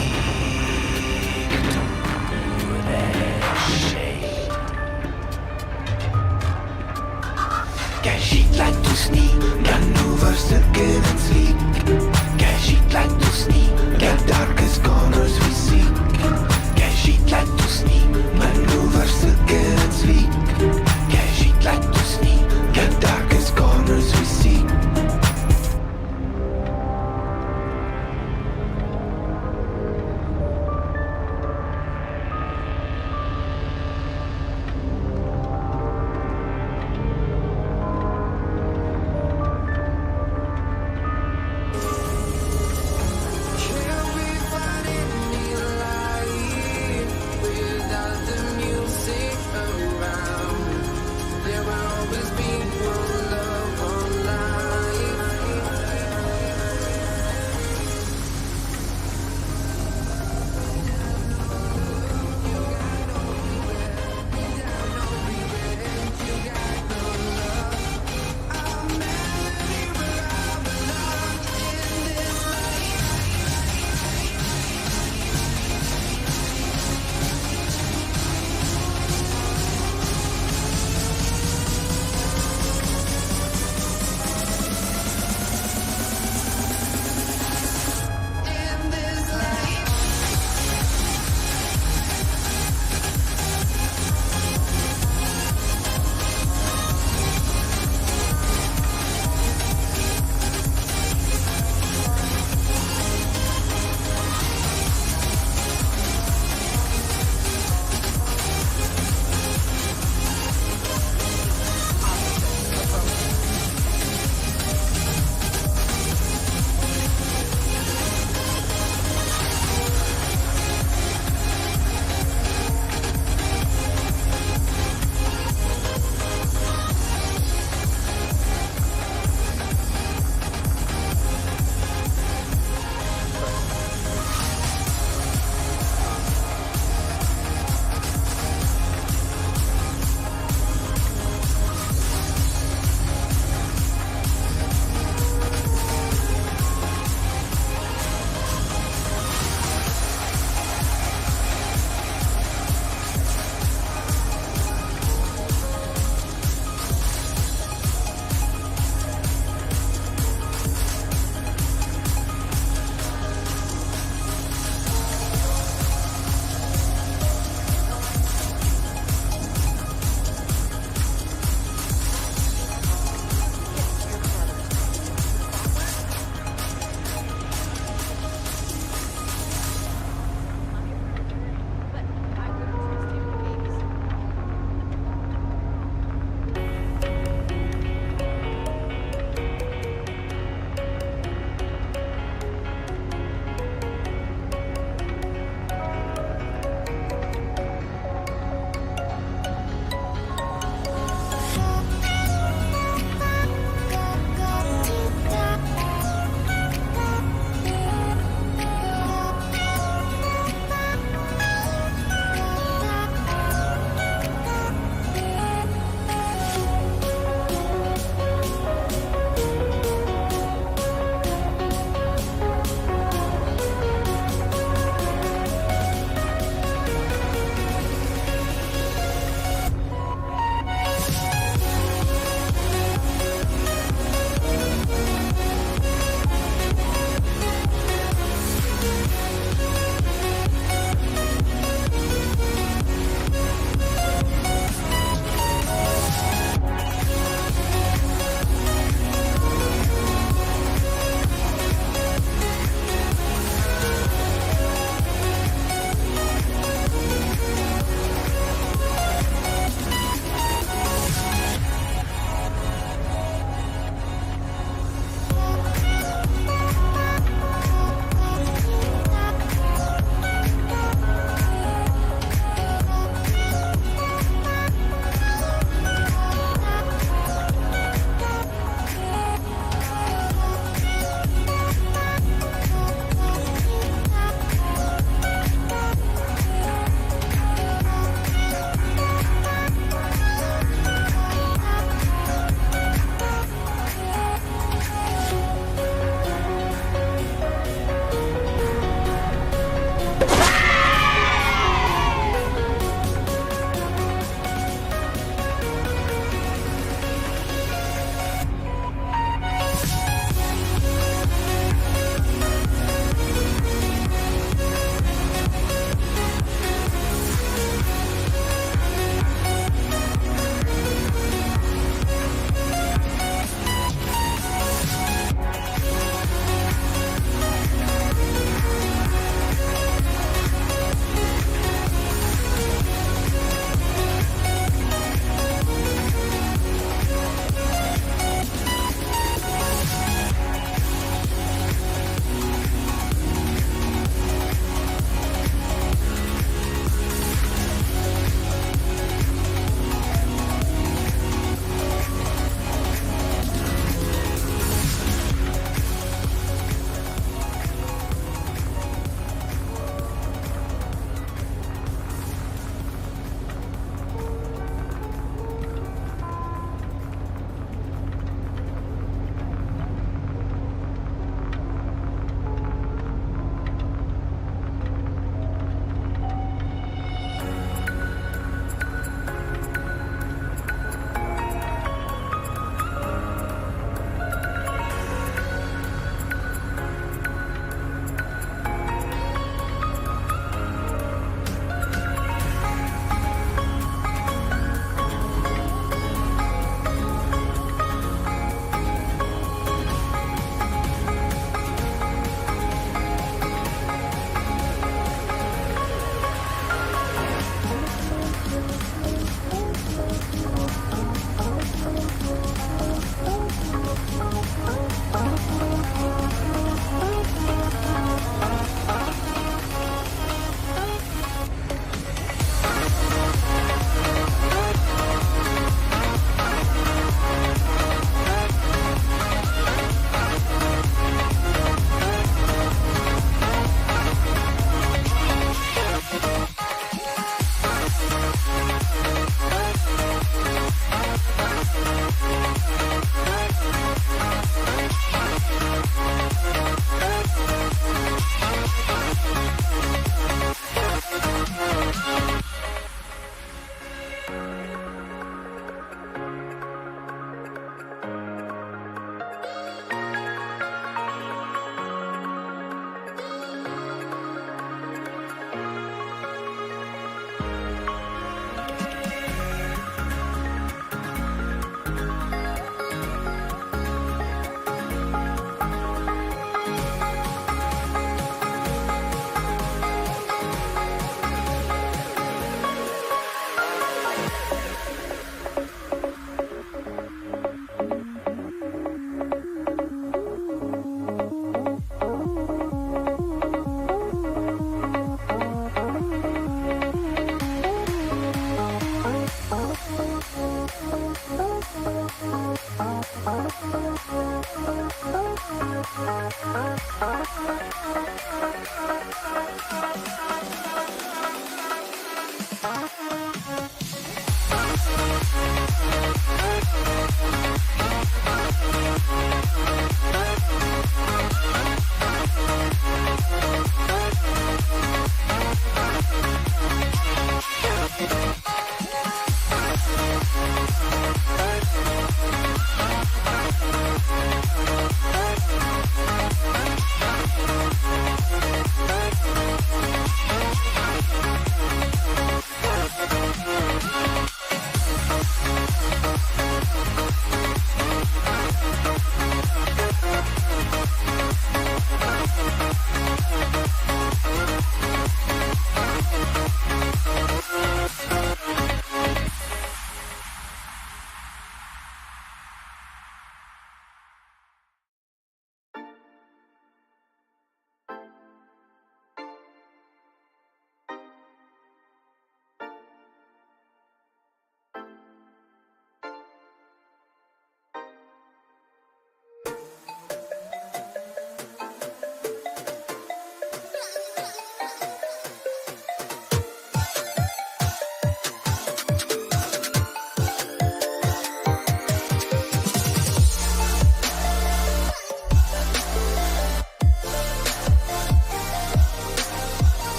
to the shade. Khajiit like to sneak, maneuver silken and sleek. Khajiit like to sneak, get darkest corners we seek. Khajiit like to sneak, maneuver silken and sleek. Khajiit like to sneak, get darkest corners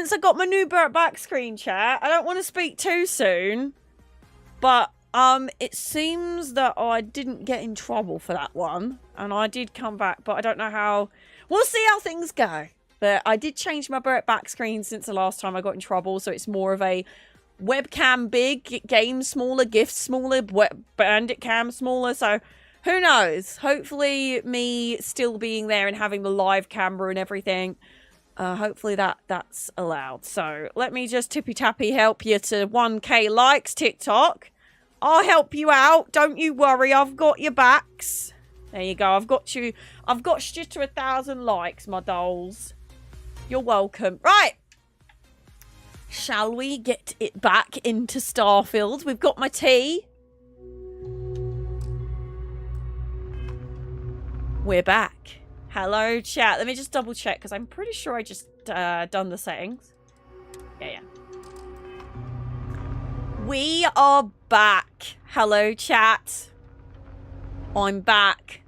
since I got my new back screen chat, I don't want to speak too soon, but it seems that I didn't get in trouble for that one, and I did come back, but I don't know how. We'll see how things go. But I did change my back screen since the last time I got in trouble, so it's more of a webcam big, game smaller, gift smaller, bandit cam smaller, so who knows? Hopefully me still being there and having the live camera and everything, hopefully that's allowed. So let me just tippy-tappy help you to 1K likes, TikTok. I'll help you out. Don't you worry. I've got your backs. There you go. I've got you to 1,000 likes, my dolls. You're welcome. Right. Shall we get it back into Starfield? We've got my tea. We're back. Hello, chat. Let me just double check because I'm pretty sure I just done the settings. Yeah. We are back. Hello, chat. I'm back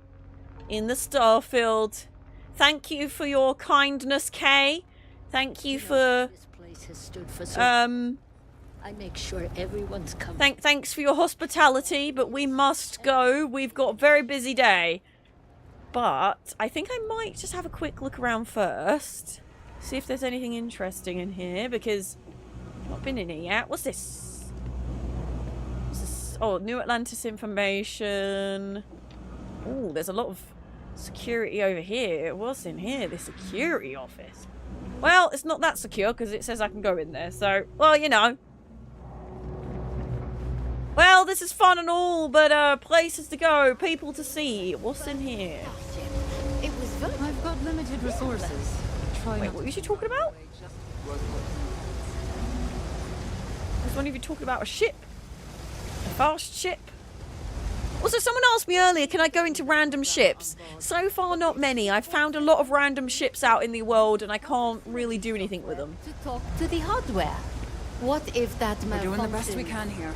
in the Starfield. Thank you for your kindness, Kay. Thank you for This place has stood for so I make sure everyone's coming. Thanks for your hospitality, but we must go. We've got a very busy day. But I think I might just have a quick look around first. See if there's anything interesting in here, because I've not been in here yet. What's this? What's this? Oh, New Atlantis information. Oh, there's a lot of security over here. What's in here? The security office. Well, it's not that secure because it says I can go in there. So, well, you know. Well, this is fun and all, but places to go, people to see. What's in here? It was good. I've got limited resources. Wait, what was you talking about? Was one of you talking about a ship? A fast ship? Also, someone asked me earlier, can I go into random ships? So far, not many. I've found a lot of random ships out in the world, and I can't really do anything with them. To talk to the hardware. What if that We're doing the best we can here.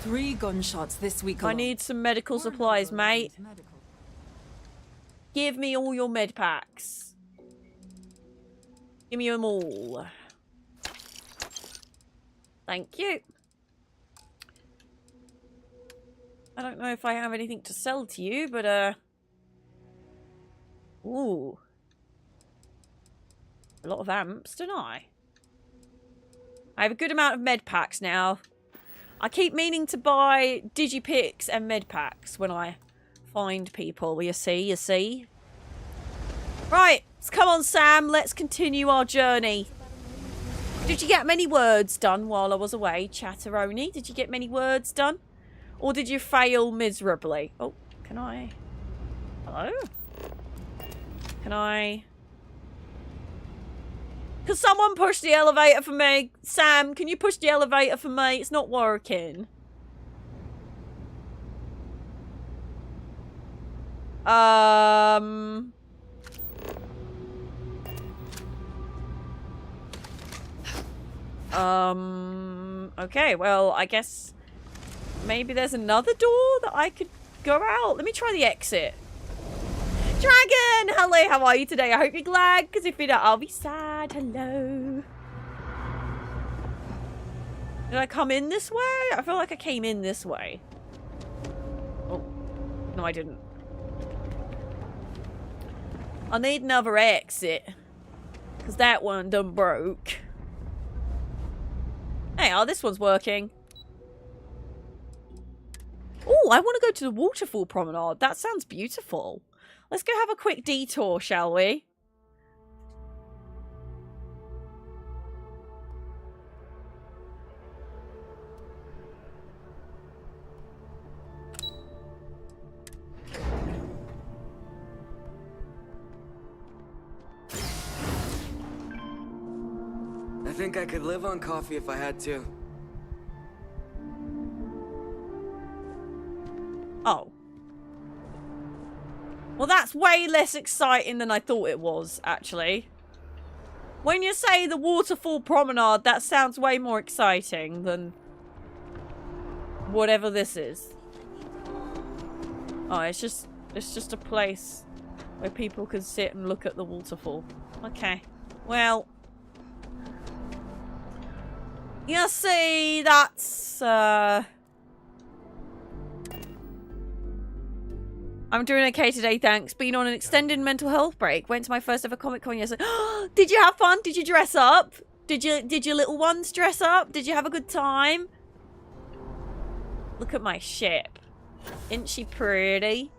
3 gunshots this week alone. I need some medical supplies, mate. Give me all your med packs. Give me them all. Thank you. I don't know if I have anything to sell to you, but ooh. A lot of amps, don't I? I have a good amount of med packs now. I keep meaning to buy digipicks and med packs when I find people. You see? Right, come on, Sam. Let's continue our journey. Did you get many words done while I was away, Chatteroni? Did you get many words done? Or did you fail miserably? Oh, can I? Hello? Can I? Can someone push the elevator for me? Sam, can you push the elevator for me? It's not working. Okay, well, I guess maybe there's another door that I could go out. Let me try the exit. Dragon! Hello, how are you today? I hope you're glad, because if you're not, I'll be sad. Hello. Did I come in this way? I feel like I came in this way. Oh. No, I didn't. I need another exit. Because that one done broke. Hey, oh, this one's working. Oh, I want to go to the waterfall promenade. That sounds beautiful. Let's go have a quick detour, shall we? I think I could live on coffee if I had to. Oh. Well, that's way less exciting than I thought it was, actually. When you say the waterfall promenade, that sounds way more exciting than whatever this is. Oh, it's just a place where people can sit and look at the waterfall. Okay. Well. You see, that's, I'm doing okay today, thanks. Been on an extended mental health break. Went to my first ever Comic-Con yesterday. Did you have fun? Did you dress up? Did your little ones dress up? Did you have a good time? Look at my ship. Isn't she pretty?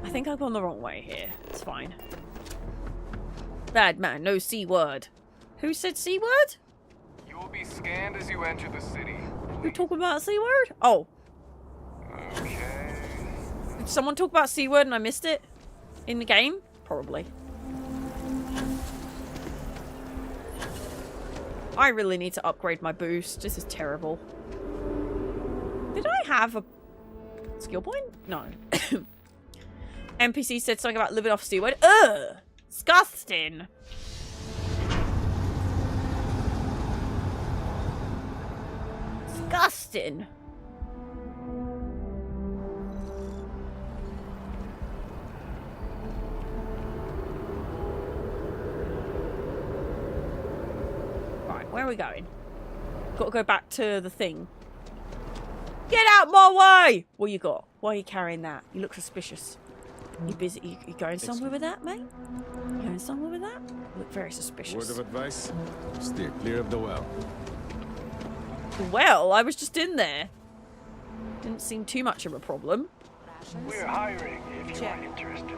I think I've gone the wrong way here. It's fine. Bad man, no C word. Who said C word? You will be scanned as you enter the city. Who talking about C word? Oh. Okay. Did someone talk about C word and I missed it? In the game? Probably. I really need to upgrade my boost. This is terrible. Did I have a skill point? No. NPC said something about living off C word. Ugh! Disgusting. Disgusting. Right, where are we going? Got to go back to the thing. Get out my way! What you got? Why are you carrying that? You look suspicious. You busy? You going somewhere with that, mate? You going somewhere with that? You look very suspicious. Word of advice: steer clear of the well. Well, I was just in there. Didn't seem too much of a problem. We're hiring if you are interested.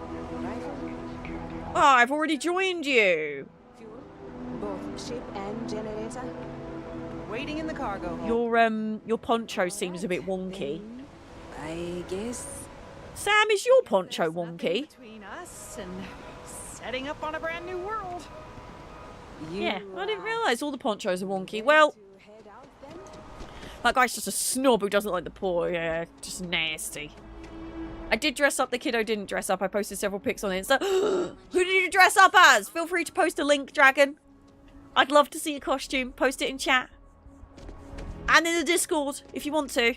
Oh, I've already joined you. Both ship and generator. Waiting in the cargo hold. Your poncho seems a bit wonky. I guess. Sam, is your poncho wonky? Between us and setting up on a brand new world. Yeah, I didn't realise all the ponchos are wonky. Well, that guy's just a snob who doesn't like the poor. Yeah, just nasty. I did dress up. The kiddo didn't dress up. I posted several pics on Insta. Who did you dress up as? Feel free to post a link, Dragon. I'd love to see a costume. Post it in chat. And in the Discord, if you want to.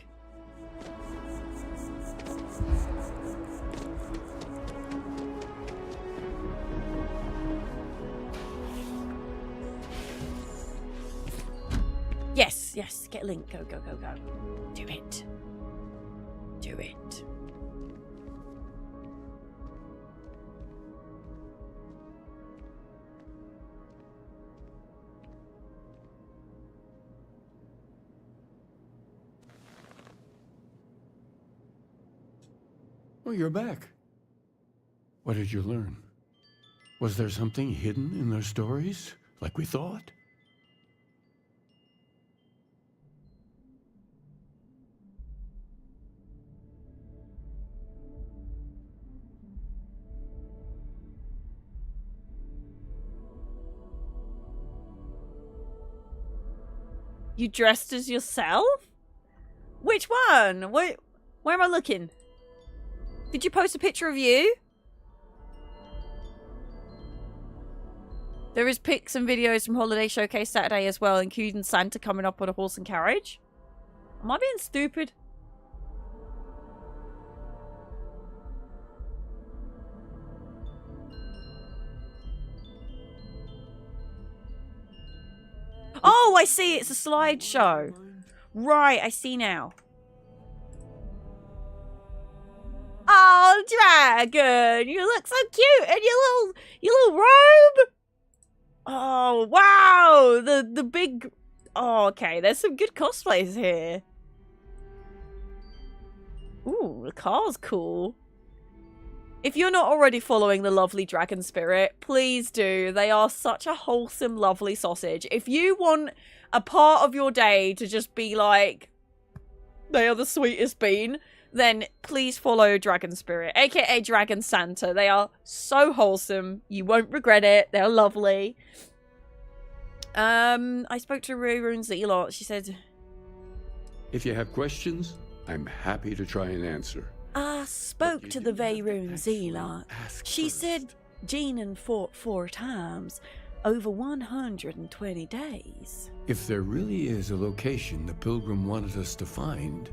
Yes, yes, get a link. Go, go, go, go. Do it. Do it. Oh, you're back. What did you learn? Was there something hidden in their stories, like we thought? You dressed as yourself? Which one? Where am I looking? Did you post a picture of you? There is pics and videos from Holiday Showcase Saturday as well, including Santa coming up on a horse and carriage. Am I being stupid? Oh, I see. It's a slideshow. Right, I see now. Oh, Dragon, you look so cute in your little robe. Oh, wow. The big... Oh, okay. There's some good cosplays here. Ooh, the car's cool. If you're not already following the lovely Dragon Spirit, please do. They are such a wholesome, lovely sausage. If you want a part of your day to just be like, they are the sweetest bean, then please follow Dragon Spirit, aka Dragon Santa. They are so wholesome. You won't regret it. They're lovely. I spoke to Runes a lot. She said, If you have questions, I'm happy to try and answer. I spoke to the Veyroon Zealot. She said Jeanin fought 4 times over 120 days. If there really is a location the Pilgrim wanted us to find,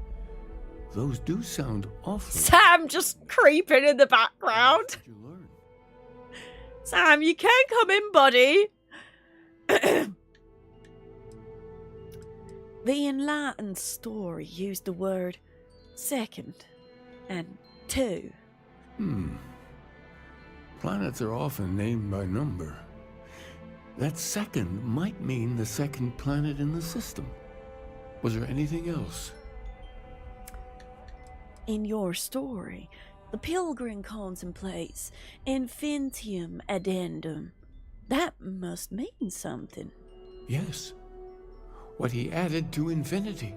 those do sound awful. Sam just creeping in the background. Sam, you can come in, buddy. The enlightened story used the word second and two. Planets are often named by number. That second might mean the second planet in the system. Was there anything else? In your story, the pilgrim contemplates infinitum addendum. That must mean something. Yes. What he added to infinity.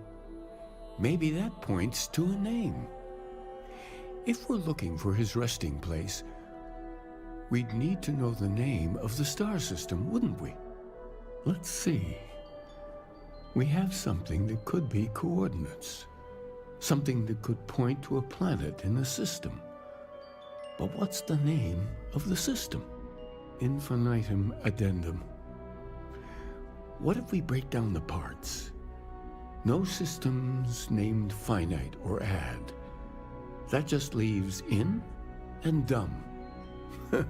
Maybe that points to a name. If we're looking for his resting place, we'd need to know the name of the star system, wouldn't we? Let's see. We have something that could be coordinates. Something that could point to a planet in the system. But what's the name of the system? Infinitum addendum. What if we break down the parts? No systems named finite or add. That just leaves in and dumb. Well,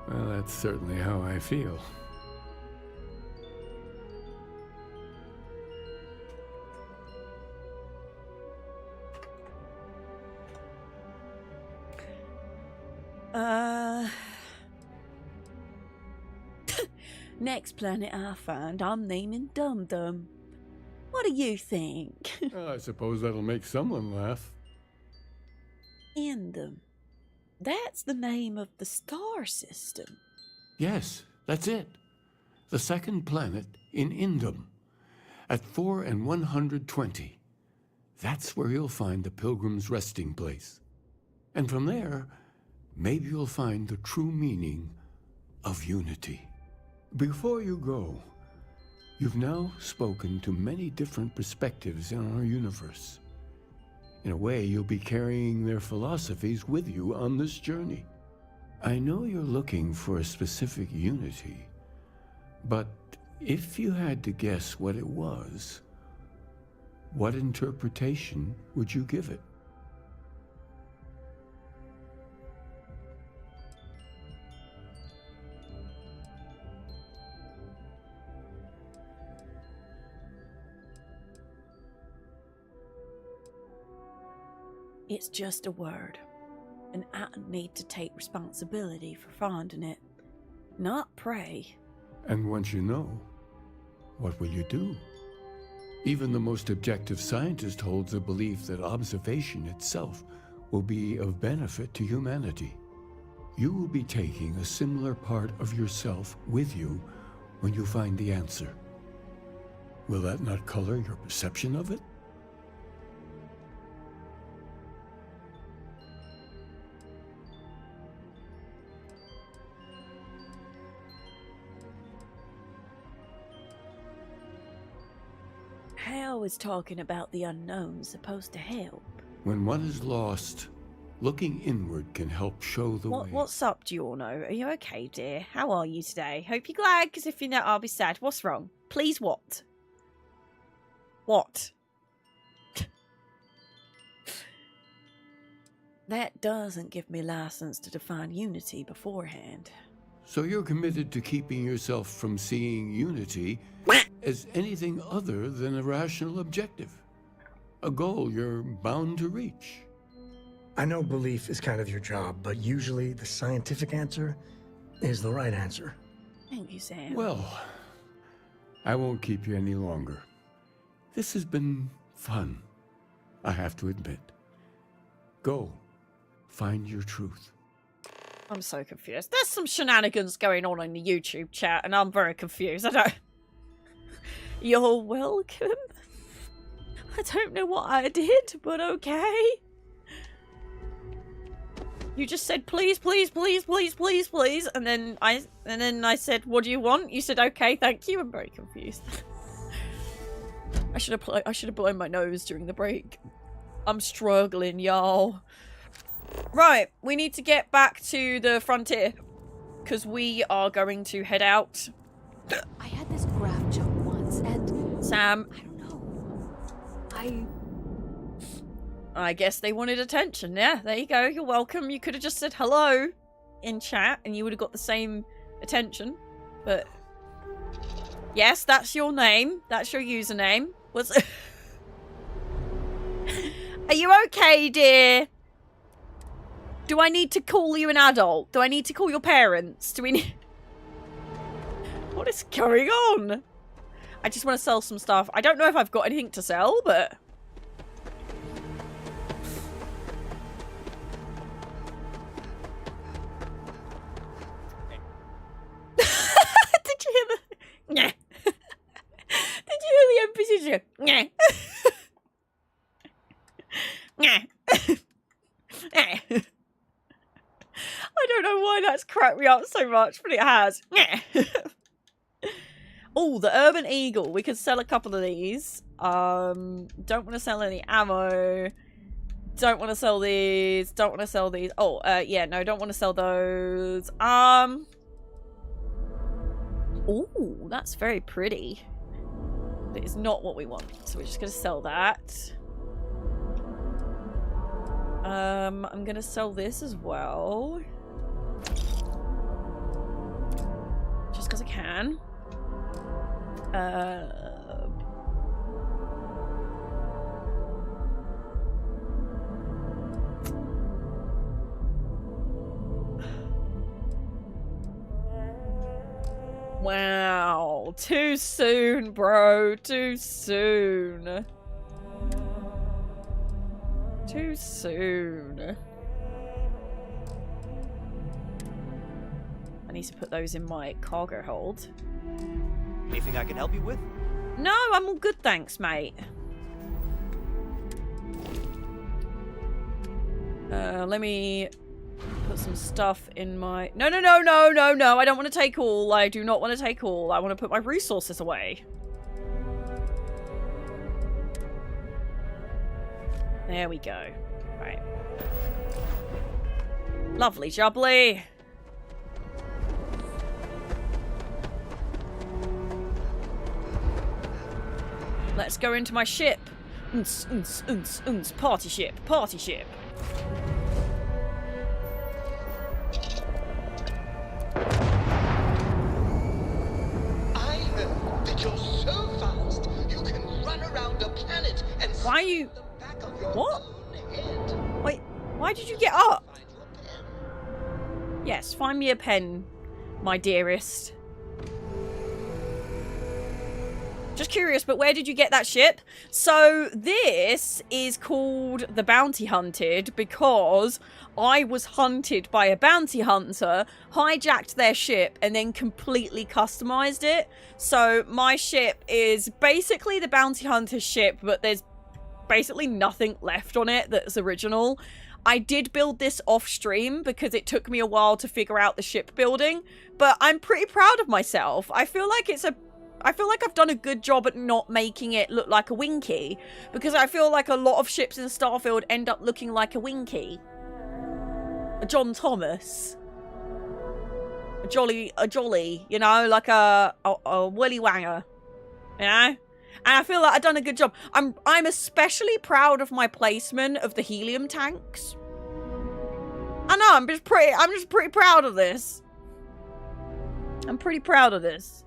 that's certainly how I feel. Next planet I find, I'm naming Dum Dum. What do you think? I suppose that'll make someone laugh. Indum. That's the name of the star system. Yes, that's it. The second planet in Indum. At 4 and 120. That's where you'll find the pilgrim's resting place. And from there, maybe you'll find the true meaning of unity. Before you go, you've now spoken to many different perspectives in our universe. In a way, you'll be carrying their philosophies with you on this journey. I know you're looking for a specific unity, but if you had to guess what it was, what interpretation would you give it? It's just a word, and I need to take responsibility for finding it, not pray. And once you know, what will you do? Even the most objective scientist holds the belief that observation itself will be of benefit to humanity. You will be taking a similar part of yourself with you when you find the answer. Will that not color your perception of it? Hal was talking about the unknown supposed to help. When one is lost, looking inward can help show the way. What's up, Giorno? Are you okay, dear? How are you today? Hope you're glad, because if you're not, I'll be sad. What's wrong? Please, what? What? That doesn't give me license to define unity beforehand. So you're committed to keeping yourself from seeing unity as anything other than a rational objective. A goal you're bound to reach. I know belief is kind of your job, but usually the scientific answer is the right answer. Thank you, Sam. Well, I won't keep you any longer. This has been fun, I have to admit. Go, find your truth. I'm so confused. There's some shenanigans going on in the YouTube chat, and I'm very confused. I don't... You're welcome. I don't know what I did, but okay. You just said please, please, please, please, please, please, and then I said, what do you want? You said okay, thank you. I'm very confused. I should have blown my nose during the break. I'm struggling, y'all. Right, we need to get back to the frontier because we are going to head out. I had this graph jump once, and Sam, I don't know. I guess they wanted attention. Yeah, there you go. You're welcome. You could have just said hello in chat and you would have got the same attention. But yes, that's your name. That's your username. What's Are you okay, dear? Do I need to call you an adult? Do I need to call your parents? Do we need... What is going on? I just want to sell some stuff. I don't know if I've got anything to sell, but... Did you hear the... Nyeh. Did you hear the NPC? Nyeh. Nyeh. Nyeh. I don't know why that's cracked me up so much, but it has. Oh, the Urban Eagle. We could sell a couple of these. Don't want to sell any ammo. Don't want to sell these. Don't want to sell these. Oh, yeah, no, don't want to sell those. Ooh, that's very pretty. But it's not what we want, so we're just going to sell that. I'm going to sell this as well. Just because I can. Wow. Too soon, bro. Too soon. Too soon. I need to put those in my cargo hold. Anything I can help you with? No, I'm all good, thanks, mate. Let me put some stuff in my... No, no, no, no, no, no. I don't want to take all. I do not want to take all. I want to put my resources away. There we go. Right. Lovely jubbly. Let's go into my ship. Party ship. Party ship. I heard that you're so fast you can run around a planet and... Why are you... What? Wait, why did you get up? Yes, find me a pen, my dearest. Just curious, but where did you get that ship? So this is called the Bounty Hunted because I was hunted by a bounty hunter, hijacked their ship, and then completely customized it. So my ship is basically the bounty hunter's ship, but there's basically nothing left on it that's original. I did build this off stream because it took me a while to figure out the ship building, but I'm pretty proud of myself. I feel like I've done a good job at not making it look like a Winky, because I feel like a lot of ships in Starfield end up looking like a Winky. A John Thomas. A jolly, you know, like a Willy Wanger. You know? And I feel like I've done a good job. I'm especially proud of my placement of the helium tanks. I know, I'm just pretty proud of this. I'm pretty proud of this.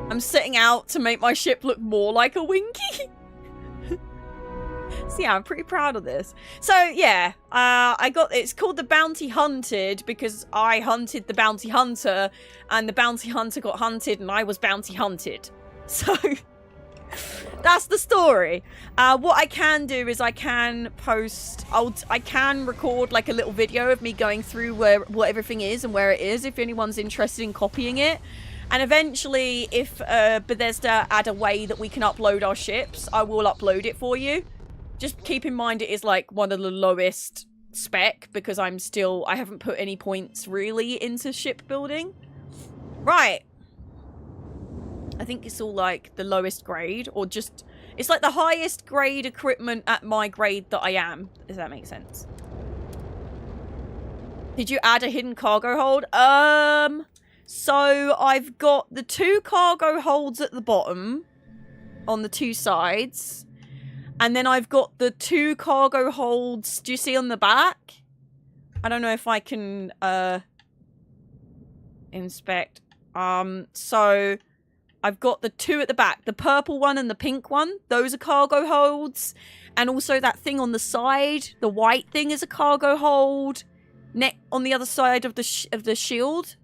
I'm setting out to make my ship look more like a Winky. So yeah, I'm pretty proud of this. So yeah, it's called the Bounty Hunted because I hunted the bounty hunter and the bounty hunter got hunted and I was bounty hunted. So that's the story. What I can do is I can record like a little video of me going through what everything is and where it is if anyone's interested in copying it. And eventually, if Bethesda add a way that we can upload our ships, I will upload it for you. Just keep in mind it is like one of the lowest spec because I haven't put any points really into ship building. Right. I think it's all like the lowest grade or just, it's like the highest grade equipment at my grade that I am. Does that make sense? Did you add a hidden cargo hold? So I've got the 2 cargo holds at the bottom. on the two sides. And then I've got the 2 cargo holds. Do you see on the back? I don't know if I can inspect. So I've got the 2 at the back. The purple one and the pink one. Those are cargo holds. And also that thing on the side. The white thing is a cargo hold. On the other side of the shield.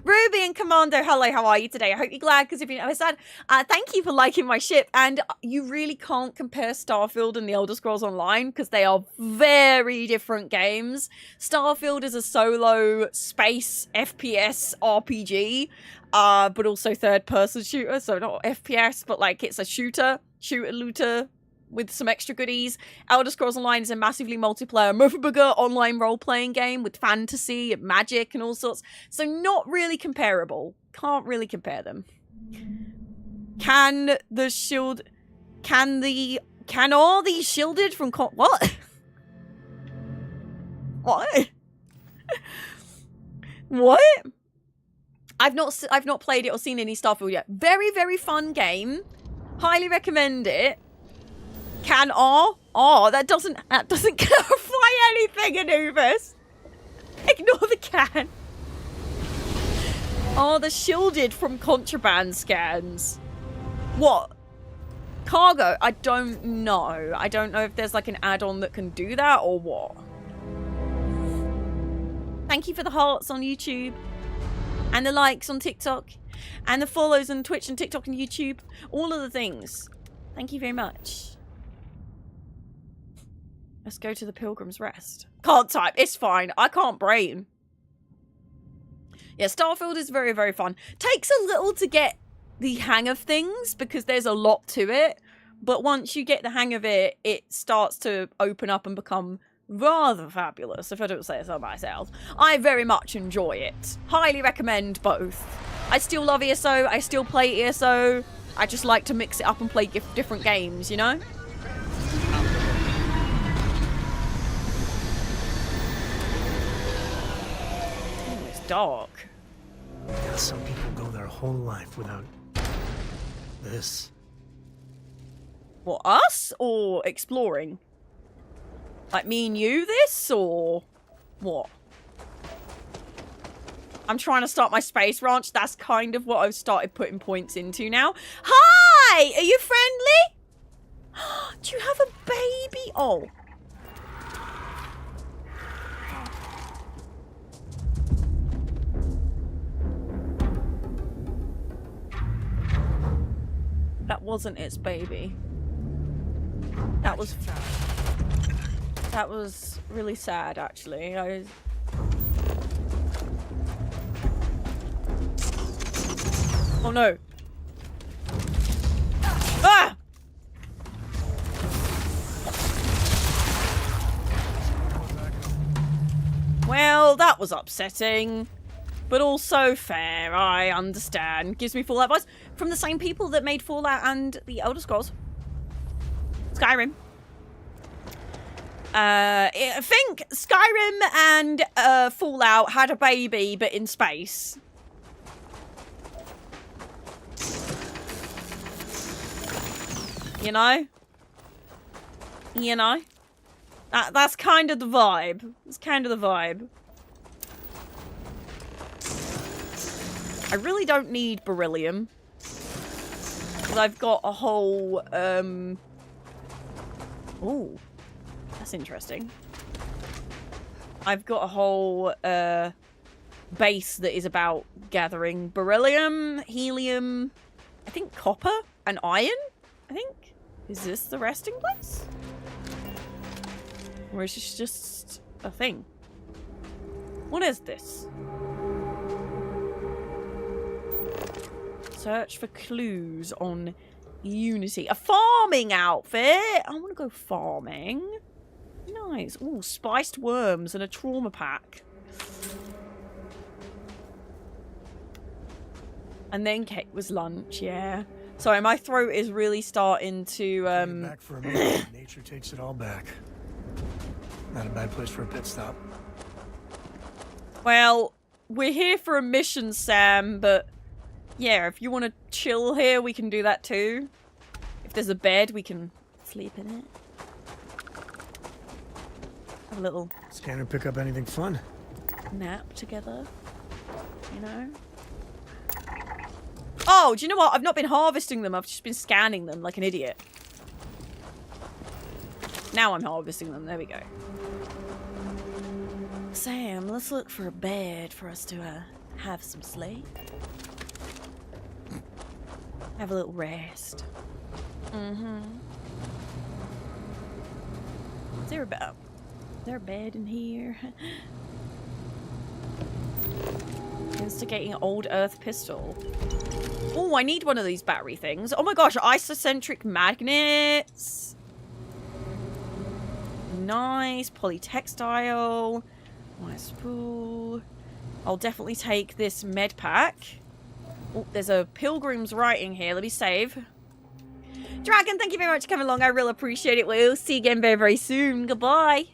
Ruby and Commando, hello, how are you today? I hope you're glad, because if you know, I said, thank you for liking my ship. And you really can't compare Starfield and the Elder Scrolls Online, because they are very different games. Starfield is a solo space FPS RPG, but also third-person shooter, so not FPS, but like it's a shooter-looter, with some extra goodies. Elder Scrolls Online is a massively multiplayer, much bigger online role-playing game with fantasy and magic and all sorts. So not really comparable. Can't really compare them. Can all these shielded from what? What? What? I've not played it or seen any Starfield yet. Very, very fun game. Highly recommend it. Can that doesn't clarify anything, Anubis. Ignore the can. Are the shielded from contraband scans? What? Cargo? I don't know. I don't know if there's like an add-on that can do that or what. Thank you for the hearts on YouTube. And the likes on TikTok. And the follows on Twitch and TikTok and YouTube. All of the things. Thank you very much. Let's go to the Pilgrim's Rest. Can't type. It's fine. I can't brain. Yeah, Starfield is very, very fun. Takes a little to get the hang of things because there's a lot to it. But once you get the hang of it, it starts to open up and become rather fabulous, if I don't say so myself. I very much enjoy it. Highly recommend both. I still love ESO. I still play ESO. I just like to mix it up and play different games, you know? Dark. Yeah, some people go their whole life without this. What, us? Or exploring? Like me and you this? Or what? I'm trying to start my space ranch. That's kind of what I've started putting points into now. Hi! Are you friendly? Do you have a baby? Oh. That wasn't its baby. That was really sad, actually. Oh no. Ah! Well, that was upsetting. But also fair, I understand. Gives me Fallout vibes from the same people that made Fallout and the Elder Scrolls. Skyrim. I think Skyrim and Fallout had a baby, but in space. You know? You know? That's kind of the vibe. It's kind of the vibe. I really don't need beryllium. Because I've got a whole, Ooh. That's interesting. I've got a whole, base that is about gathering beryllium, helium, I think copper, and iron, I think. Is this the resting place? Or is this just a thing? What is this? Search for clues on Unity. A farming outfit! I want to go farming. Nice. Ooh, spiced worms and a trauma pack. And then cake was lunch, yeah. Sorry, my throat is really starting to, Back for a minute. Nature takes it all back. Not a bad place for a pit stop. Well, we're here for a mission, Sam, but Yeah, if you want to chill here, we can do that too. If there's a bed, we can sleep in it. Have a little Scanner pick up anything fun? nap together, you know? Oh, do you know what? I've not been harvesting them. I've just been scanning them like an idiot. Now I'm harvesting them. There we go. Sam, let's look for a bed for us to have some sleep. Have a little rest. Mm-hmm. Is there a bed? Is there a bed in here? Instigating old earth pistol. Oh, I need one of these battery things. Oh my gosh, isocentric magnets. Nice. Polytextile. Nice spool. I'll definitely take this med pack. Oh, there's a pilgrim's writing here. Let me save. Dragon, thank you very much for coming along. I really appreciate it. We'll see you again very, very soon. Goodbye.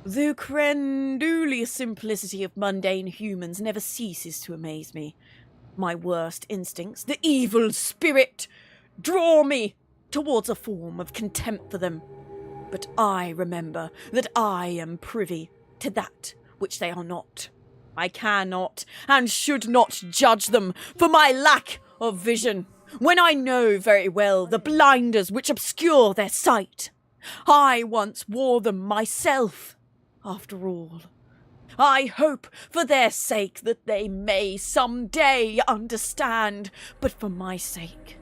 The credulous simplicity of mundane humans never ceases to amaze me. My worst instincts, the evil spirit, draw me towards a form of contempt for them. But I remember that I am privy to that which they are not. I cannot and should not judge them for my lack of vision, when I know very well the blinders which obscure their sight. I once wore them myself. After all, I hope for their sake that they may some day understand, but for my sake,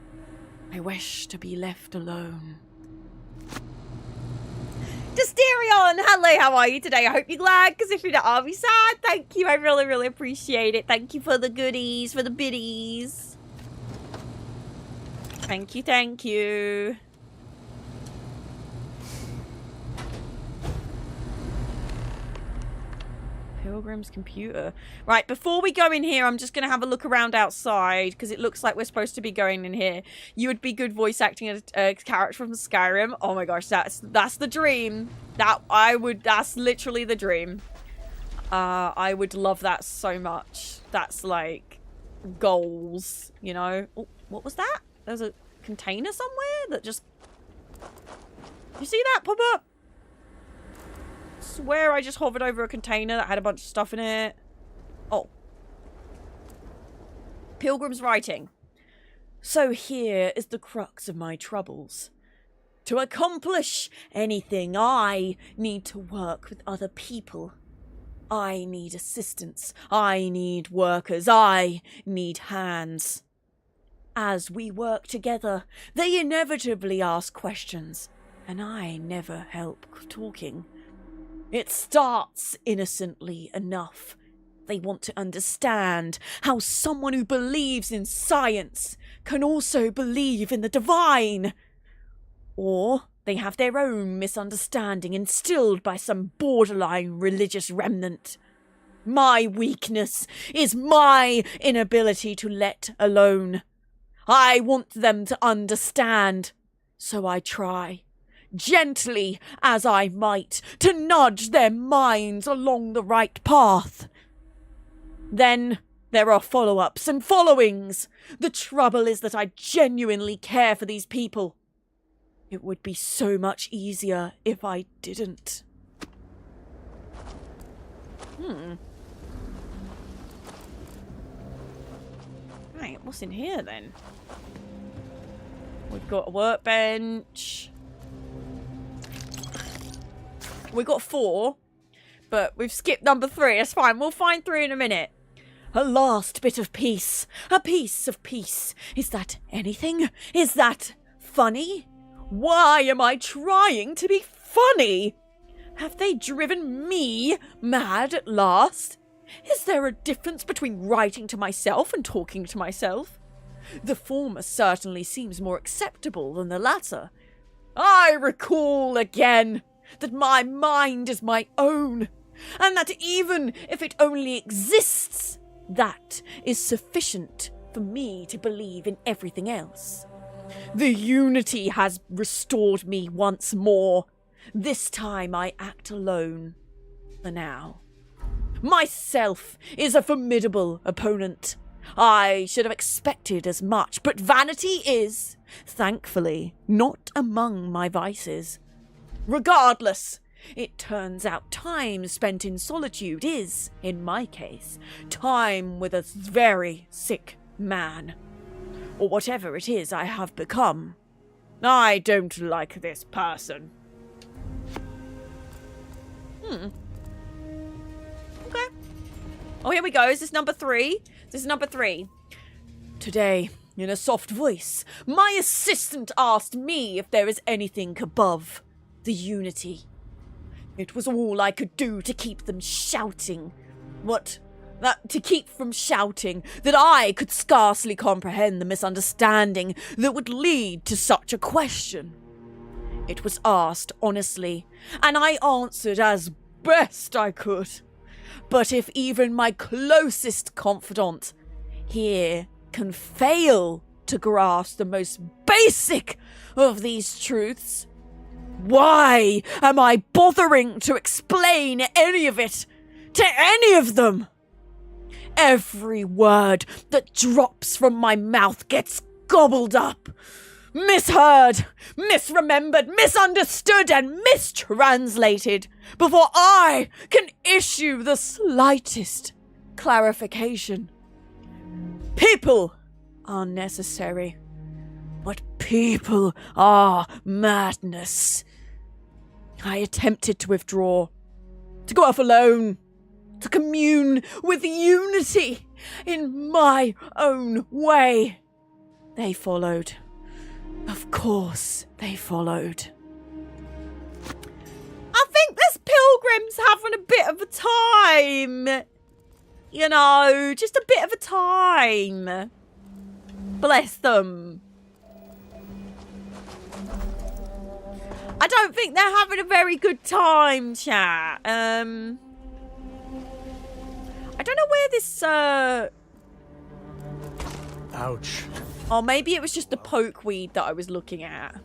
I wish to be left alone. Dysterion, hello, how are you today? I hope you're glad, because if you're not, I'll be sad. Thank you, I really, really appreciate it. Thank you for the goodies, for the biddies. Thank you, thank you. Pilgrim's computer. Right, before we go in here, I'm just going to have a look around outside, because it looks like we're supposed to be going in here. You would be good voice acting as a character from Skyrim. Oh my gosh, that's the dream. That's literally the dream. I would love that so much. That's like goals, you know? Oh, what was that? There's a container somewhere that just... You see that pop up? Swear I just hovered over a container that had a bunch of stuff in it. Oh. Pilgrim's writing. So here is the crux of my troubles. To accomplish anything, I need to work with other people. I need assistance. I need workers. I need hands. As we work together, they inevitably ask questions, and I never help talking. It starts innocently enough. They want to understand how someone who believes in science can also believe in the divine. Or they have their own misunderstanding instilled by some borderline religious remnant. My weakness is my inability to let alone. I want them to understand, so I try, gently as I might, to nudge their minds along the right path. Then there are follow-ups and followings. The trouble is that I genuinely care for these people. It would be so much easier if I didn't. Right, what's in here then? We've got a workbench. We've got 4, but we've skipped number 3. It's fine. We'll find 3 in a minute. A last bit of peace. A piece of peace. Is that anything? Is that funny? Why am I trying to be funny? Have they driven me mad at last? Is there a difference between writing to myself and talking to myself? The former certainly seems more acceptable than the latter. I recall again that my mind is my own, and that even if it only exists, that is sufficient for me to believe in everything else. The unity has restored me once more. This time I act alone, for now. Myself is a formidable opponent. I should have expected as much, but vanity is, thankfully, not among my vices. Regardless, it turns out time spent in solitude is, in my case, time with a very sick man. Or whatever it is I have become. I don't like this person. Okay. Oh, here we go. Is this number 3? This is number 3. Today, in a soft voice, my assistant asked me if there is anything above the unity. It was all I could do to keep them shouting. To keep from shouting that I could scarcely comprehend the misunderstanding that would lead to such a question. It was asked honestly, and I answered as best I could. But if even my closest confidant here can fail to grasp the most basic of these truths, why am I bothering to explain any of it to any of them? Every word that drops from my mouth gets gobbled up, misheard, misremembered, misunderstood, and mistranslated before I can issue the slightest clarification. People are necessary, but people are madness. I attempted to withdraw, to go off alone, to commune with unity in my own way. They followed. Of course they followed. I think this pilgrim's having a bit of a time. You know, just a bit of a time. Bless them. I don't think they're having a very good time, chat. I don't know where this, Ouch. Oh, maybe it was just the pokeweed that I was looking at.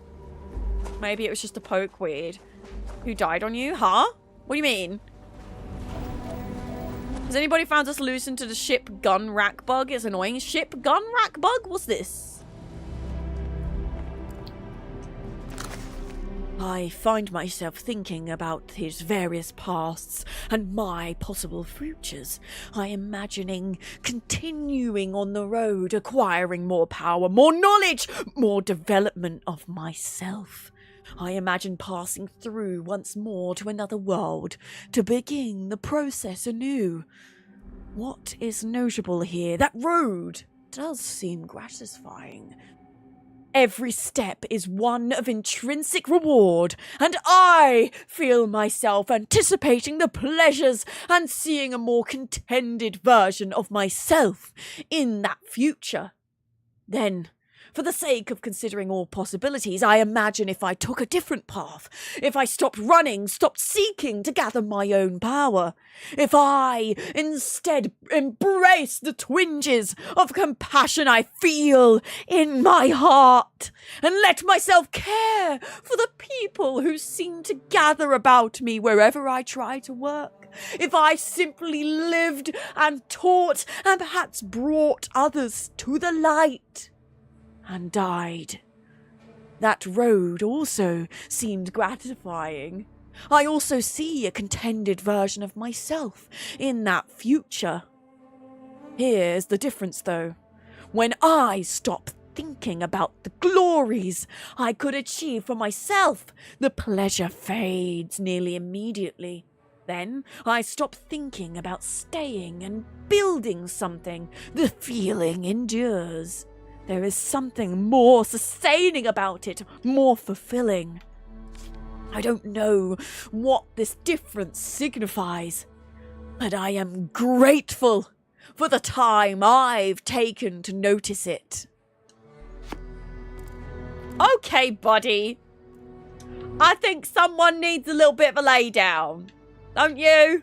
Maybe it was just the pokeweed. Who died on you? Huh? What do you mean? Has anybody found a solution to the ship gun rack bug? It's annoying. Ship gun rack bug? What's this? I find myself thinking about his various pasts and my possible futures. I am imagining continuing on the road, acquiring more power, more knowledge, more development of myself. I imagine passing through once more to another world, to begin the process anew. What is notable here? That road does seem gratifying. Every step is one of intrinsic reward, and I feel myself anticipating the pleasures and seeing a more contented version of myself in that future. Then, for the sake of considering all possibilities, I imagine if I took a different path, if I stopped running, stopped seeking to gather my own power, if I instead embraced the twinges of compassion I feel in my heart, and let myself care for the people who seem to gather about me wherever I try to work, if I simply lived and taught and perhaps brought others to the light, and died. That road also seemed gratifying. I also see a contended version of myself in that future. Here's the difference, though. When I stop thinking about the glories I could achieve for myself, the pleasure fades nearly immediately. Then I stop thinking about staying and building something. The feeling endures. There is something more sustaining about it, more fulfilling. I don't know what this difference signifies, but I am grateful for the time I've taken to notice it. Okay, buddy. I think someone needs a little bit of a lay down. Don't you?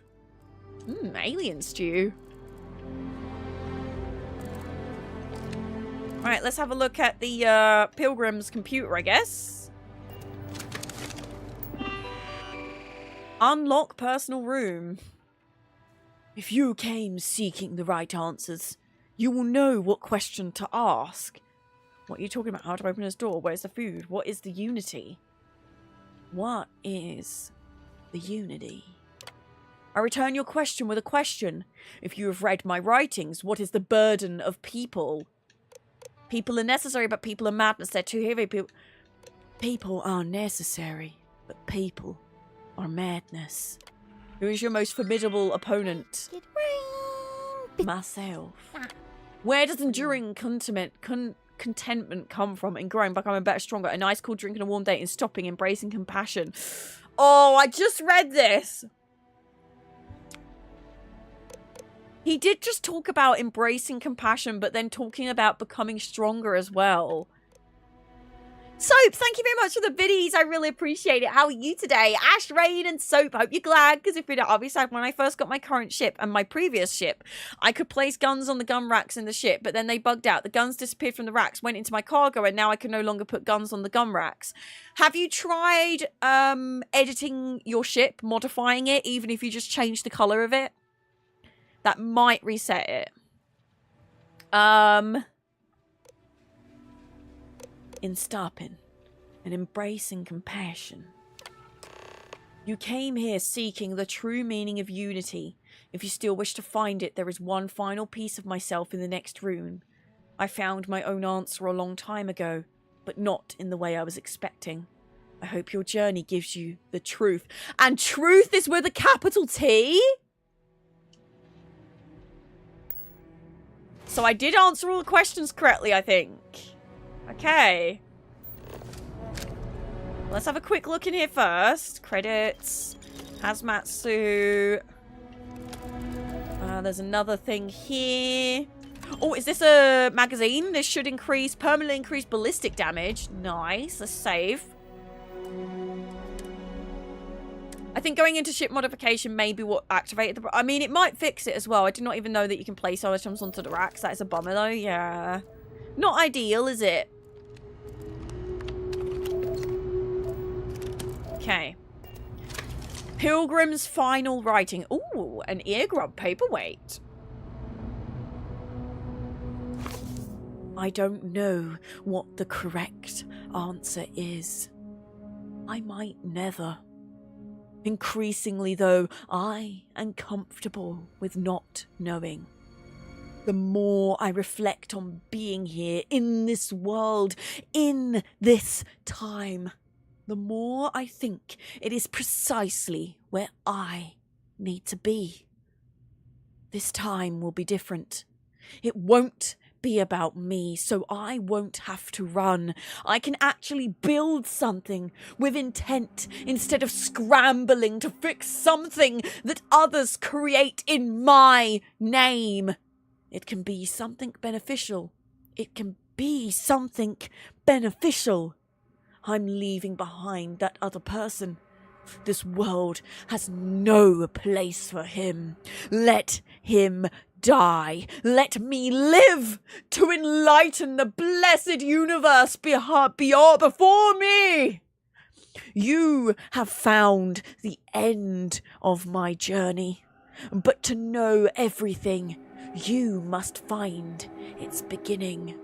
Alien stew. Alright, let's have a look at the Pilgrim's computer, I guess. Unlock personal room. If you came seeking the right answers, you will know what question to ask. What are you talking about? How to open this door? Where's the food? What is the unity? What is the unity? I return your question with a question. If you have read my writings, what is the burden of people? People are necessary, but people are madness. They're too heavy. People are necessary, but people are madness. Who is your most formidable opponent? Myself. Where does enduring contentment come from? In growing, becoming better, stronger. A nice, cool drink and a warm date, and stopping, embracing compassion. Oh, I just read this. He did just talk about embracing compassion, but then talking about becoming stronger as well. Soap, thank you very much for the biddies. I really appreciate it. How are you today? Ash, Rain, and Soap. Hope you're glad, because if you don't, obviously, when I first got my current ship and my previous ship, I could place guns on the gun racks in the ship, but then they bugged out. The guns disappeared from the racks, went into my cargo, and now I can no longer put guns on the gun racks. Have you tried editing your ship, modifying it, even if you just change the color of it? That might reset it. In stopping and embracing compassion. You came here seeking the true meaning of unity. If you still wish to find it, there is one final piece of myself in the next room. I found my own answer a long time ago, but not in the way I was expecting. I hope your journey gives you the truth. And truth is with a capital T? So I did answer all the questions correctly, I think. Okay. Let's have a quick look in here first. Credits. Hazmat suit. There's another thing here. Oh, is this a magazine? This should permanently increase ballistic damage. Nice. Let's save. I think going into ship modification may be what activated the... I mean, it might fix it as well. I did not even know that you can place items onto the racks. That is a bummer, though. Yeah. Not ideal, is it? Okay. Pilgrim's final writing. Ooh, an eargrub paperweight. I don't know what the correct answer is. I might never. Increasingly, though, I am comfortable with not knowing. The more I reflect on being here, in this world, in this time, the more I think it is precisely where I need to be. This time will be different. It won't be about me, so I won't have to run. I can actually build something with intent instead of scrambling to fix something that others create in my name. It can be something beneficial. It can be something beneficial. I'm leaving behind that other person. This world has no place for him. Let him die. Let me live to enlighten the blessed universe before me. You have found the end of my journey. But to know everything, you must find its beginning.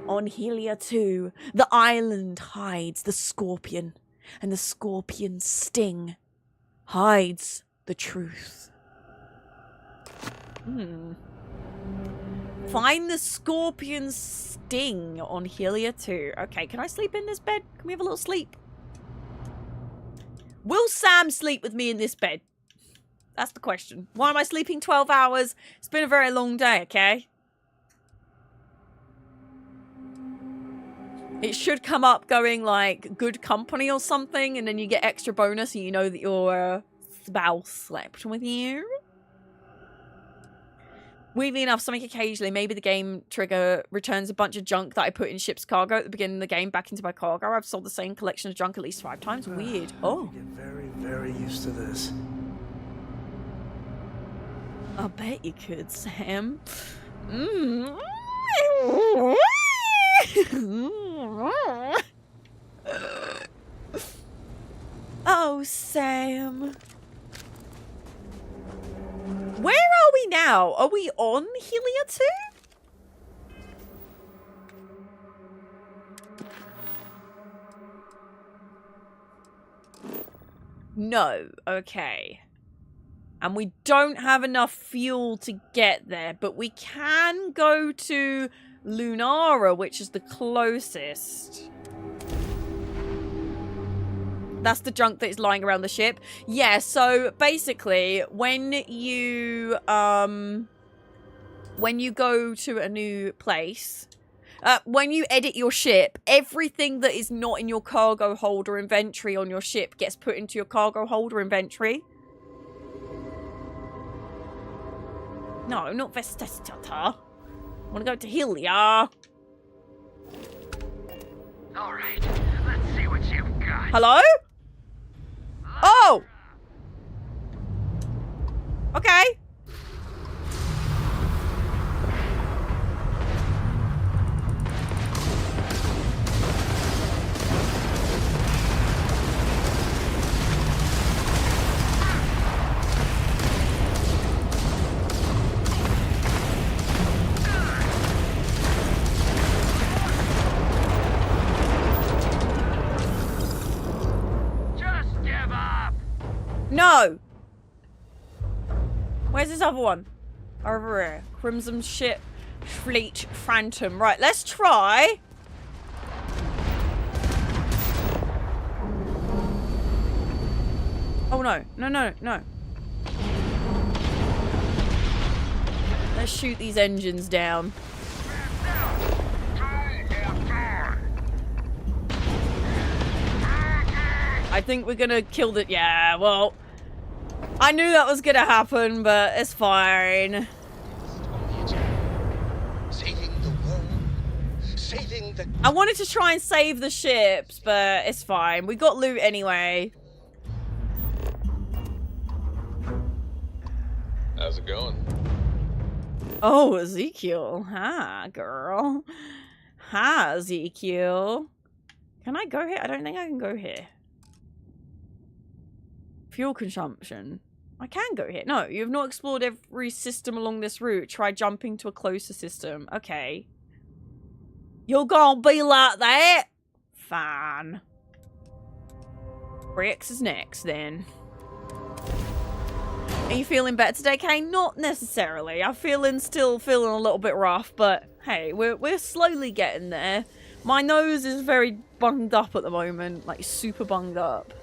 On Helia 2, the island hides the scorpion, and the scorpion's sting hides the truth. Find the scorpion's sting on Helia 2. Okay, can I sleep in this bed? Can we have a little sleep? Will Sam sleep with me in this bed? That's the question. Why am I sleeping 12 hours? It's been a very long day, okay? It should come up going like good company or something, and then you get extra bonus and you know that your spouse slept with you. Weirdly enough, something occasionally, maybe the game trigger returns a bunch of junk that I put in ship's cargo at the beginning of the game back into my cargo. I've sold the same collection of junk at least 5 times. Weird. Oh. I get very, very used to this. I bet you could, Sam. Oh, Sam. we now? Are we on Helia 2? No. Okay. And we don't have enough fuel to get there, but we can go to Lunara, which is the closest. That's the junk that is lying around the ship. Yeah, so basically, when you go to a new place, when you edit your ship, everything that is not in your cargo holder inventory on your ship gets put into your cargo holder inventory. No, not Vestestata. I want to go to Helia. Alright, let's see what you've got. Hello? Oh! Okay. No! Where's this other one? Over here. Crimson Ship Fleet Phantom. Right, let's try. Oh no. No. Let's shoot these engines down. I think we're gonna kill the... Yeah, well... I knew that was gonna happen, but it's fine. Saving the world. Saving the... I wanted to try and save the ships, but it's fine. We got loot anyway. How's it going? Oh, Ezekiel. Hi, girl. Hi, Ezekiel. Can I go here? I don't think I can go here. Fuel consumption. I can go here. No, you have not explored every system along this route. Try jumping to a closer system. Okay. You're gonna be like that? Fine. Rex is next, then. Are you feeling better today, Kane? Not necessarily. I'm still feeling a little bit rough, but hey, we're slowly getting there. My nose is very bunged up at the moment, like super bunged up.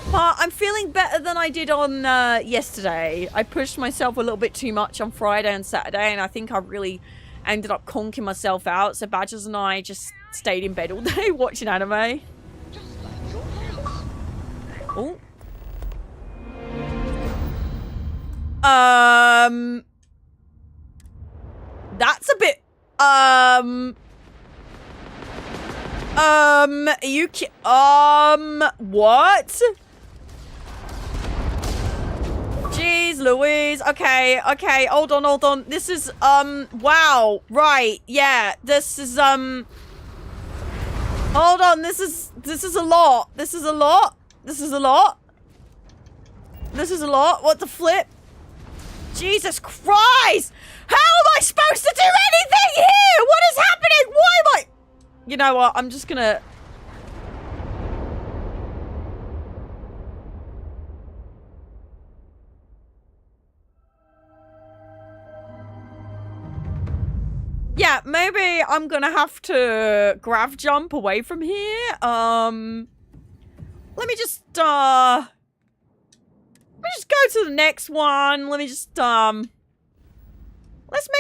But I'm feeling better than I did on yesterday. I pushed myself a little bit too much on Friday and Saturday, and I think I really ended up conking myself out. So Badgers and I just stayed in bed all day watching anime. Oh. That's a bit... you what? Jeez Louise. Okay, hold on. This is, wow. Right, yeah. This is, hold on, this is a lot. This is a lot. What the flip? Jesus Christ! How am I supposed to do anything here? What is happening? Why am I... You know what? I'm just gonna... Yeah, maybe I'm gonna have to grav jump away from here. Let me just go to the next one. Let's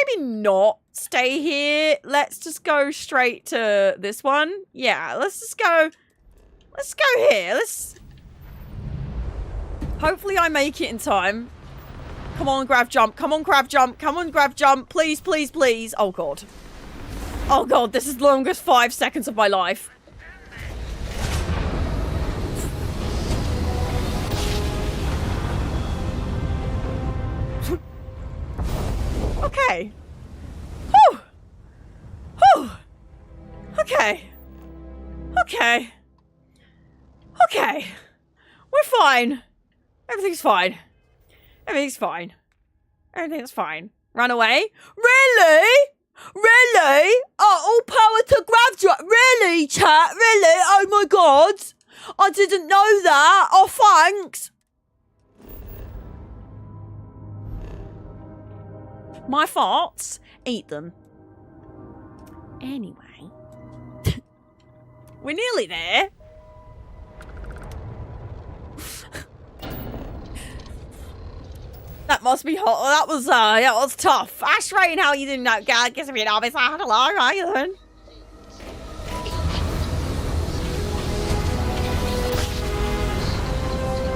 maybe not stay here. Let's just go straight to this one. Yeah, let's go here. Hopefully I make it in time. Come on, grav jump. Please. Oh god. Oh god, this is the longest 5 seconds of my life. Okay. Whew. Okay. We're fine. Everything's fine. Everything's fine. Run away. Really? Really? Oh, all power to Gravdrop. Really, chat? Really? Oh my god. I didn't know that. Oh, thanks. My farts. Eat them. Anyway. We're nearly there. That must be hot. That was tough. Ash Rain, how you doing? That guy gives me an obvious. Hello, how you doing?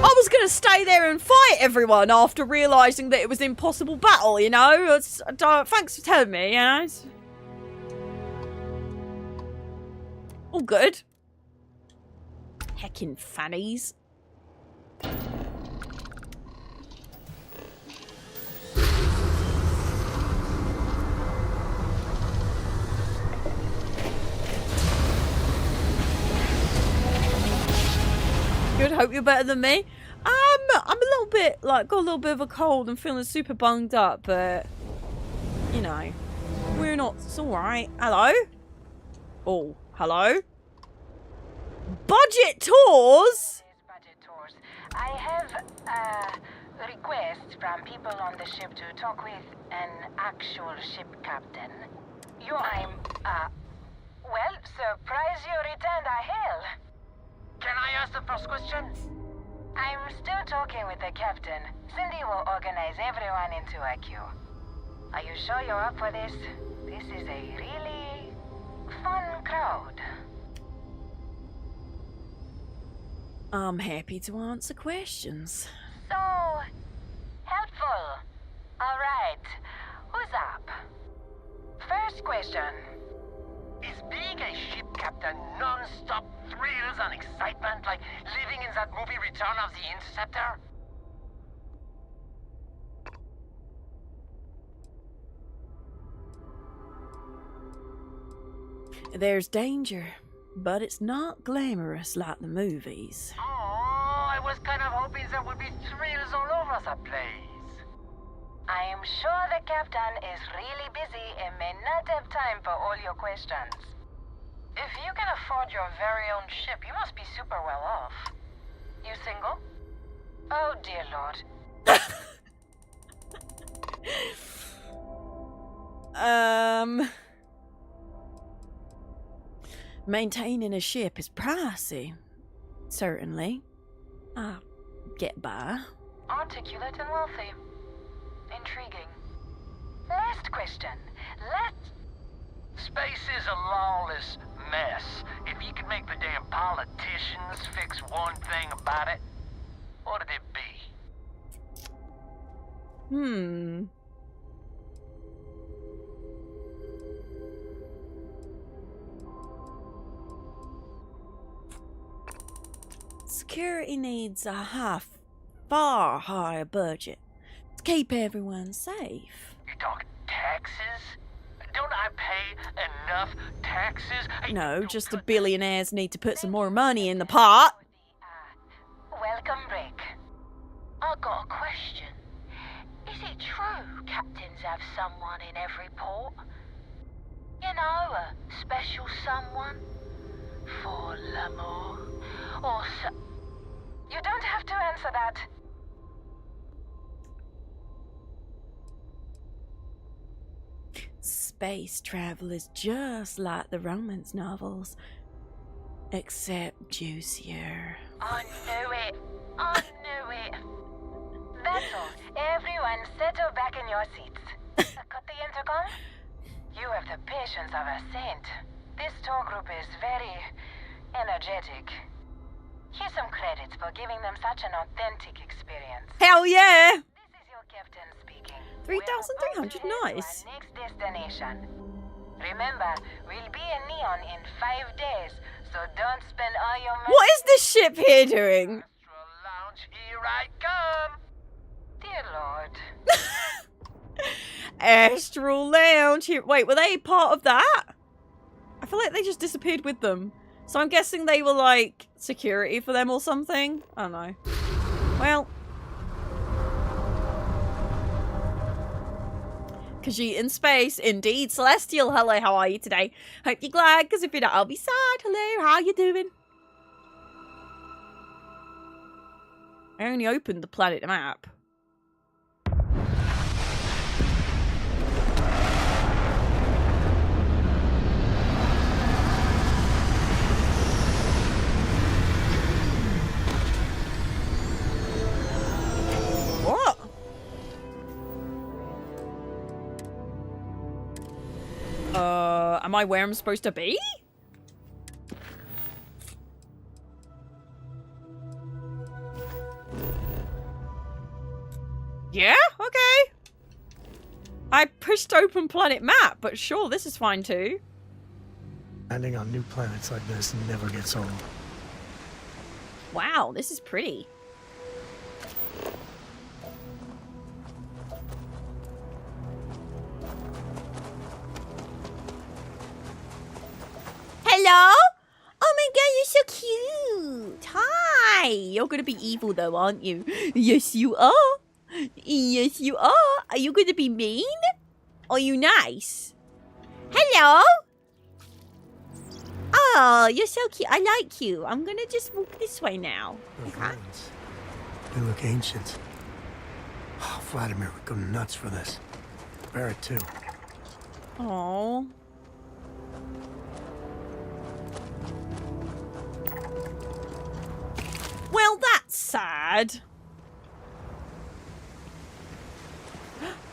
I was gonna stay there and fight everyone after realizing that it was an impossible battle. You know, thanks for telling me. You know, all good. Heckin' fannies. Good, hope you're better than me. I'm a little bit, like, got a little bit of a cold and feeling super bunged up, but, you know, we're not, it's alright. Hello? Oh, hello? Budget tours? I have requests from people on the ship to talk with an actual ship captain. Well, surprise you returned a hail. Can I ask the first question? I'm still talking with the captain. Cindy will organize everyone into a queue. Are you sure you're up for this? This is a really fun crowd. I'm happy to answer questions. So helpful. All right, who's up? First question. Is being a ship captain non-stop thrills and excitement like living in that movie Return of the Interceptor? There's danger, but it's not glamorous like the movies. Oh, I was kind of hoping there would be thrills all over the place. I am sure the captain is really busy and may not have time for all your questions. If you can afford your very own ship, you must be super well off. You single? Oh, dear Lord. Maintaining a ship is pricey. Certainly. I'll get by. Articulate and wealthy. Intriguing. Last question. Space is a lawless mess. If you could make the damn politicians fix one thing about it, what'd it be? Security needs a far higher budget to keep everyone safe. You talking taxes? Don't I pay enough taxes? No, just the billionaires need to put some more money in the pot. Welcome, Rick. I got a question. Is it true captains have someone in every port? You know, a special someone? For l'amour? Or so... You don't have to answer that. Space travel is just like the romance novels, except juicier. I knew it. I knew it. That's all. Everyone settle back in your seats. Cut the intercom? You have the patience of a saint. This tour group is very energetic. Here's some credits for giving them such an authentic experience. Hell yeah! This is your captain speaking. 3,300, nice. Next destination. Remember, we'll be in Neon in 5 days, so don't spend all your money. What is this ship here doing? Lounge, here I come. Dear Lord. Astral Lounge here. Wait, were they part of that? I feel like they just disappeared with them. So I'm guessing they were like security for them or something. I don't know. Well. Khajiit in space. Indeed. Celestial, hello, how are you today? Hope you're glad, because if you're not, I'll be sad. Hello, how you doing? I only opened the planet map. What? Am I where I'm supposed to be? Yeah, okay. I pushed open planet map, but sure, this is fine too. Landing on new planets like this never gets old. Wow, this is pretty. Hello? Oh my god, you're so cute. Hi. You're gonna be evil though, aren't you? Yes, you are. Yes, you are. Are you gonna be mean? Or are you nice? Hello? Oh, you're so cute. I like you. I'm gonna just walk this way now. Okay. They look ancient. Oh, Vladimir would go nuts for this. Barrett too. Oh. Well, that's sad.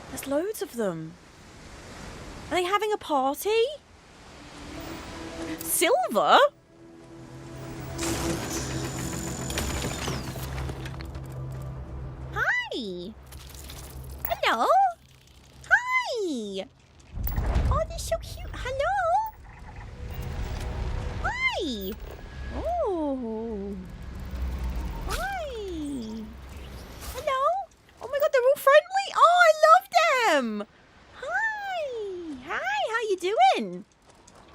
There's loads of them. Are they having a party? Silver? Hi. Hello. Hi. Oh, they're so cute. Hello. Hi. Oh. Hi. Hello. Oh my god, they're all friendly. Oh, I love them. Hi. Hi, how you doing?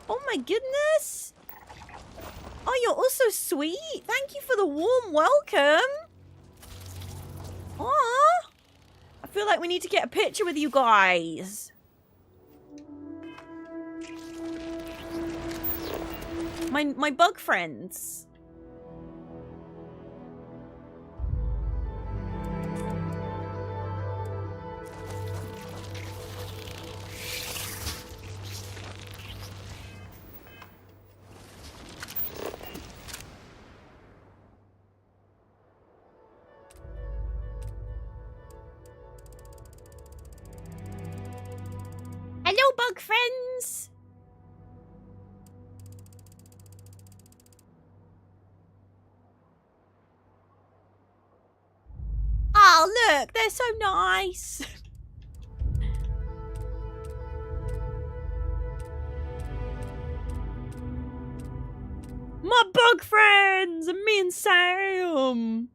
Oh my goodness. Oh, you're all so sweet. Thank you for the warm welcome. Aw. I feel like we need to get a picture with you guys. My bug friends. Hello, bug friends. Oh, look, they're so nice. My bug friends, and me and Sam.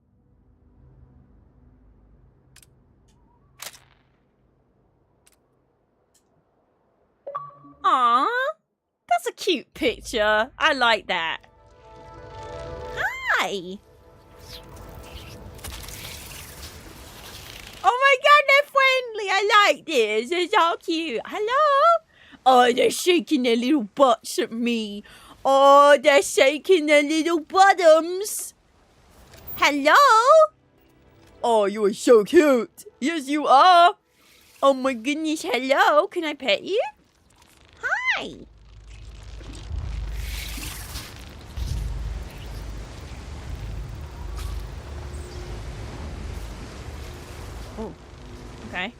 Aww, that's a cute picture. I like that. Hi. Oh my god, they're friendly. I like this. They're so cute. Hello? Oh, they're shaking their little butts at me. Oh, they're shaking their little bottoms. Hello? Oh, you are so cute. Yes, you are. Oh my goodness, hello. Can I pet you? Hi. Oh, okay.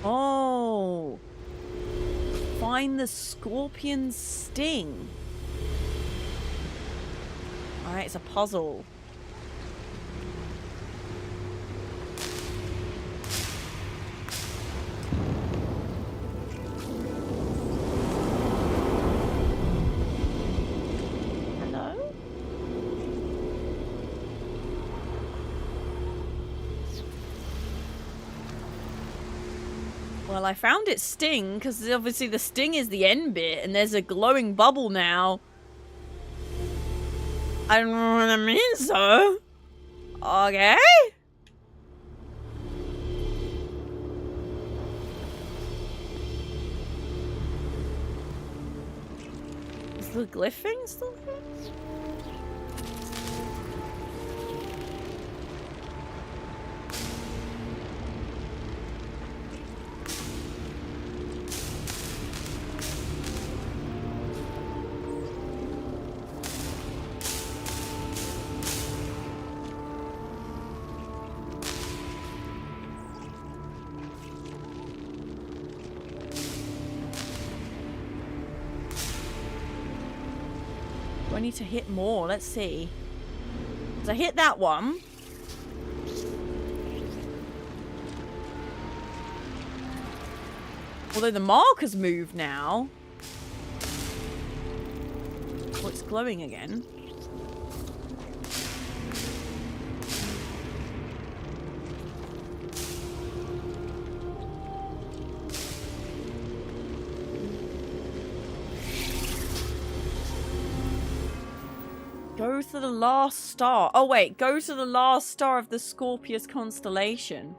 Oh. Find the scorpion's sting. Alright, it's a puzzle. Hello? Well, I found its sting, because obviously the sting is the end bit, and there's a glowing bubble now. I don't know what I mean, so. Okay. Is the glyph thing still here? I need to hit more. Let's see. So I hit that one. Although the marker's moved now. Oh, it's glowing again. Go to the last star. Oh, wait. Go to the last star of the Scorpius constellation.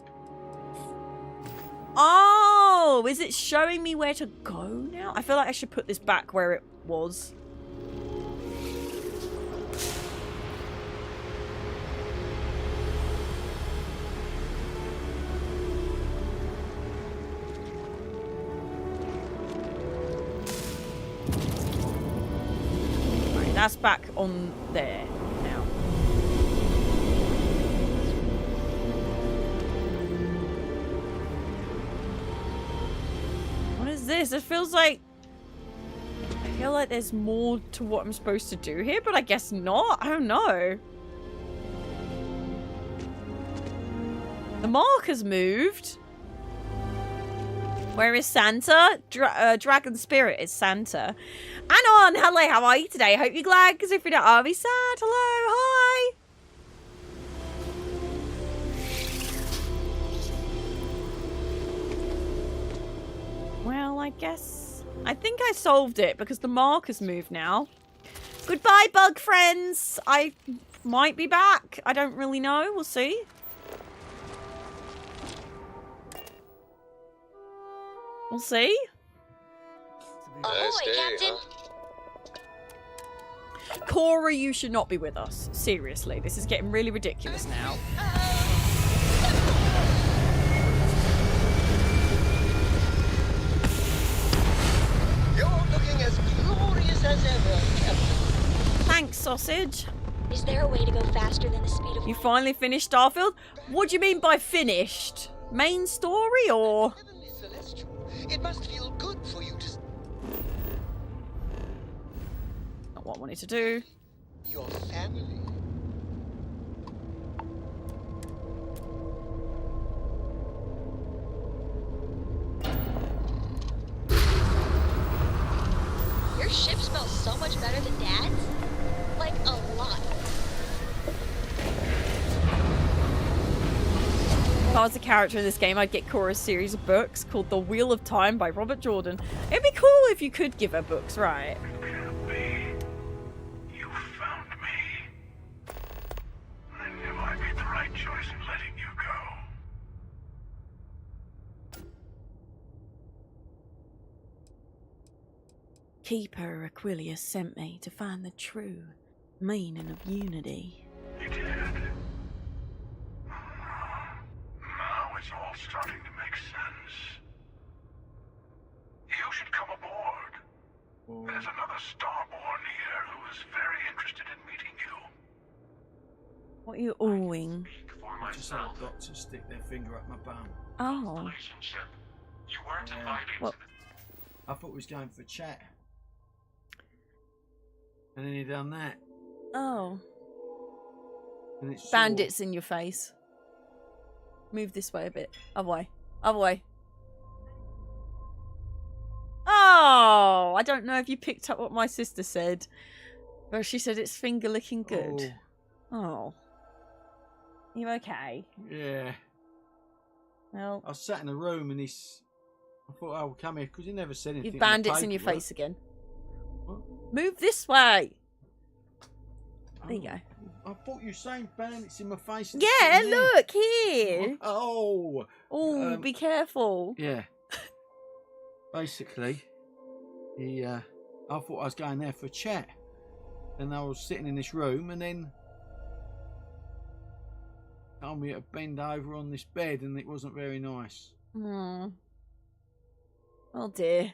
Oh, is it showing me where to go now? I feel like I should put this back where it was. That's back on there now. What is this? It feels like... I feel like there's more to what I'm supposed to do here, but I guess not. I don't know. The marker's moved. Where is Santa? Dragon Spirit is Santa. Anon, hello, how are you today? Hope you're glad, because if you're not, I'll be sad. Hello, hi. Well, I guess... I think I solved it, because the marker's moved now. Goodbye, bug friends. I might be back. I don't really know. We'll see. We'll see. Ahoy, Captain! Cora, you should not be with us. Seriously, this is getting really ridiculous now. You're looking as glorious as ever, Captain. Thanks, sausage. Is there a way to go faster than the speed of light? You finally finished Starfield? What do you mean by finished? Main story or... It must feel good for you to... Not what I wanted to do. Your family. Your ship smells so much better than Dad's? Like, a lot. If I was a character in this game, I'd get Cora's series of books called The Wheel of Time by Robert Jordan. It'd be cool if you could give her books, right? You found me. I knew I made the right choice in letting you go. Keeper Aquilius sent me to find the true meaning of unity. You did. Now it's all starting to make sense. You should come aboard. There's another Starborn here who is very interested in meeting you. What are you oohing? I just had a doctor stick their finger up my bum. Oh. You weren't invited. What? I thought we was going for a chat. And then he done that. Oh. And it's Bandits in your face. Move this way a bit. Other way. Other way. Oh! I don't know if you picked up what my sister said. But she said it's finger licking good. Oh. You okay? Yeah. Well. I was sat in a room and I thought I would come here because he never said anything. You've bandits in your paperwork. face again. What? Move this way. There you go. I thought you were saying bandits in my face. Yeah, look here. Oh. Oh, be careful. Yeah. Basically, I thought I was going there for a chat, and I was sitting in this room, and then told me to bend over on this bed, and it wasn't very nice. Oh dear.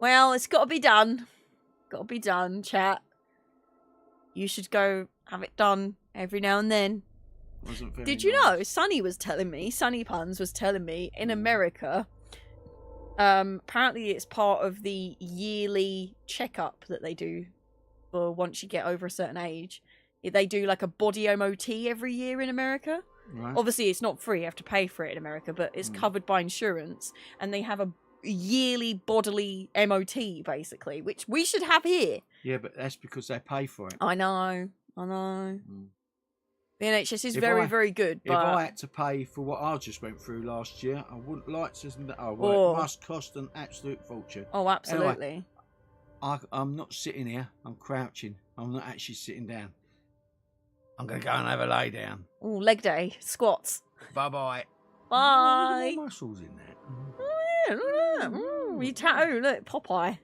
Well, it's got to be done. Got to be done, chat. You should go have it done every now and then. Wasn't very Did you know? Sonny Puns was telling me in America. Apparently, it's part of the yearly checkup that they do for once you get over a certain age. They do like a body MOT every year in America. Right. Obviously, it's not free. You have to pay for it in America, but it's covered by insurance. And they have a yearly bodily MOT, basically, which we should have here. Yeah, but that's because they pay for it. I know. The NHS is very good. If But I had to pay for what I just went through last year, I wouldn't like to. Oh. It must cost an absolute fortune. Oh, absolutely. Anyway, I'm not sitting here. I'm crouching. I'm not actually sitting down. I'm going to go and have a lay down. Oh, leg day. Squats. Bye-bye. Bye. More muscles in that. Oh, yeah, look at that. You tattoo. Look, Popeye.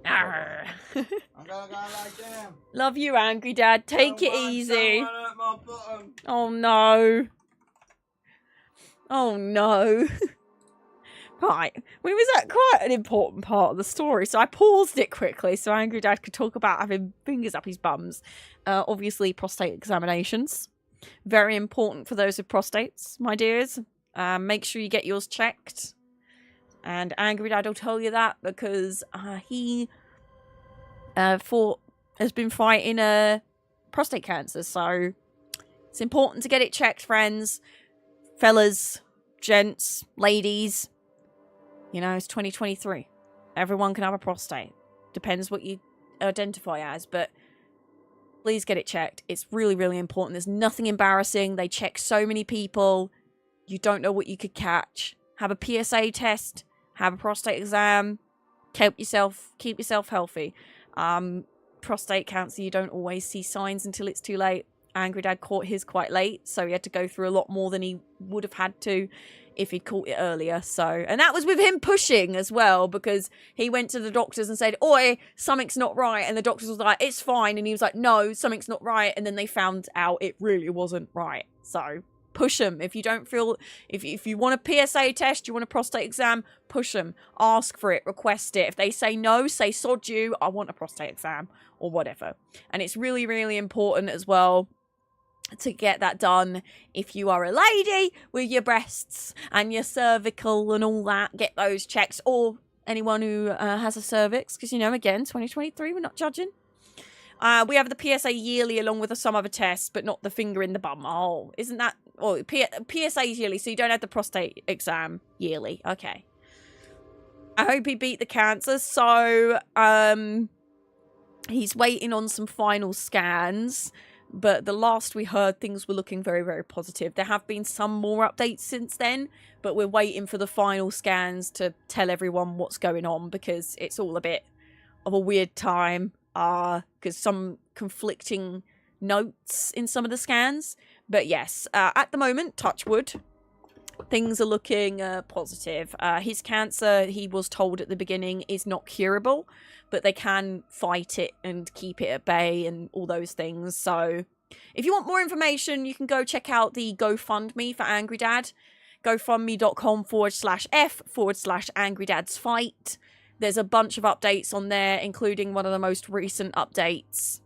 Arr. I'm going to go and lay down. Love you, Angry Dad. Take it easy. Someone hurt my bottom. Oh, no. Oh, no. Right, we was at quite an important part of the story, so I paused it quickly so Angry Dad could talk about having fingers up his bums. Obviously, prostate examinations. Very important for those with prostates, my dears. Make sure you get yours checked. And Angry Dad will tell you that because he has been fighting prostate cancer, so it's important to get it checked, friends. Fellas, gents, ladies. You know, it's 2023. Everyone can have a prostate. Depends what you identify as, but please get it checked. It's really, really important. There's nothing embarrassing. They check so many people. You don't know what you could catch. Have a PSA test. Have a prostate exam. Keep yourself healthy. Prostate cancer, you don't always see signs until it's too late. Angry Dad caught his quite late, so he had to go through a lot more than he would have had to if he'd caught it earlier. So, and that was with him pushing as well, because he went to the doctors and said, "Oi, something's not right," and the doctors was like, "It's fine," and he was like, "No, something's not right," and then they found out it really wasn't right. So push them. If you don't feel, if you want a PSA test, you want a prostate exam, push them. Ask for it, request it. If they say no, say sod you, I want a prostate exam or whatever. And it's really, really important as well to get that done if you are a lady with your breasts and your cervical and all that. Get those checks, or anyone who has a cervix, because, you know, again, 2023, we're not judging. We have the PSA yearly along with some other tests, but not the finger in the bum. Oh, isn't that... Oh, PSA is yearly, so you don't have the prostate exam yearly. Okay. I hope he beat the cancer. So, he's waiting on some final scans. But the last we heard, things were looking very, very positive. There have been some more updates since then, but we're waiting for the final scans to tell everyone what's going on, because it's all a bit of a weird time. Because some conflicting notes in some of the scans. But yes, at the moment, touch wood, things are looking positive. His cancer, he was told at the beginning, is not curable, but they can fight it and keep it at bay and all those things. So if you want more information, you can go check out the GoFundMe for Angry Dad. GoFundMe.com/F/Angry Dad's Fight. There's a bunch of updates on there, including one of the most recent updates.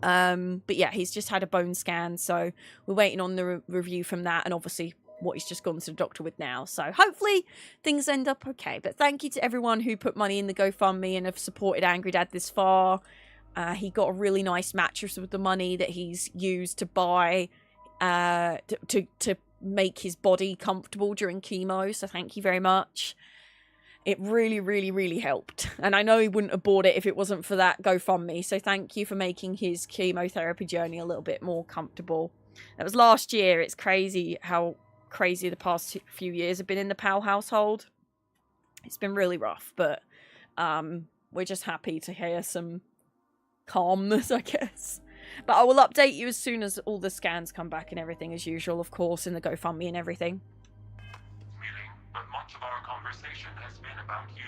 But yeah, he's just had a bone scan, so we're waiting on the review from that, and obviously what he's just gone to the doctor with now. So hopefully things end up okay. But thank you to everyone who put money in the GoFundMe and have supported Angry Dad this far. He got a really nice mattress with the money that he's used to buy to make his body comfortable during chemo. So thank you very much. It really, really, really helped. And I know he wouldn't have bought it if it wasn't for that GoFundMe. So thank you for making his chemotherapy journey a little bit more comfortable. That was last year. It's crazy how crazy the past few years have been in the Powell household. It's been really rough, but we're just happy to hear some calmness, I guess. But I will update you as soon as all the scans come back and everything as usual, of course, in the GoFundMe and everything. Meeting, but much of our conversation has been about you.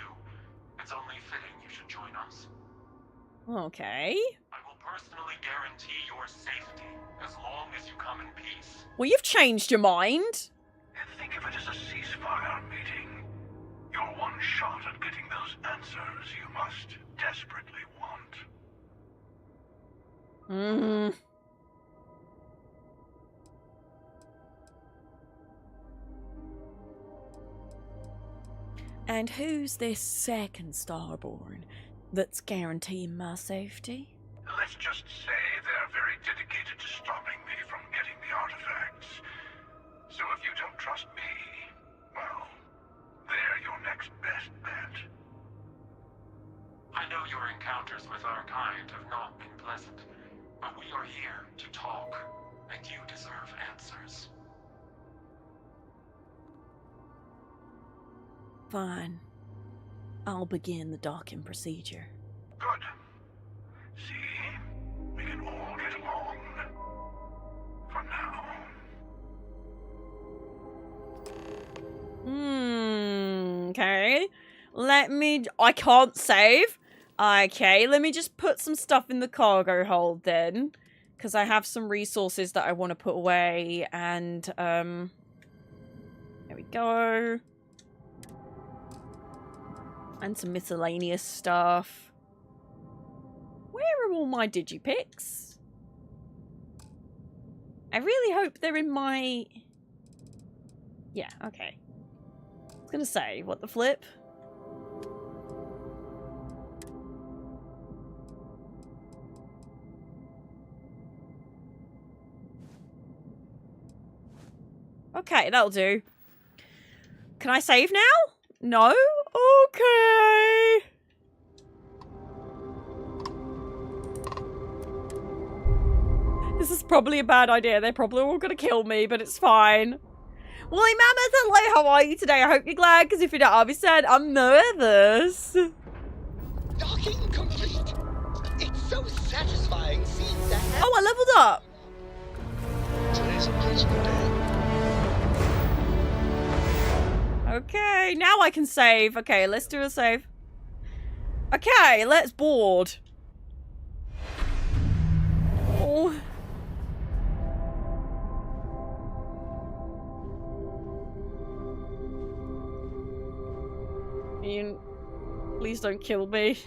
It's only fitting you should join us. Okay. I will personally guarantee your safety as long as you come in peace. Well, you've changed your mind. Think of it as a ceasefire meeting. You're one shot at getting those answers you must desperately want. And who's this second Starborn that's guaranteeing my safety? Let's just say they're very dedicated to stopping me from getting the artifacts. So if you don't trust me, well, they're your next best bet. I know your encounters with our kind have not been pleasant, but we are here to talk, and you deserve answers. Fine. I'll begin the docking procedure. Good. See? We can all get along. For now. Okay. I can't save. Okay, let me just put some stuff in the cargo hold then. Because I have some resources that I want to put away. And, there we go. And some miscellaneous stuff. Where are all my digipics? I really hope they're in my... Yeah, okay. I was gonna say, what the flip? Okay, that'll do. Can I save now? No? Okay. This is probably a bad idea. They're probably all gonna kill me, but it's fine. Woolly Mammoth, hello, how are you today? I hope you're glad, because if you don't, I'll be sad. I'm nervous. Docking complete. It's so satisfying seeing that. Oh, I leveled up. Today's a principal day. Okay, now I can save. Okay, let's do a save. Okay, let's board. Oh. Ian, please don't kill me.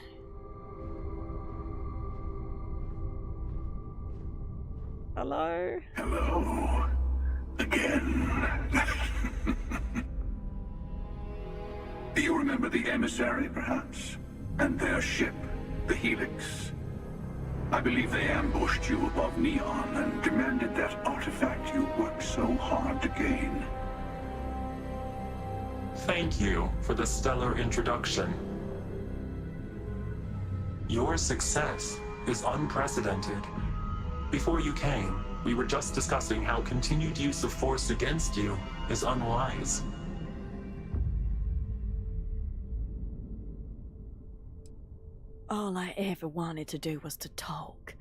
Hello? Hello. Again. Do you remember the emissary, perhaps? And their ship, the Helix? I believe they ambushed you above Neon and demanded that artifact you worked so hard to gain. Thank you for the stellar introduction. Your success is unprecedented. Before you came, we were just discussing how continued use of force against you is unwise. All I ever wanted to do was to talk.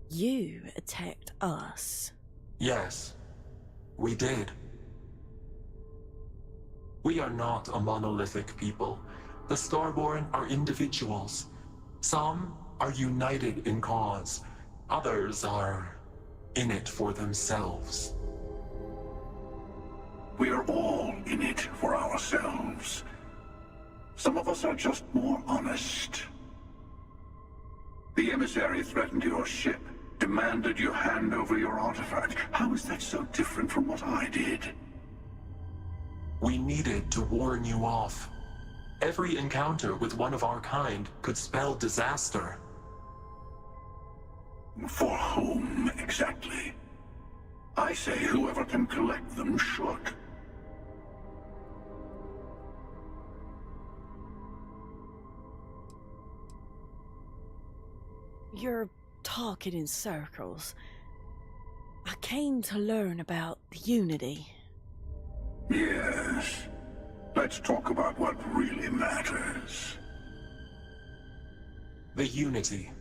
You attacked us. Yes, we did. We are not a monolithic people. The Starborn are individuals. Some are united in cause. Others are in it for themselves. We are all in it for ourselves. Some of us are just more honest. The emissary threatened your ship, demanded you hand over your artifact. How is that so different from what I did? We needed to warn you off. Every encounter with one of our kind could spell disaster. For whom, exactly? I say whoever can collect them should. You're talking in circles. I came to learn about the Unity. Yes. Let's talk about what really matters. The Unity.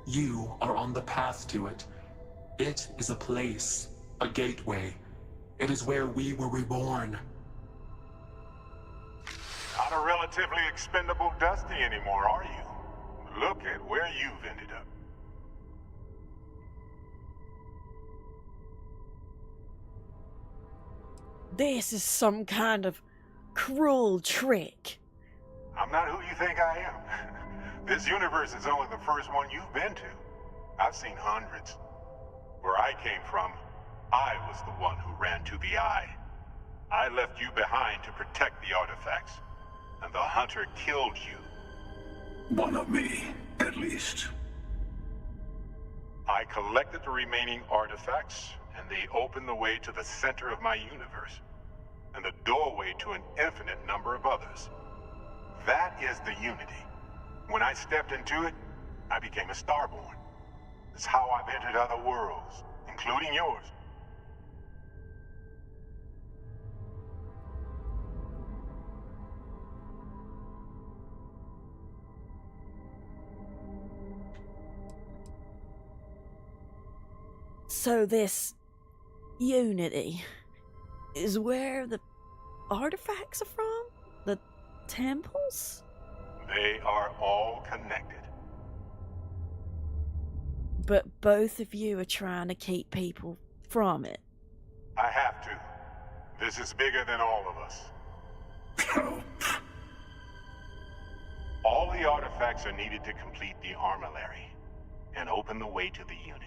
You are on the path to it. It is a place, a gateway. It is where we were reborn. Not a relatively expendable Dusty anymore, are you? Look at where you've ended up. This is some kind of cruel trick. I'm not who you think I am. This universe is only the first one you've been to. I've seen hundreds. Where I came from, I was the one who ran to the Eye. I left you behind to protect the artifacts, and the Hunter killed you. One of me, at least. I collected the remaining artifacts, and they opened the way to the center of my universe, and the doorway to an infinite number of others. That is the Unity. When I stepped into it, I became a Starborn. It's how I've entered other worlds, including yours. So this Unity is where the artifacts are from? The temples? They are all connected. But both of you are trying to keep people from it. I have to. This is bigger than all of us. All the artifacts are needed to complete the armillary and open the way to the Unity.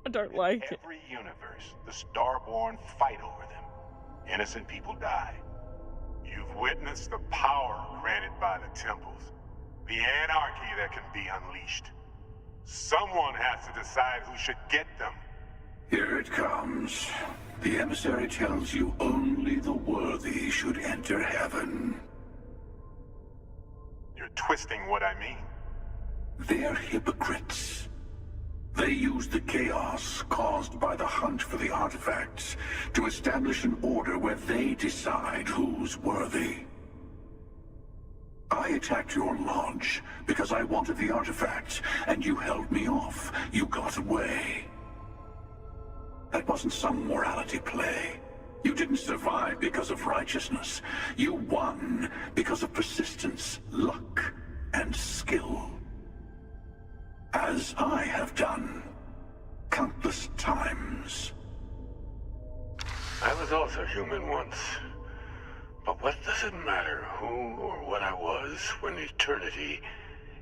I don't like it. Every universe, the Starborn fight over them. Innocent people die. You've witnessed the power granted by the temples, the anarchy that can be unleashed. Someone has to decide who should get them. Here it comes. The emissary tells you only the worthy should enter heaven. You're twisting what I mean. They're hypocrites. They use the chaos caused by the hunt for the artifacts to establish an order where they decide who's worthy. I attacked your lodge because I wanted the artifacts, and you held me off. You got away. That wasn't some morality play. You didn't survive because of righteousness. You won because of persistence, luck, and skill. As I have done countless times. I was also human once. But what does it matter who or what I was when eternity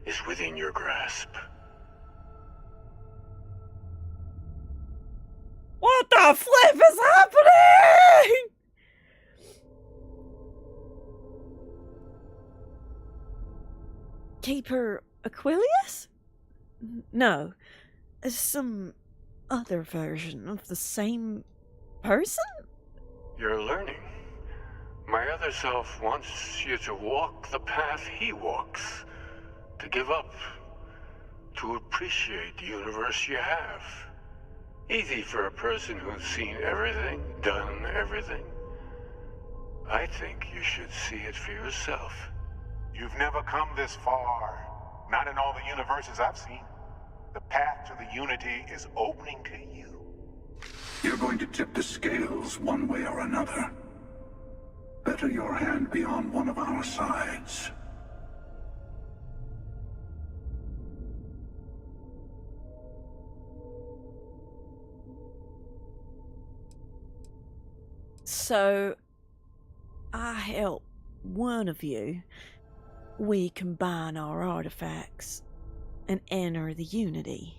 is within your grasp? What the flip is happening? Keeper Aquilius? No, some other version of the same person? You're learning. My other self wants you to walk the path he walks, to give up, to appreciate the universe you have. Easy for a person who's seen everything, done everything. I think you should see it for yourself. You've never come this far. Not in all the universes I've seen. The path to the Unity is opening to you. You're going to tip the scales one way or another. Better your hand be on one of our sides. So, I help one of you. We combine our artifacts and enter the Unity.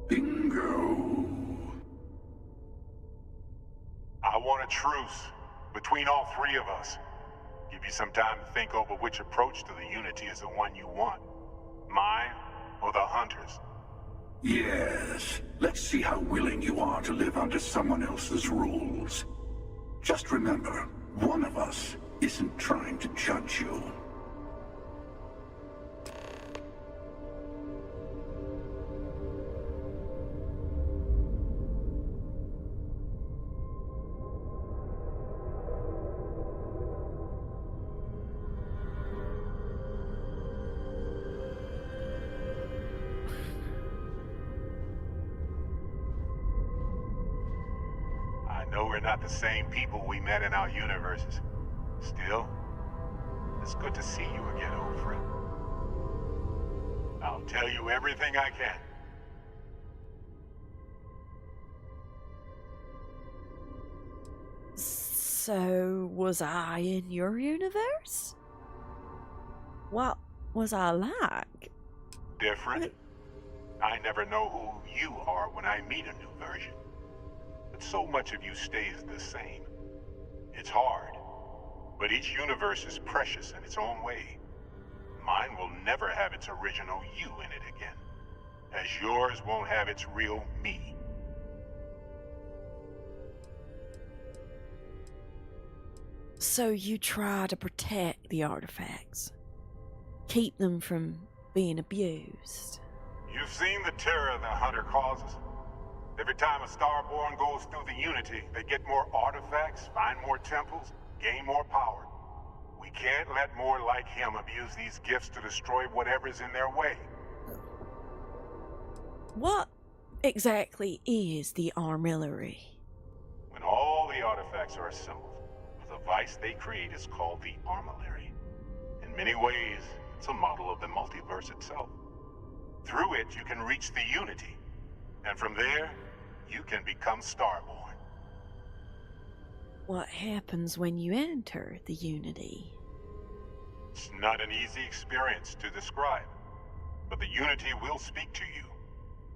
Bingo. I want a truce between all three of us. Give you some time to think over which approach to the Unity is the one you want. Mine or the Hunter's? Yes. Let's see how willing you are to live under someone else's rules. Just remember, one of us isn't trying to judge you. know we're not the same people we met in our universes. Still, it's good to see you again, old friend. I'll tell you everything I can. So, was I in your universe? What was I like? Different? I never know who you are when I meet a new version. But so much of you stays the same. It's hard, but each universe is precious in its own way. Mine will never have its original you in it again, as yours won't have its real me. So you try to protect the artifacts, keep them from being abused. You've seen the terror the Hunter causes. Every time a Starborn goes through the Unity, they get more artifacts, find more temples, gain more power. We can't let more like him abuse these gifts to destroy whatever's in their way. What exactly is the armillary? When all the artifacts are assembled, the device they create is called the armillary. In many ways, it's a model of the multiverse itself. Through it, you can reach the Unity, and from there, you can become Starborn. What happens when you enter the Unity? It's not an easy experience to describe, but the Unity will speak to you,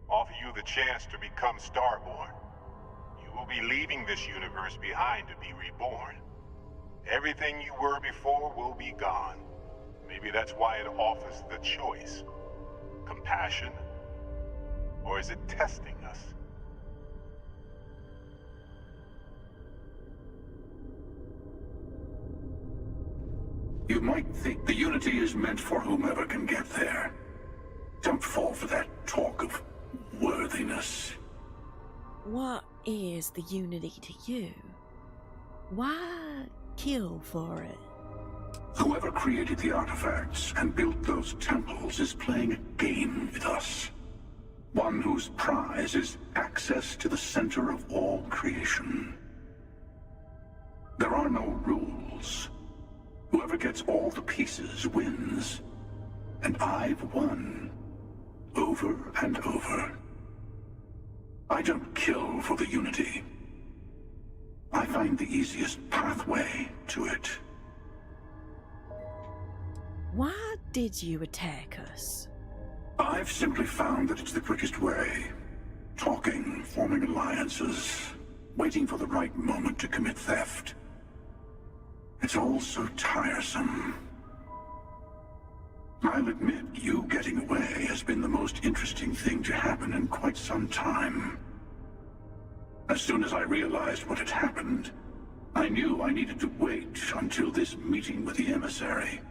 offer you the chance to become Starborn. You will be leaving this universe behind to be reborn. Everything you were before will be gone. Maybe that's why it offers the choice. Compassion? Or is it testing us? You might think the Unity is meant for whomever can get there. Don't fall for that talk of worthiness. What is the Unity to you? Why kill for it? Whoever created the artifacts and built those temples is playing a game with us. One whose prize is access to the center of all creation. There are no rules. Whoever gets all the pieces wins. And I've won. Over and over. I don't kill for the Unity. I find the easiest pathway to it. Why did you attack us? I've simply found that it's the quickest way. Talking, forming alliances, waiting for the right moment to commit theft. It's all so tiresome. I'll admit, you getting away has been the most interesting thing to happen in quite some time. As soon as I realized what had happened, I knew I needed to wait until this meeting with the emissary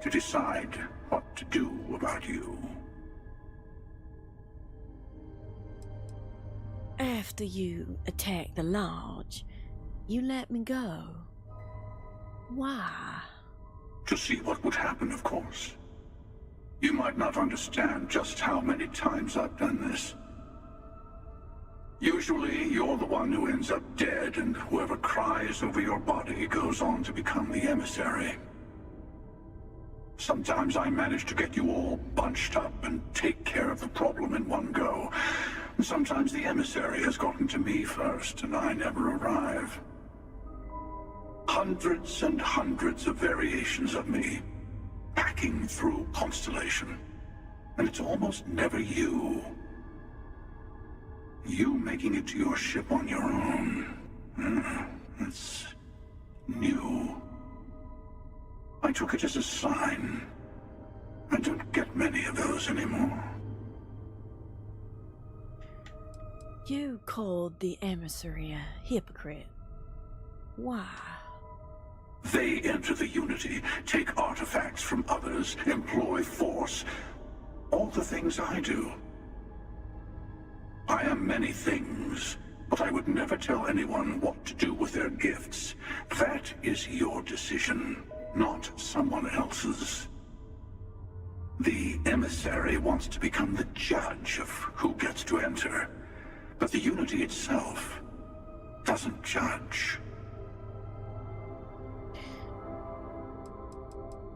to decide what to do about you. After you attacked the lodge, you let me go. Why? To see what would happen, of course. You might not understand just how many times I've done this. Usually, you're the one who ends up dead, and whoever cries over your body goes on to become the emissary. Sometimes I manage to get you all bunched up and take care of the problem in one go. Sometimes the emissary has gotten to me first, and I never arrive. Hundreds and hundreds of variations of me, packing through Constellation. And it's almost never you. You making it to your ship on your own. That's new. I took it as a sign. I don't get many of those anymore. You called the emissary a hypocrite. Why? They enter the Unity, take artifacts from others, employ force. All the things I do. I am many things, but I would never tell anyone what to do with their gifts. That is your decision, not someone else's. The emissary wants to become the judge of who gets to enter, but the Unity itself doesn't judge.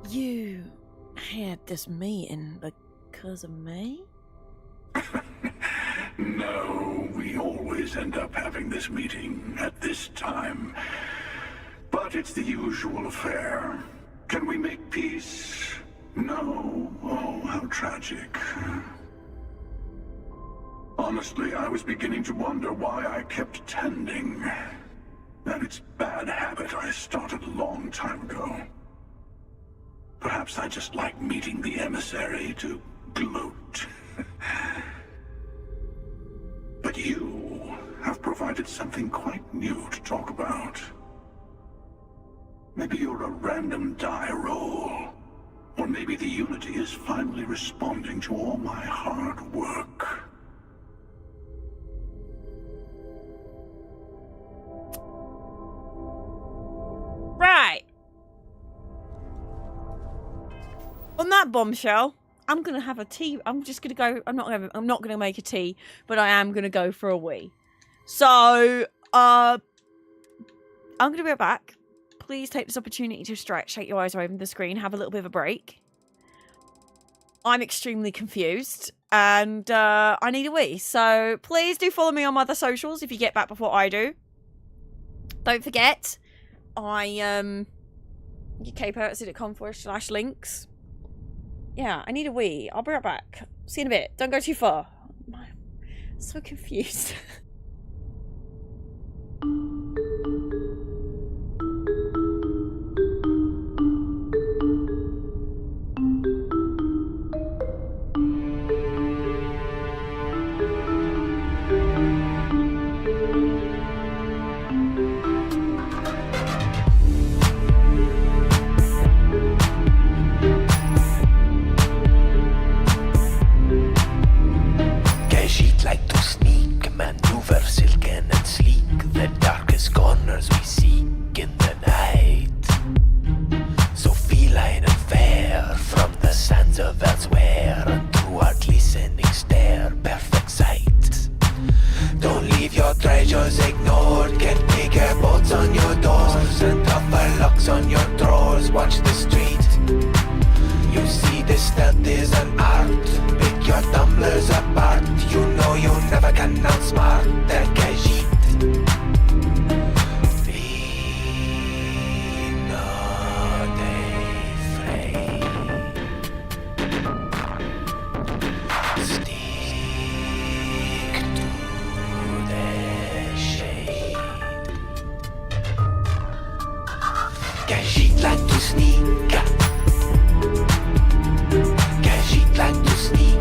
You had this meeting because of me? No, we always end up having this meeting at this time. But it's the usual affair. Can we make peace? No. Oh, how tragic. Honestly, I was beginning to wonder why I kept tending. That it's bad habit I started a long time ago. Perhaps I just like meeting the emissary to gloat. But you have provided something quite new to talk about. Maybe you're a random die roll. Or maybe the Unity is finally responding to all my hard work. Right. On that bombshell, I'm gonna have a tea. I'm just gonna go. I'm not gonna make a tea, but I am gonna go for a wee. So, I'm gonna be right back. Please take this opportunity to stretch, take your eyes away from the screen, have a little bit of a break. I'm extremely confused, and I need a wee. So please do follow me on my other socials if you get back before I do. Don't forget, ukpiracy.com/links. Yeah, I need a wee. I'll be right back. See you in a bit. Don't go too far. I'm so confused. Like to sneak, maneuver silken and sleek, the darkest corners we seek in the night. So feline and fair, from the sands of elsewhere, and through our glistening stare, perfect sight. Don't leave your treasures ignored, get bigger boats on your doors, and tougher locks on your drawers, watch the street. You see this stealth is an art, pick your tumblers apart, you know you never can outsmart the Kajit. Be not afraid. Stick to the shade. Kajit like to sneak. Kajit like to sneak.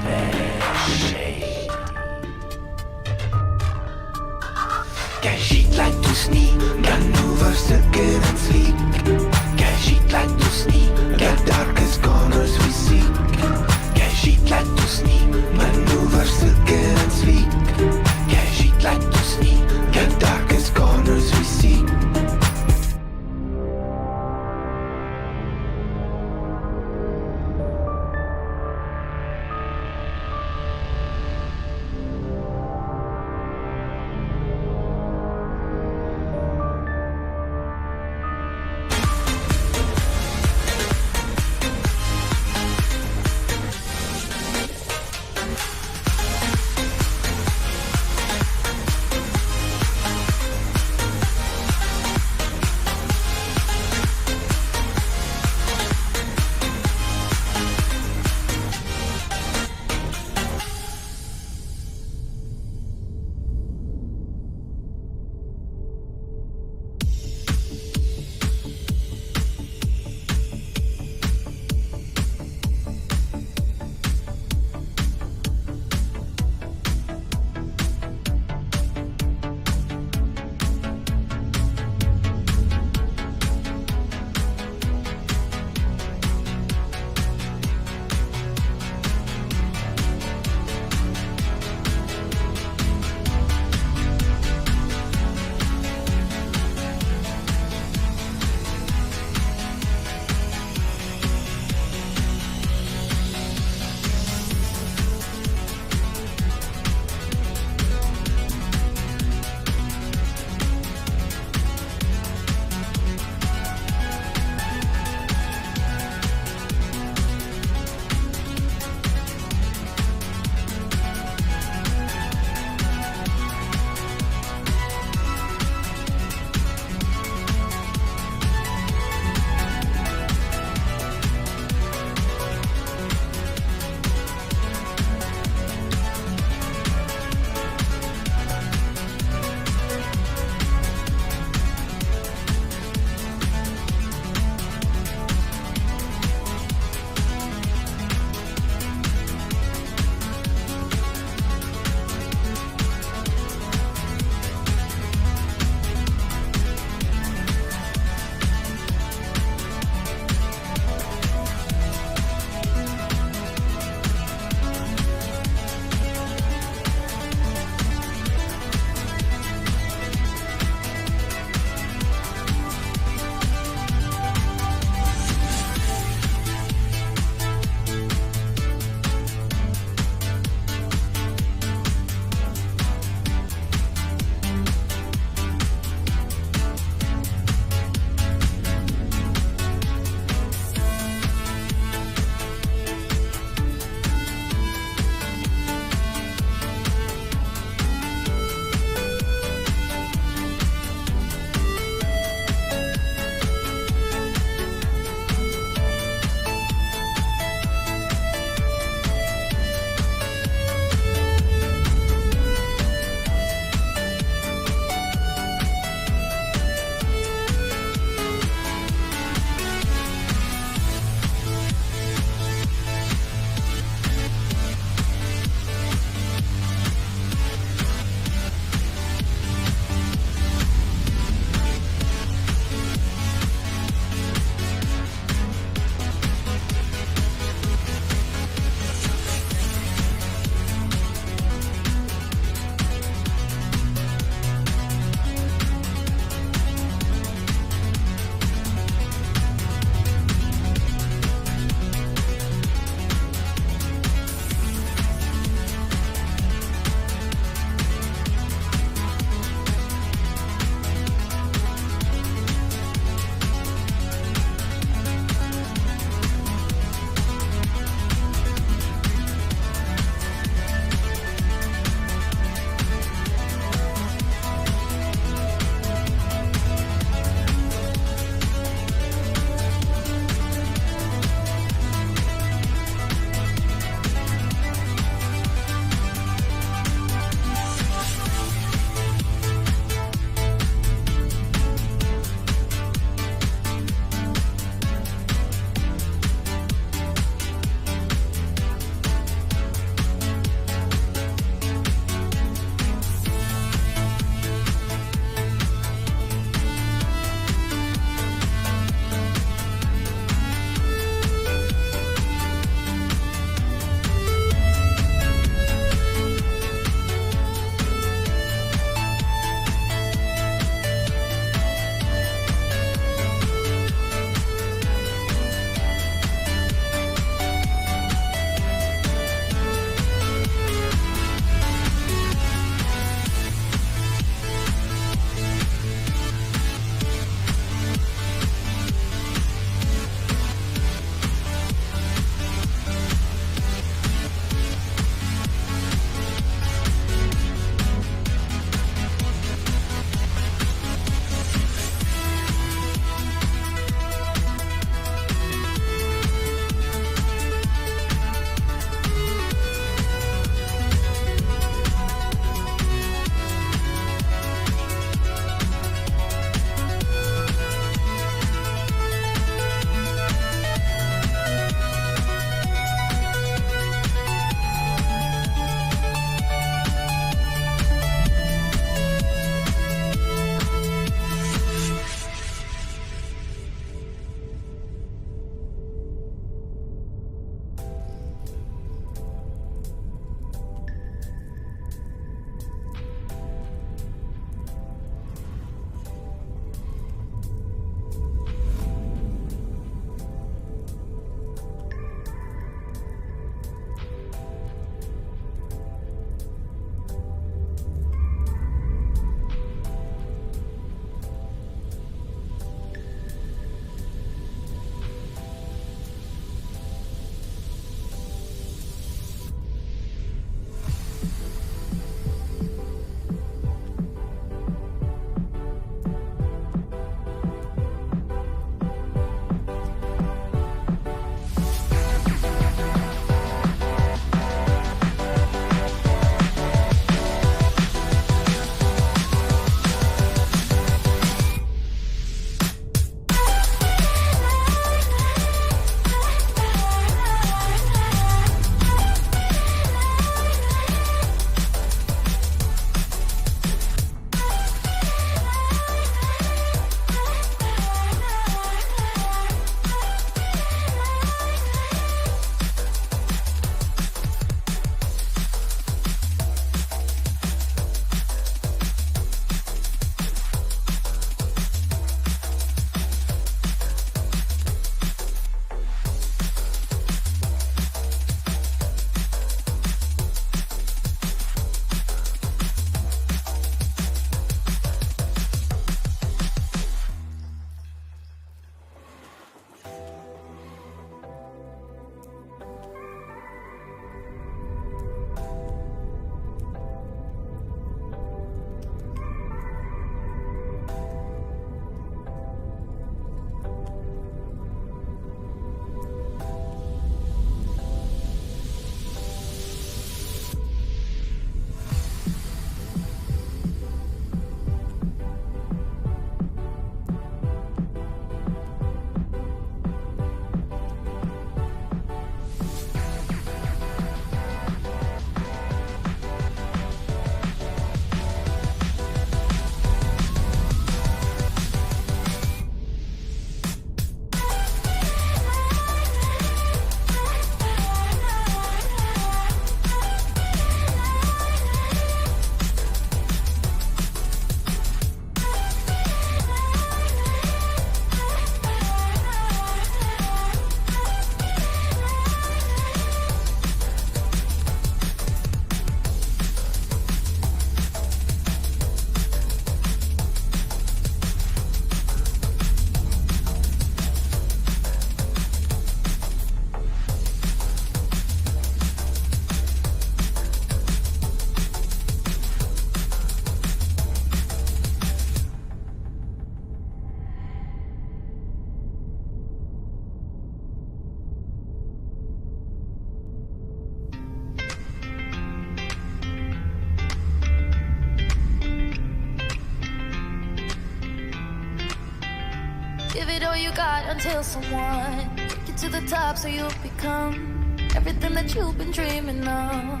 it all you got until someone took you to the top so you'll become everything that you've been dreaming of.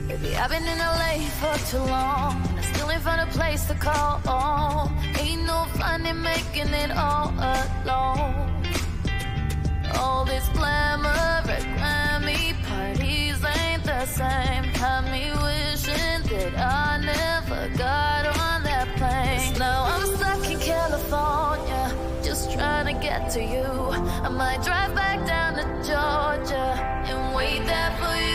Baby, I've been in LA for too long. I still ain't found a place to call home. Ain't no fun in making it all alone. All this glamour at Grammy parties ain't the same. Had me wishing that I never got on that plane. Now I'm stuck in California, just trying to get to you. I might drive back down to Georgia and wait there for you.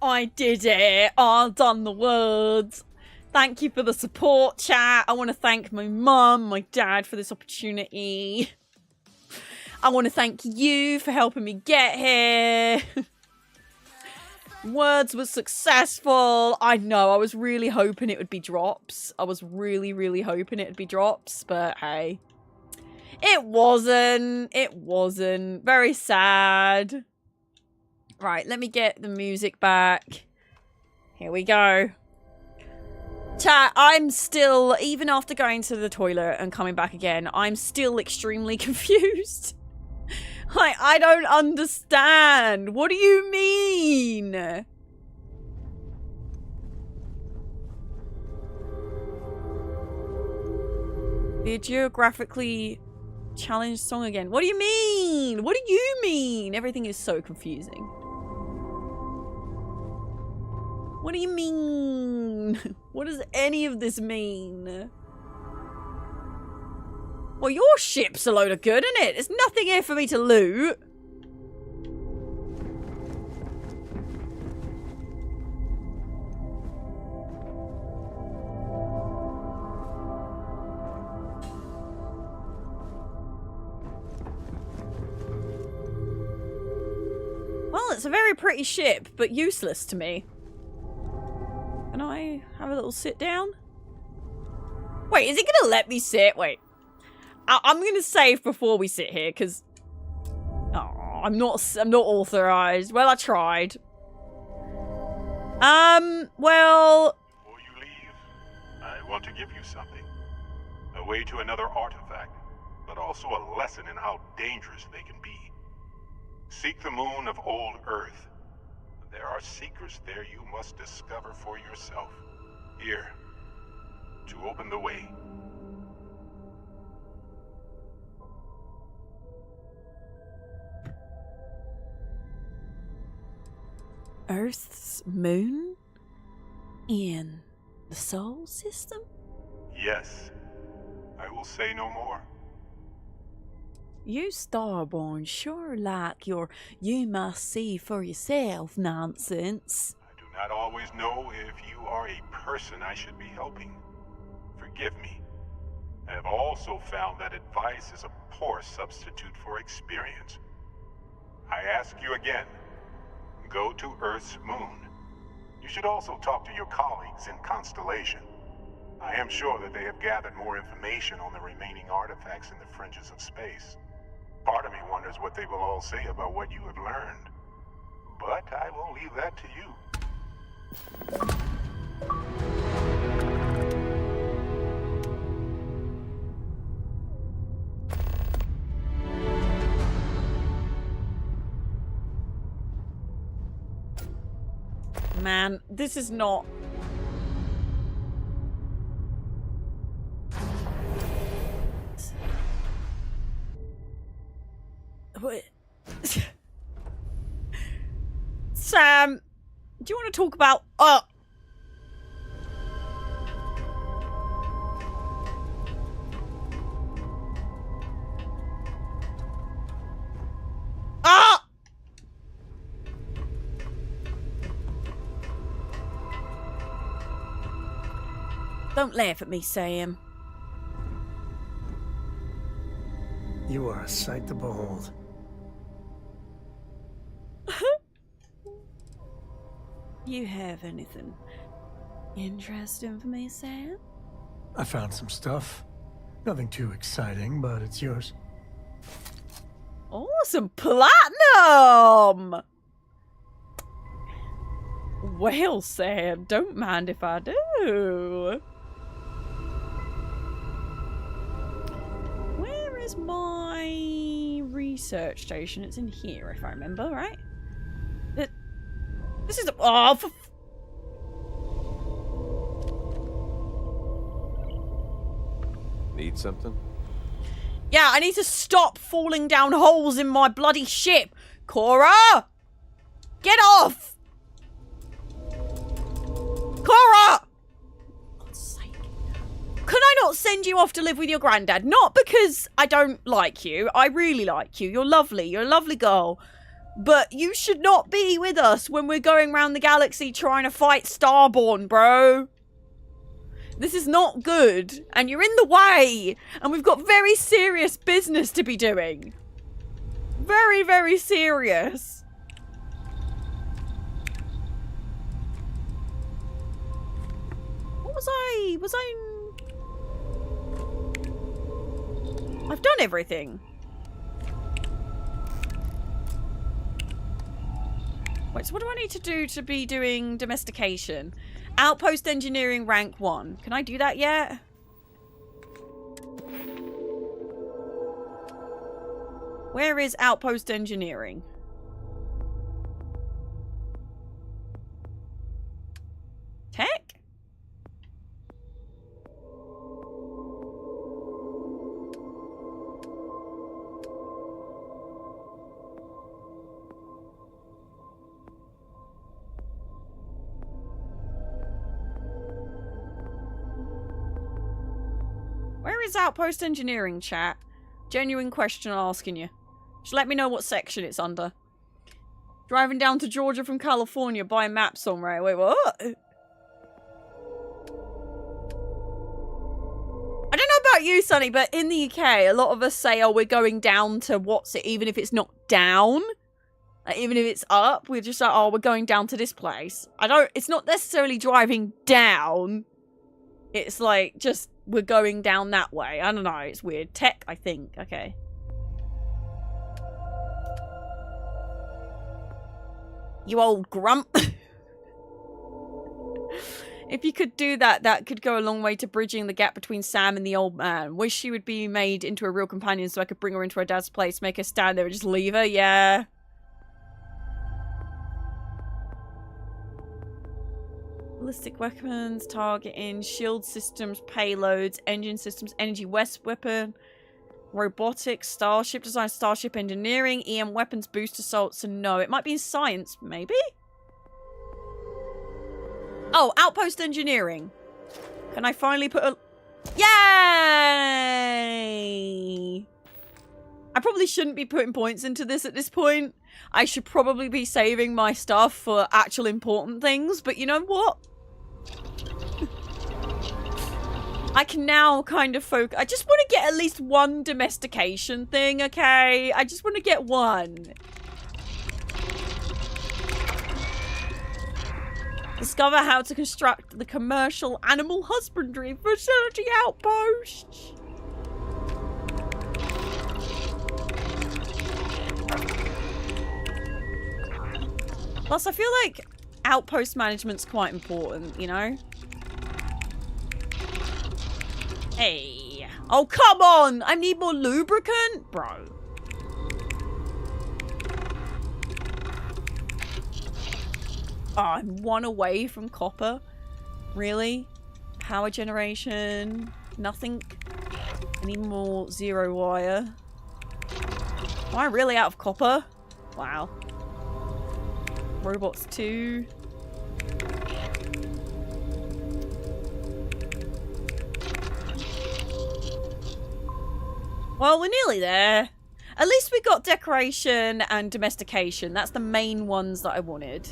I did it. I've done the words. Thank you for the support, chat. I want to thank my mum, my dad for this opportunity. I want to thank you for helping me get here. Words was successful. I know, I was really hoping it would be drops. I was really hoping it would be drops, but hey. It wasn't. It wasn't. Very sad. Right, let me get the music back. Here we go. Chat, I'm still, even after going to the toilet and coming back again, I'm still extremely confused. Like, I don't understand. What do you mean? The geographically challenged song again. What do you mean? What do you mean? Everything is so confusing. What do you mean? What does any of this mean? Well, your ship's a load of good, isn't it? There's nothing here for me to loot. Well, it's a very pretty ship, but useless to me. Can I have a little sit down? Wait, is it gonna let me sit? Wait. I'm gonna save before we sit here, because I'm not authorized. Well, I tried. Well. Before you leave, I want to give you something. A way to another artifact, but also a lesson in how dangerous they can be. Seek the moon of old Earth. There are secrets there you must discover for yourself. Here, to open the way. Earth's moon? In the Sol system? Yes. I will say no more. You Starborn sure like your you must see for yourself nonsense. I do not always know if you are a person I should be helping. Forgive me. I have also found that advice is a poor substitute for experience. I ask you again. Go to Earth's moon. You should also talk to your colleagues in Constellation. I am sure that they have gathered more information on the remaining artifacts in the fringes of space. Part of me wonders what they will all say about what you have learned. But I will leave that to you. Man, this is not... What? Sam, do you want to talk about... Don't laugh at me, Sam. You are a sight to behold. You have anything interesting for me, Sam? I found some stuff. Nothing too exciting, but it's yours. Oh, some platinum! Well, Sam, don't mind if I do. Where's my research station? It's in here, if I remember, right? This is a... Oh, for... Need something? Yeah, I need to stop falling down holes in my bloody ship. Cora! Get off! Cora! Can I not send you off to live with your granddad? Not because I don't like you. I really like you. You're lovely. You're a lovely girl. But you should not be with us when we're going around the galaxy trying to fight Starborn, bro. This is not good. And you're in the way. And we've got very serious business to be doing. Very, very serious. What was I... I've done everything. Wait, so what do I need to do to be doing domestication? Outpost engineering rank 1. Can I do that yet? Where is outpost engineering? Tech? Where is outpost engineering, chat? Genuine question asking you. Just let me know what section it's under. Driving down to Georgia from California, buy maps on rail. Wait, what? I don't know about you, Sonny, but in the UK, a lot of us say, oh, we're going down to what's it, even if it's not down. Like, even if it's up, we're just like, oh, we're going down to this place. It's not necessarily driving down. It's like, just, we're going down that way. I don't know, it's weird. Tech, I think. Okay. You old grump. If you could do that, that could go a long way to bridging the gap between Sam and the old man. Wish she would be made into a real companion so I could bring her into her dad's place, make her stand there and just leave her. Yeah. Ballistic weapons, targeting, shield systems, payloads, engine systems, energy west weapon, robotics, starship design, starship engineering, EM weapons, boost assaults, and no. It might be in science, maybe? Oh, outpost engineering. Can I finally put a... Yay! I probably shouldn't be putting points into this at this point. I should probably be saving my stuff for actual important things, but you know what? I can now kind of focus. I just want to get at least one domestication thing, okay? I just want to get one. Discover how to construct the commercial animal husbandry facility outposts. Plus, I feel like outpost management's quite important, you know? Hey. Oh, come on! I need more lubricant? Bro. Oh, I'm one away from copper. Really? Power generation. Nothing. I need more zero wire. Am I really out of copper? Wow. Robots 2. Well, we're nearly there. At least we got decoration and domestication. That's the main ones that I wanted.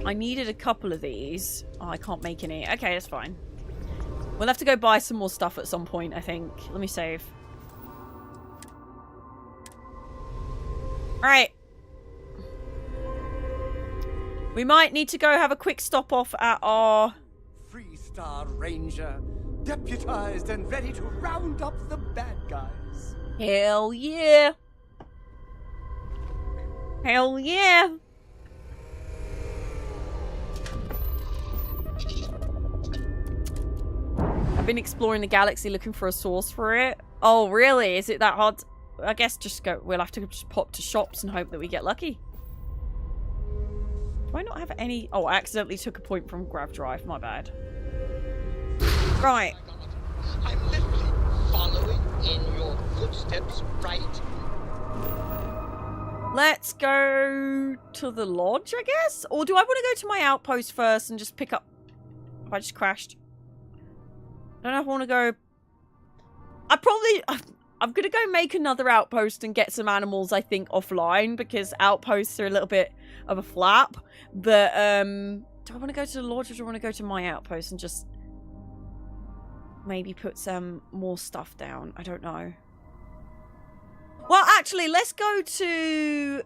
I needed a couple of these. Oh, I can't make any. Okay, that's fine. We'll have to go buy some more stuff at some point, I think. Let me save. Alright. We might need to go have a quick stop off at our... Freestar Ranger, deputized and ready to round up the bad guys. Hell yeah. Hell yeah. I've been exploring the galaxy looking for a source for it. Oh, really? Is it that hard? I guess just go. We'll have to just pop to shops and hope that we get lucky. Do I not have any? Oh, I accidentally took a point from Grav Drive. My bad. Right. I'm literally following in your footsteps, right? Let's go to the lodge, I guess? Or do I want to go to my outpost first and just pick up... Have I just crashed? I don't know if I want to go... I'm going to go make another outpost and get some animals, I think, offline. Because outposts are a little bit of a flap. But, do I want to go to the lodge or do I want to go to my outpost and just... maybe put some more stuff down? I don't know. Well, actually, let's go to...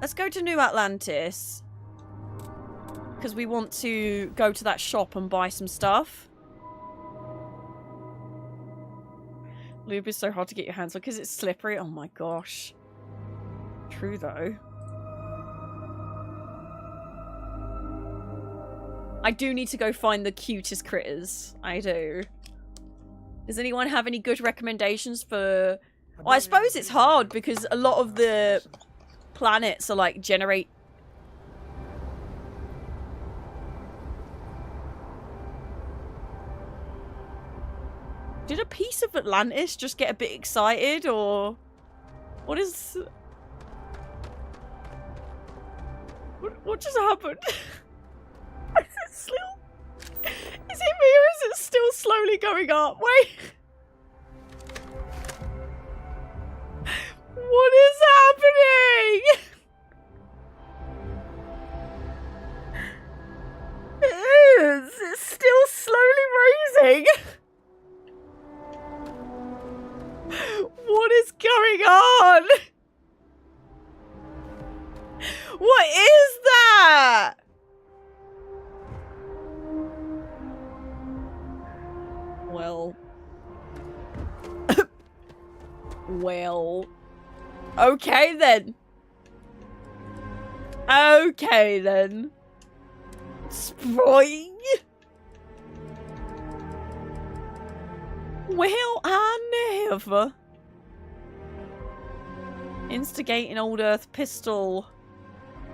let's go to New Atlantis. Because we want to go to that shop and buy some stuff. Lube is so hard to get your hands on because it's slippery. Oh my gosh. True, though. I do need to go find the cutest critters. I do. Does anyone have any good recommendations for... Well, I suppose it's hard because a lot of the planets are like generate... Did a piece of Atlantis just get a bit excited or... What is... What just happened? Is it still... Is it me or is it still slowly going up? Wait. What is happening? It is. It's still slowly raising. What is going on? What is that? Well. Well. Okay then. Okay then. Spring. Well, I never. Instigating Old Earth pistol.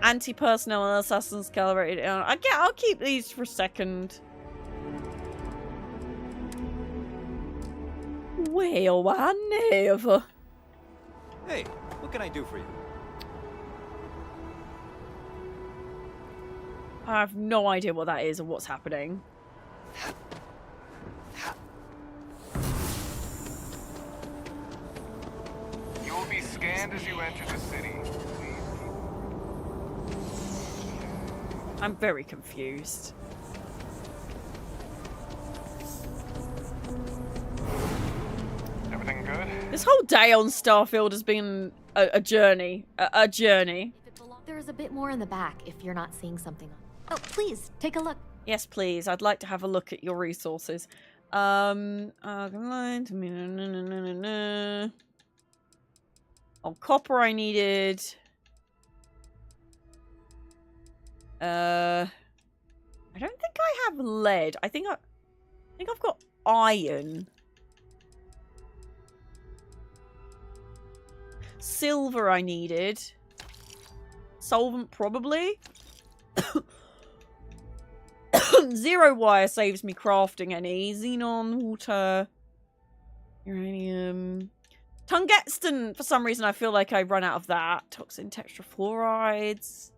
Anti-personnel assassins calibrated. I'll keep these for a second. Well, I never. Hey, what can I do for you? I have no idea what that is or what's happening. You will be scanned as you enter the city. I'm very confused. Everything good? This whole day on Starfield has been a journey. A journey. There is a bit more in the back if you're not seeing something. Oh, please, take a look. Yes, please. I'd like to have a look at your resources. Oh, copper I needed. I don't think I have lead. I think I've got iron. Silver I needed. Solvent probably. 0 wire saves me crafting any. Xenon, water, uranium. Tungsten, for some reason I feel like I run out of that. Toxin tetrafluorides.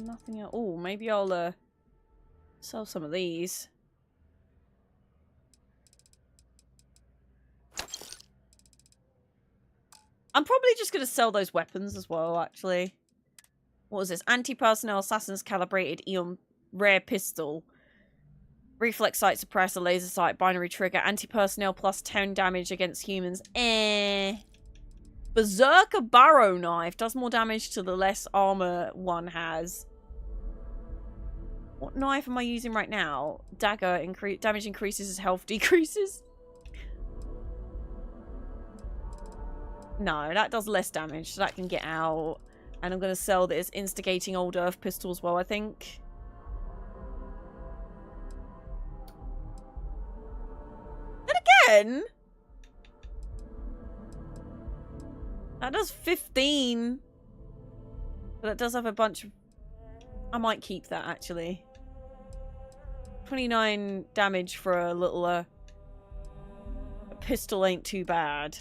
nothing else. Oh, maybe I'll sell some of these. I'm probably just going to sell those weapons as well, actually. What was this? Anti-personnel assassin's calibrated Eon rare pistol. Reflex sight suppressor, laser sight, binary trigger, anti-personnel plus 10 damage against humans. Berserker barrow knife does more damage to the less armor one has. What knife am I using right now? Dagger, damage increases as health decreases. No, that does less damage, so that can get out. And I'm going to sell this instigating old earth pistol as well, I think. And again, that does 15. But that does have a bunch of... I might keep that, actually. 29 damage for a little pistol ain't too bad.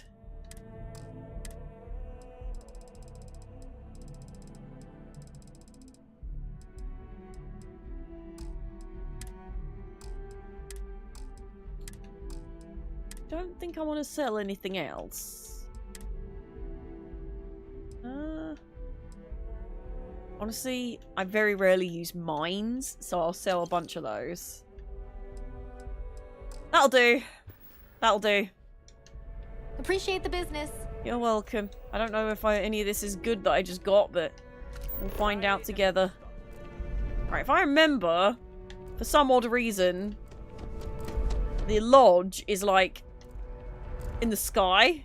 Don't think I want to sell anything else. Honestly, I very rarely use mines, so I'll sell a bunch of those. That'll do. That'll do. Appreciate the business. You're welcome. I don't know if any of this is good that I just got, but we'll find out together. Right, if I remember, for some odd reason, the lodge is like in the sky.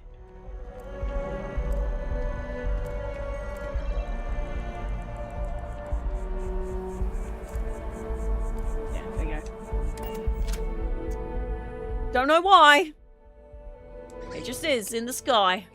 Yeah, there you go. Don't know why. It just is in the sky.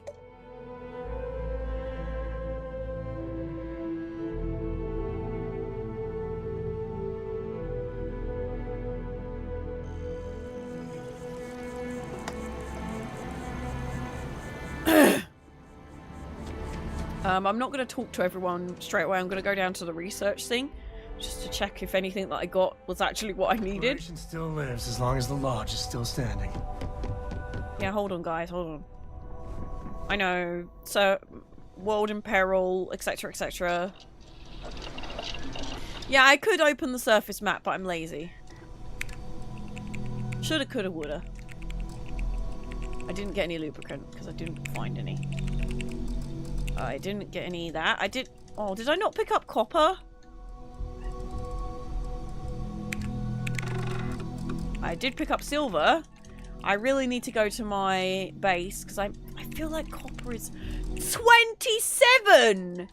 I'm not going to talk to everyone straight away. I'm going to go down to the research thing just to check if anything that I got was actually what I needed. Operation still lives as long as the lodge is still standing. Yeah, hold on, guys. Hold on. I know. So, world in peril, etc., etc. Yeah, I could open the surface map, but I'm lazy. Shoulda, coulda, woulda. I didn't get any lubricant because I didn't find any. I didn't get any of that. I did... Oh, did I not pick up copper? I did pick up silver. I really need to go to my base because I feel like copper is 27!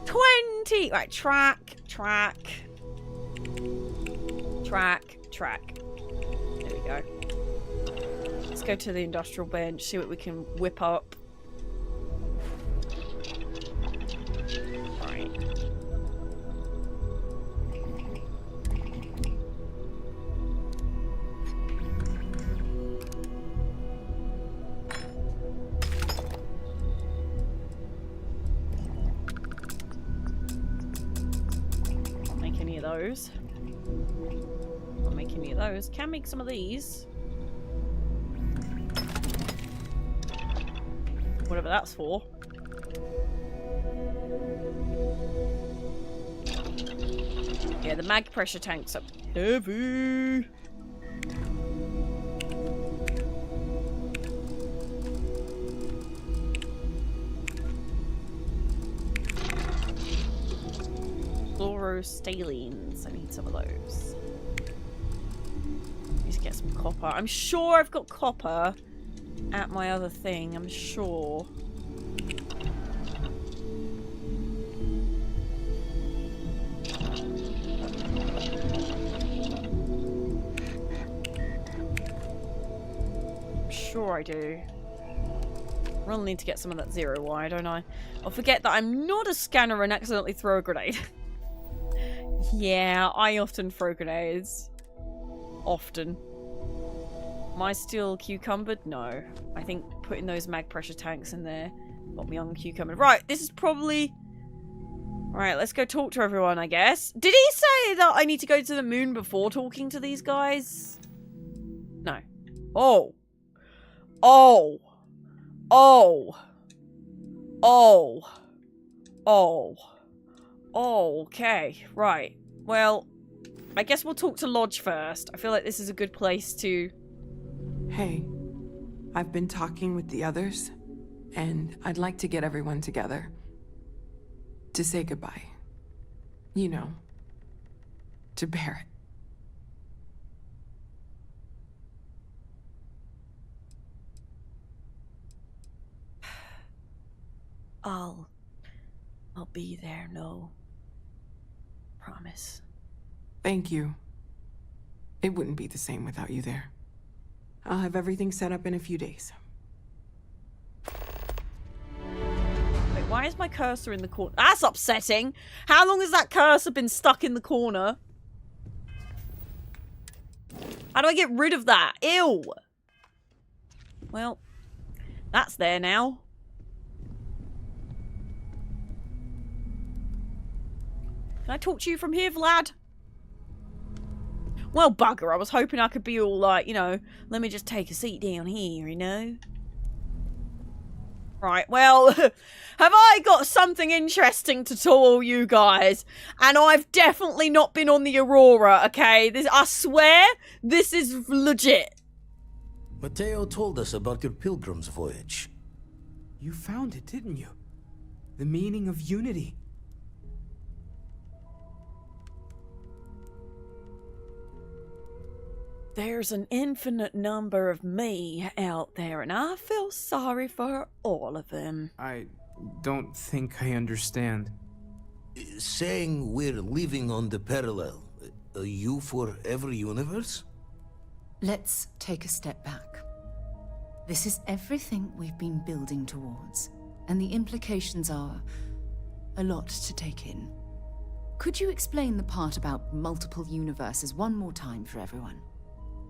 20! Right, track. There we go. Let's go to the industrial bench, see what we can whip up. Right. I'll make any of those. I'll make any of those. Can make some of these. Whatever that's for. Yeah, the mag pressure tanks are heavy. Chlorostalines. I need some of those. Need to get some copper. I'm sure I've got copper at my other thing, I'm sure. I'm sure I do. Really need to get some of that zero wire, don't I? I'll forget that I'm not a scanner and accidentally throw a grenade. Yeah, I often throw grenades. Often. Am I still cucumbered? No. I think putting those mag pressure tanks in there Got me on cucumber. Right, this is probably... Right, let's go talk to everyone, I guess. Did he say that I need to go to the moon before talking to these guys? No. Oh. Oh. Oh. Oh. Oh. Oh, okay. Right. Well, I guess we'll talk to Lodge first. I feel like this is a good place to... Hey, I've been talking with the others, and I'd like to get everyone together. To say goodbye. You know, to Barrett. I'll be there, no. Promise. Thank you. It wouldn't be the same without you there. I'll have everything set up in a few days. Wait, why is my cursor in the corner? That's upsetting! How long has that cursor been stuck in the corner? How do I get rid of that? Ew! Well, that's there now. Can I talk to you from here, Vlad? Well, bugger, I was hoping I could be all like, you know, let me just take a seat down here, you know? Right, well, have I got something interesting to tell you guys? And I've definitely not been on the Aurora, okay? I swear, this is legit. Mateo told us about your pilgrim's voyage. You found it, didn't you? The meaning of unity. There's an infinite number of me out there, and I feel sorry for all of them. I don't think I understand. Saying we're living on the parallel, a you for every universe? Let's take a step back. This is everything we've been building towards, and the implications are a lot to take in. Could you explain the part about multiple universes one more time for everyone?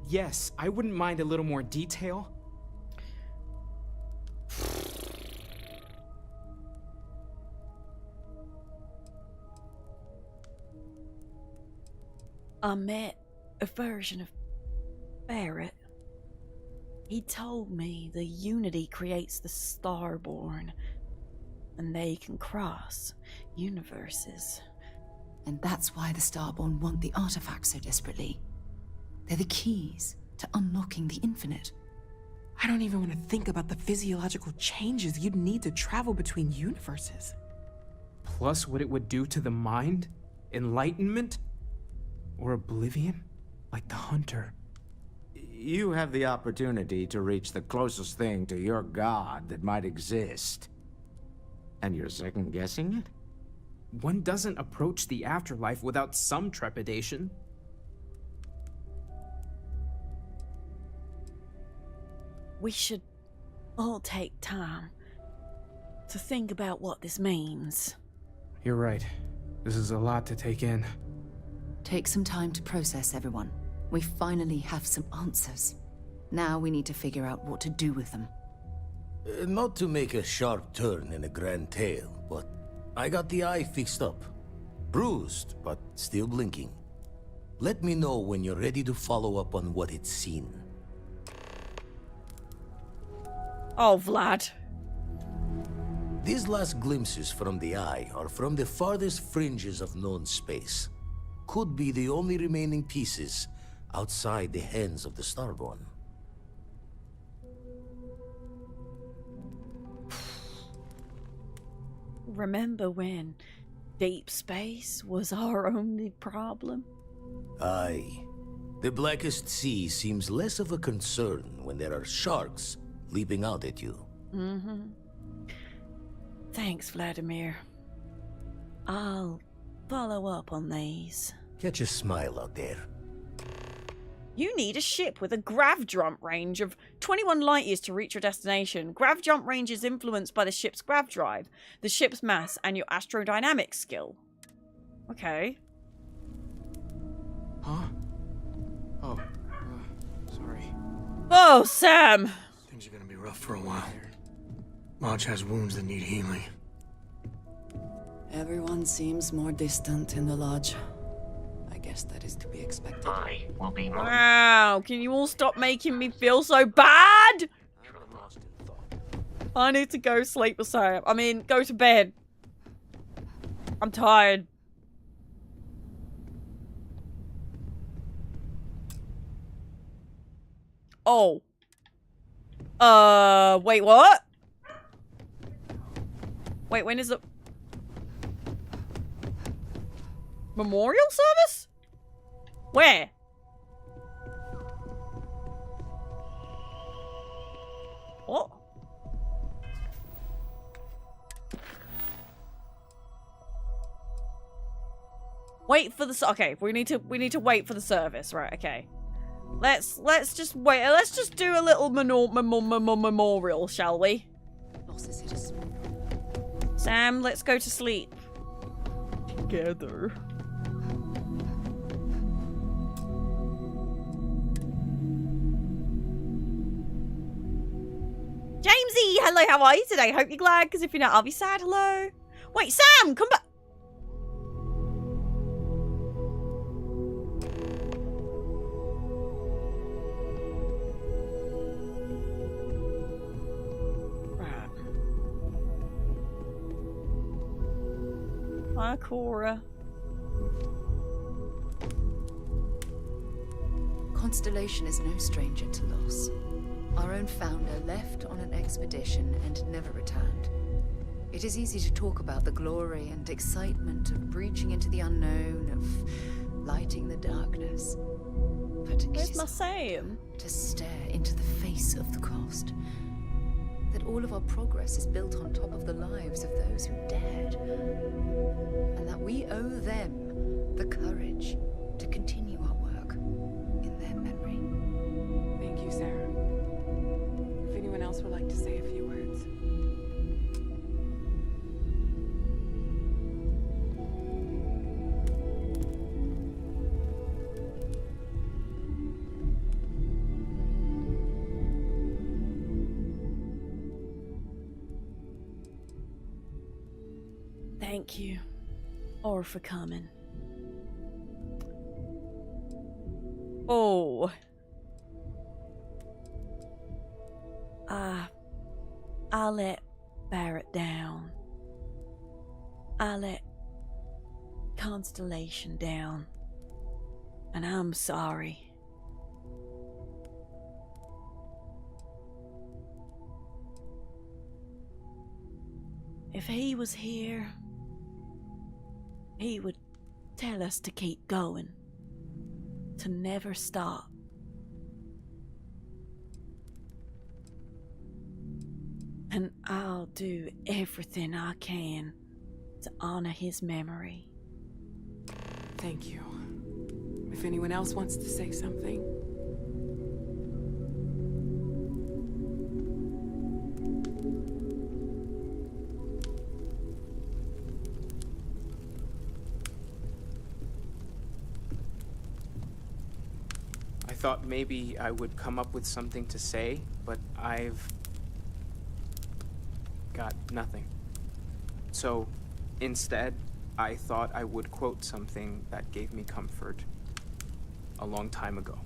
Yes, I wouldn't mind a little more detail. I met a version of Barrett. He told me the Unity creates the Starborn, and they can cross universes. And that's why the Starborn want the artifacts so desperately. They're the keys to unlocking the infinite. I don't even want to think about the physiological changes you'd need to travel between universes. Plus what it would do to the mind? Enlightenment? Or oblivion? Like the Hunter. You have the opportunity to reach the closest thing to your god that might exist. And you're second-guessing it? One doesn't approach the afterlife without some trepidation. We should all take time to think about what this means. You're right. This is a lot to take in. Take some time to process, everyone. We finally have some answers. Now we need to figure out what to do with them. Not to make a sharp turn in a grand tale, but I got the eye fixed up. Bruised, but still blinking. Let me know when you're ready to follow up on what it's seen. Oh, Vlad. These last glimpses from the eye are from the farthest fringes of known space. Could be the only remaining pieces outside the hands of the Starborn. Remember when deep space was our only problem? Aye. The blackest sea seems less of a concern when there are sharks leaping out at you. Mm-hmm. Thanks, Vladimir. I'll follow up on these. Catch a smile out there. You need a ship with a grav jump range of 21 light years to reach your destination. Grav jump range is influenced by the ship's grav drive, the ship's mass, and your astrodynamic skill. Okay. Huh? Oh, sorry. Oh, Sam! Things are gonna be rough for a while. Lodge has wounds that need healing. Everyone seems more distant in the lodge. I guess that is to be expected. I will be more. Wow, can you all stop making me feel so bad? I need to go sleep or so. I mean, go to bed. I'm tired. Oh. Wait, what? Wait, when is the memorial service? Where? What? Wait for the okay. We need to wait for the service, right? Okay. Let's just wait. Let's just do a little memorial, shall we? Sam, let's go to sleep together. Jamesy, hello, how are you today? Hope you're glad, because if you're not, I'll be sad. Hello. Wait, Sam, come back. Hi, Cora. Constellation is no stranger to loss. Our own founder left on an expedition and never returned. It is easy to talk about the glory and excitement of breaching into the unknown, of lighting the darkness. But where's my Sam? To stare into the face of the cost. That all of our progress is built on top of the lives of those who dared. And that we owe them the courage to continue our work in their memory. Thank you, Sarah. If anyone else would like to say a few words. Thank you, or for coming. Oh. I let Barrett down. I let Constellation down. And I'm sorry. If he was here, he would tell us to keep going, to never stop. And I'll do everything I can to honor his memory. Thank you. If anyone else wants to say something. I thought maybe I would come up with something to say, but I've got nothing. So instead, I thought I would quote something that gave me comfort a long time ago.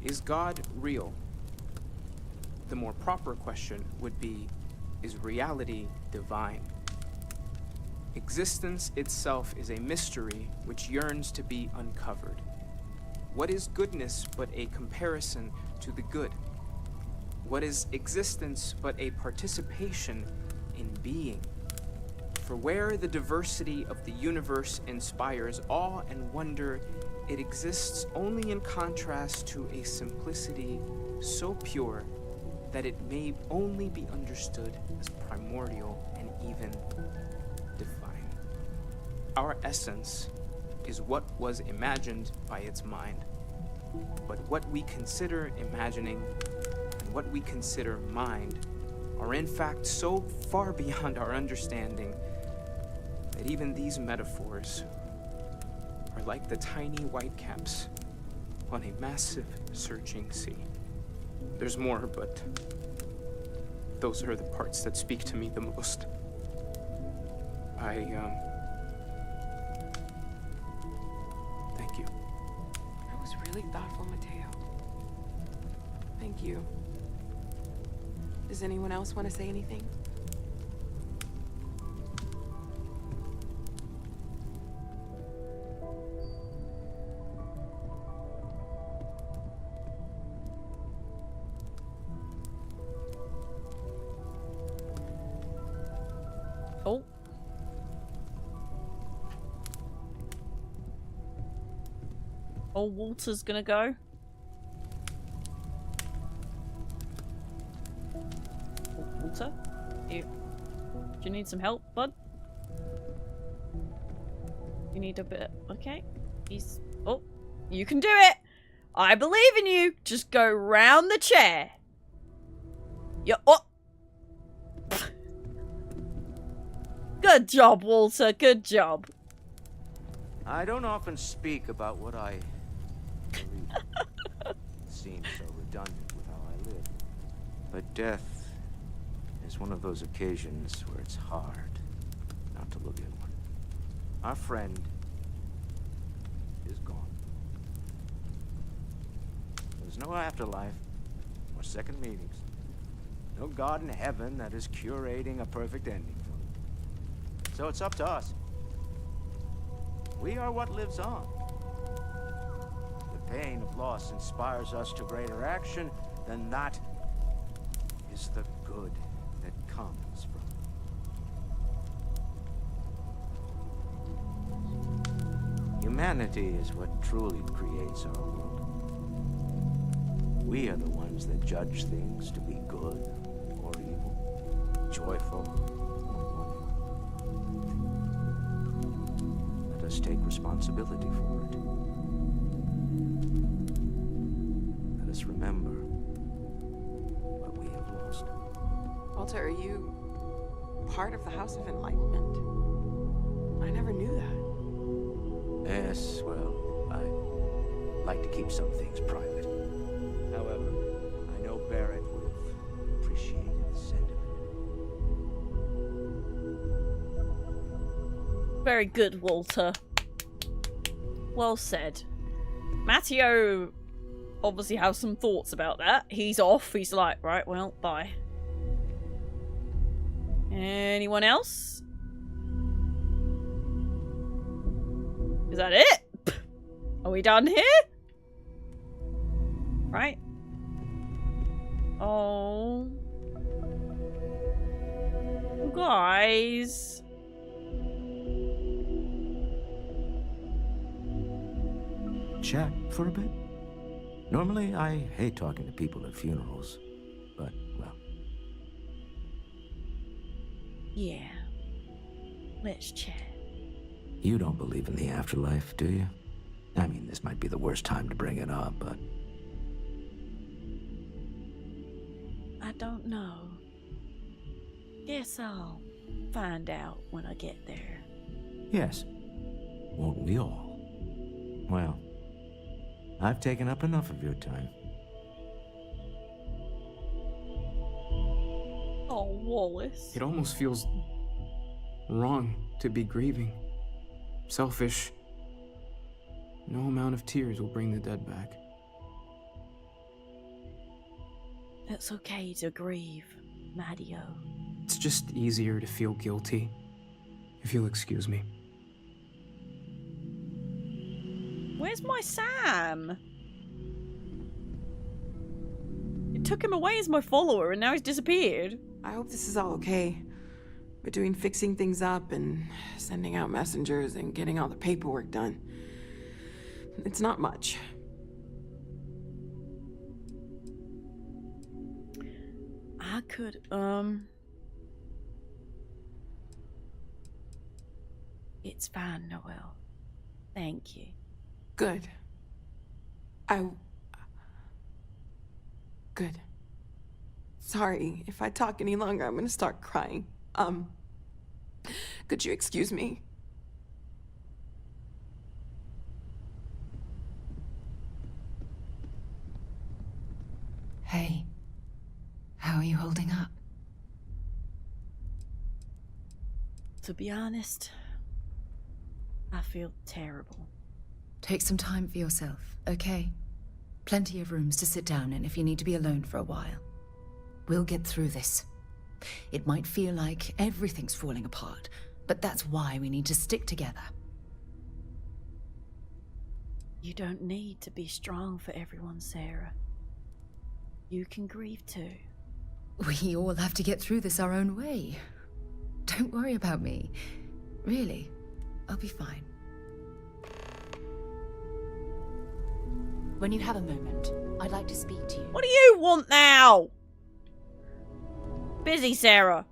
Is God real? The more proper question would be, is reality divine? Existence itself is a mystery which yearns to be uncovered. What is goodness but a comparison to the good? What is existence but a participation in being? For where the diversity of the universe inspires awe and wonder, it exists only in contrast to a simplicity so pure that it may only be understood as primordial and even divine. Our essence is what was imagined by its mind. But what we consider imagining and what we consider mind are in fact so far beyond our understanding that even these metaphors are like the tiny whitecaps on a massive searching sea. There's more, but those are the parts that speak to me the most. Thank you. That was really thoughtful, Mateo. Thank you. Does anyone else want to say anything? Oh. Oh, Walter's gonna go. Walter? Do you need some help, bud? You need a bit... Okay. He's... Oh, you can do it! I believe in you! Just go round the chair. Oh! Good job, Walter. Good job. I don't often speak about what I believe. It seems so redundant with how I live. But death is one of those occasions where it's hard not to look inward. Our friend is gone. There's no afterlife or second meetings. No God in heaven that is curating a perfect ending for him. So it's up to us. We are what lives on. The pain of loss inspires us to greater action, then that is the good that comes from it. Humanity is what truly creates our world. We are the ones that judge things to be good or evil, joyful or wonderful. Let us take responsibility for it. Let us remember what we have lost. Walter, are you part of the House of Enlightenment? I never knew that. Yes, well, I like to keep some things private. However, I know Barrett would have appreciated the sentiment. Very good, Walter. Well said. Matteo obviously has some thoughts about that. He's off. He's like, right, well, bye. Anyone else? Is that it? Are we done here? Right. Oh. Guys. Chat for a bit? Normally, I hate talking to people at funerals, but, well. Yeah. Let's chat. You don't believe in the afterlife, do you? I mean, this might be the worst time to bring it up, but... I don't know. Guess I'll find out when I get there. Yes. Won't we all? Well, I've taken up enough of your time. Oh, Wallace. It almost feels wrong to be grieving. Selfish. No amount of tears will bring the dead back. It's okay to grieve, Matteo. It's just easier to feel guilty, if you'll excuse me. Where's my Sam? It took him away as my follower and now he's disappeared. I hope this is all okay. Between fixing things up and sending out messengers and getting all the paperwork done. It's not much. I could, It's fine, Noel. Thank you. Good. Good. Sorry, if I talk any longer, I'm gonna start crying. Could you excuse me? Hey, how are you holding up? To be honest, I feel terrible. Take some time for yourself, okay? Plenty of rooms to sit down in if you need to be alone for a while. We'll get through this. It might feel like everything's falling apart, but that's why we need to stick together. You don't need to be strong for everyone, Sarah. You can grieve too. We all have to get through this our own way. Don't worry about me. Really, I'll be fine. When you have a moment, I'd like to speak to you. What do you want now? Busy, Sarah.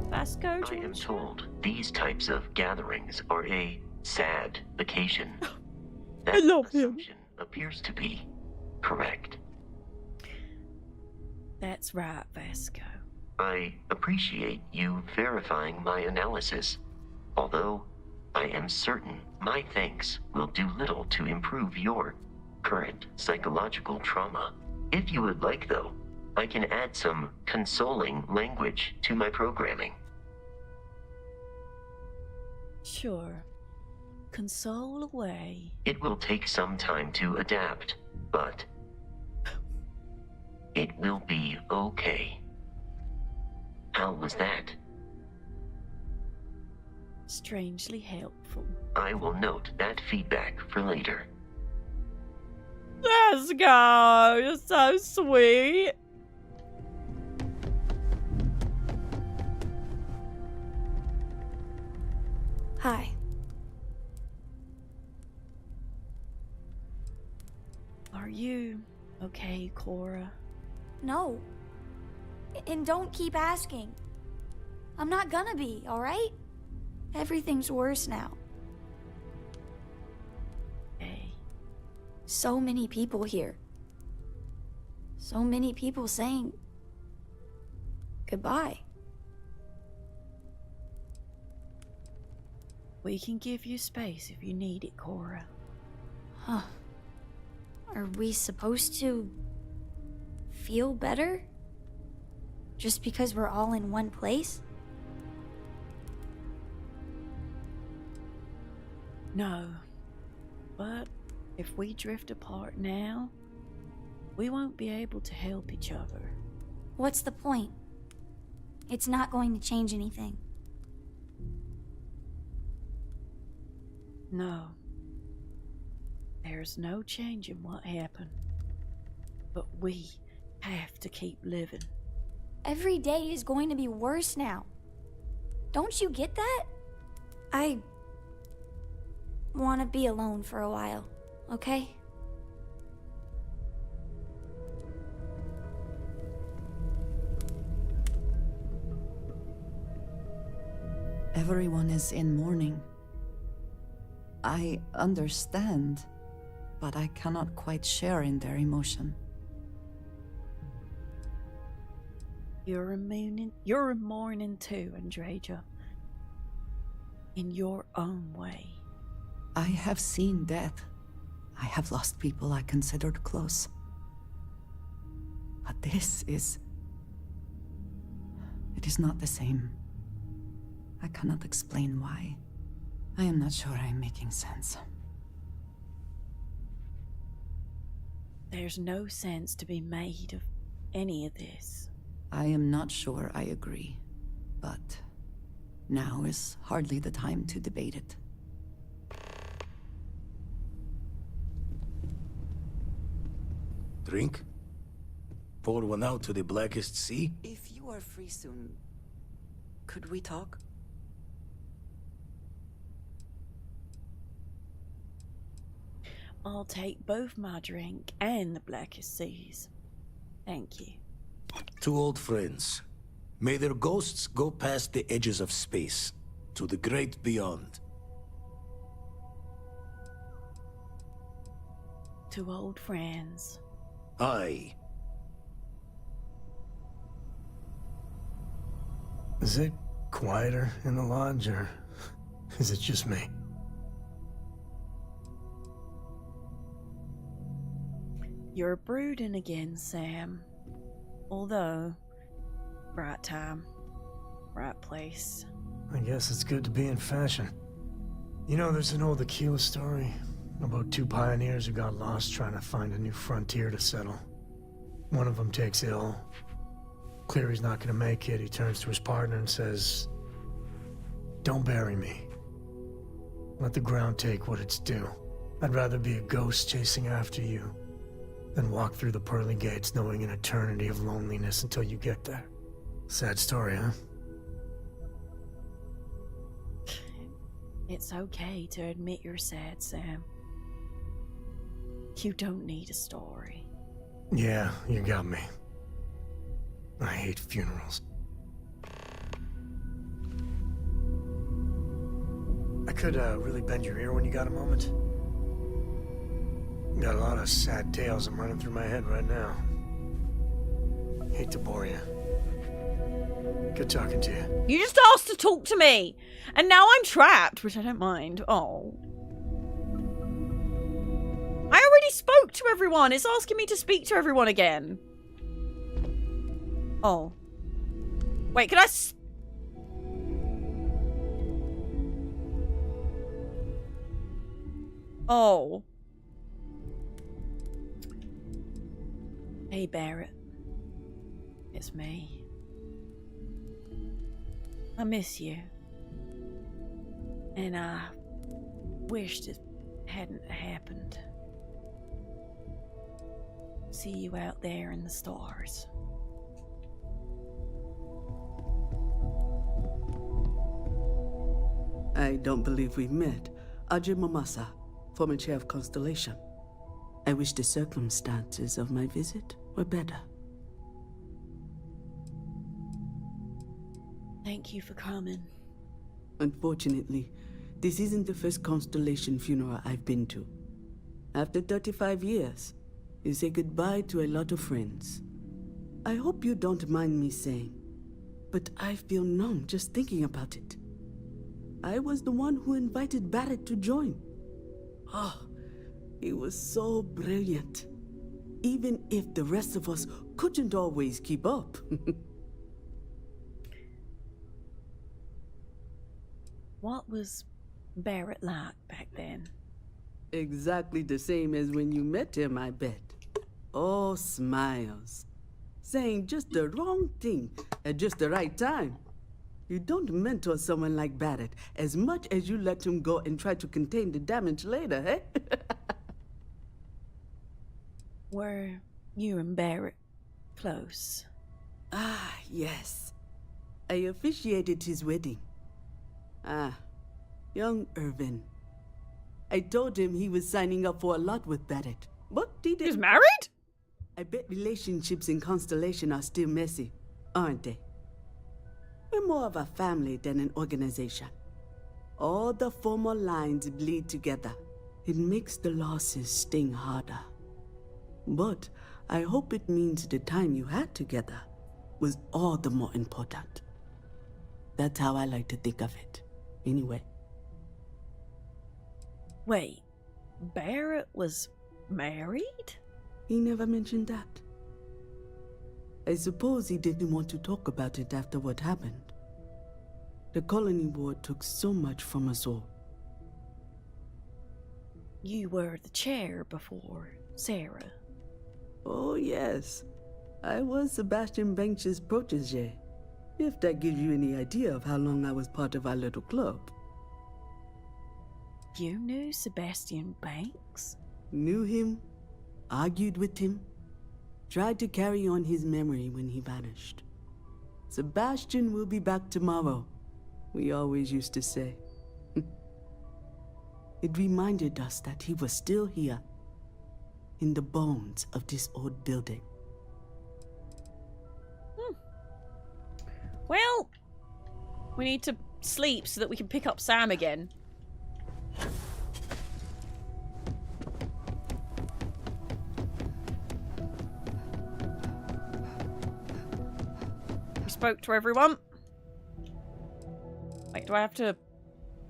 Vasco, I am told these types of gatherings are a sad occasion. That I love assumption appears to be correct. That's right, Vasco. I appreciate you verifying my analysis, although I am certain my thanks will do little to improve your current psychological trauma. If you would like, though, I can add some consoling language to my programming. Sure. Console away. It will take some time to adapt, but it will be okay. How was that? Strangely helpful. I will note that feedback for later. Let's go. You're so sweet. Hi. Are you okay, Cora? No. And don't keep asking. I'm not gonna be, alright? Everything's worse now. Hey. So many people here. So many people saying goodbye. We can give you space if you need it, Cora. Huh. Are we supposed to feel better? Just because we're all in one place? No. But if we drift apart now, we won't be able to help each other. What's the point? It's not going to change anything. No. There's no change in what happened. But we have to keep living. Every day is going to be worse now. Don't you get that? I want to be alone for a while, okay? Everyone is in mourning. I understand, but I cannot quite share in their emotion. You're mourning too, Andreja. In your own way. I have seen death. I have lost people I considered close. But this is... it is not the same. I cannot explain why. I am not sure I am making sense. There's no sense to be made of any of this. I am not sure I agree, but now is hardly the time to debate it. Drink? Pour one out to the blackest sea? If you are free soon, could we talk? I'll take both my drink and the blackest seas. Thank you. Two old friends. May their ghosts go past the edges of space, to the great beyond. Two old friends. Aye. Is it quieter in the lodge, or is it just me? You're brooding again, Sam. Although, right time, right place. I guess it's good to be in fashion. You know, there's an old Aquila story about two pioneers who got lost trying to find a new frontier to settle. One of them takes ill. Clear he's not gonna make it, he turns to his partner and says, "Don't bury me. Let the ground take what it's due. I'd rather be a ghost chasing after you than walk through the pearly gates knowing an eternity of loneliness until you get there." Sad story, huh? It's okay to admit you're sad, Sam. You don't need a story. Yeah, you got me. I hate funerals. I could really bend your ear when you got a moment. Got a lot of sad tales I'm running through my head right now. Hate to bore you. Good talking to you. You just asked to talk to me, and now I'm trapped, which I don't mind. Oh. I already spoke to everyone. It's asking me to speak to everyone again. Oh. Wait, can I... Oh. Hey, Barrett. It's me. I miss you. And I wished it hadn't happened. See you out there in the stars. I don't believe we've met. Ajay Mamasa, former chair of Constellation. I wish the circumstances of my visit were better. Thank you for coming. Unfortunately, this isn't the first Constellation funeral I've been to. After 35 years, you say goodbye to a lot of friends. I hope you don't mind me saying, but I feel numb just thinking about it. I was the one who invited Barrett to join. Oh, he was so brilliant. Even if the rest of us couldn't always keep up. What was Barrett like back then? Exactly the same as when you met him, I bet. Oh, smiles. Saying just the wrong thing at just the right time. You don't mentor someone like Barrett as much as you let him go and try to contain the damage later, eh? Were you and Barrett close? Ah, yes. I officiated his wedding. Ah, young Irvin. I told him he was signing up for a lot with Barrett, but he didn't. He's married? I bet relationships in Constellation are still messy, aren't they? We're more of a family than an organization. All the former lines bleed together. It makes the losses sting harder. But I hope it means the time you had together was all the more important. That's how I like to think of it, anyway. Wait, Barrett was married? He never mentioned that. I suppose he didn't want to talk about it after what happened. The colony war took so much from us all. You were the chair before Sarah. Oh, yes. I was Sebastian Banks' protege. If that gives you any idea of how long I was part of our little club. You knew Sebastian Banks? Knew him, argued with him, tried to carry on his memory when he vanished. Sebastian will be back tomorrow, we always used to say. It reminded us that he was still here, in the bones of this old building. Well, we need to sleep so that we can pick up Sam again. We spoke to everyone. Wait, do I have to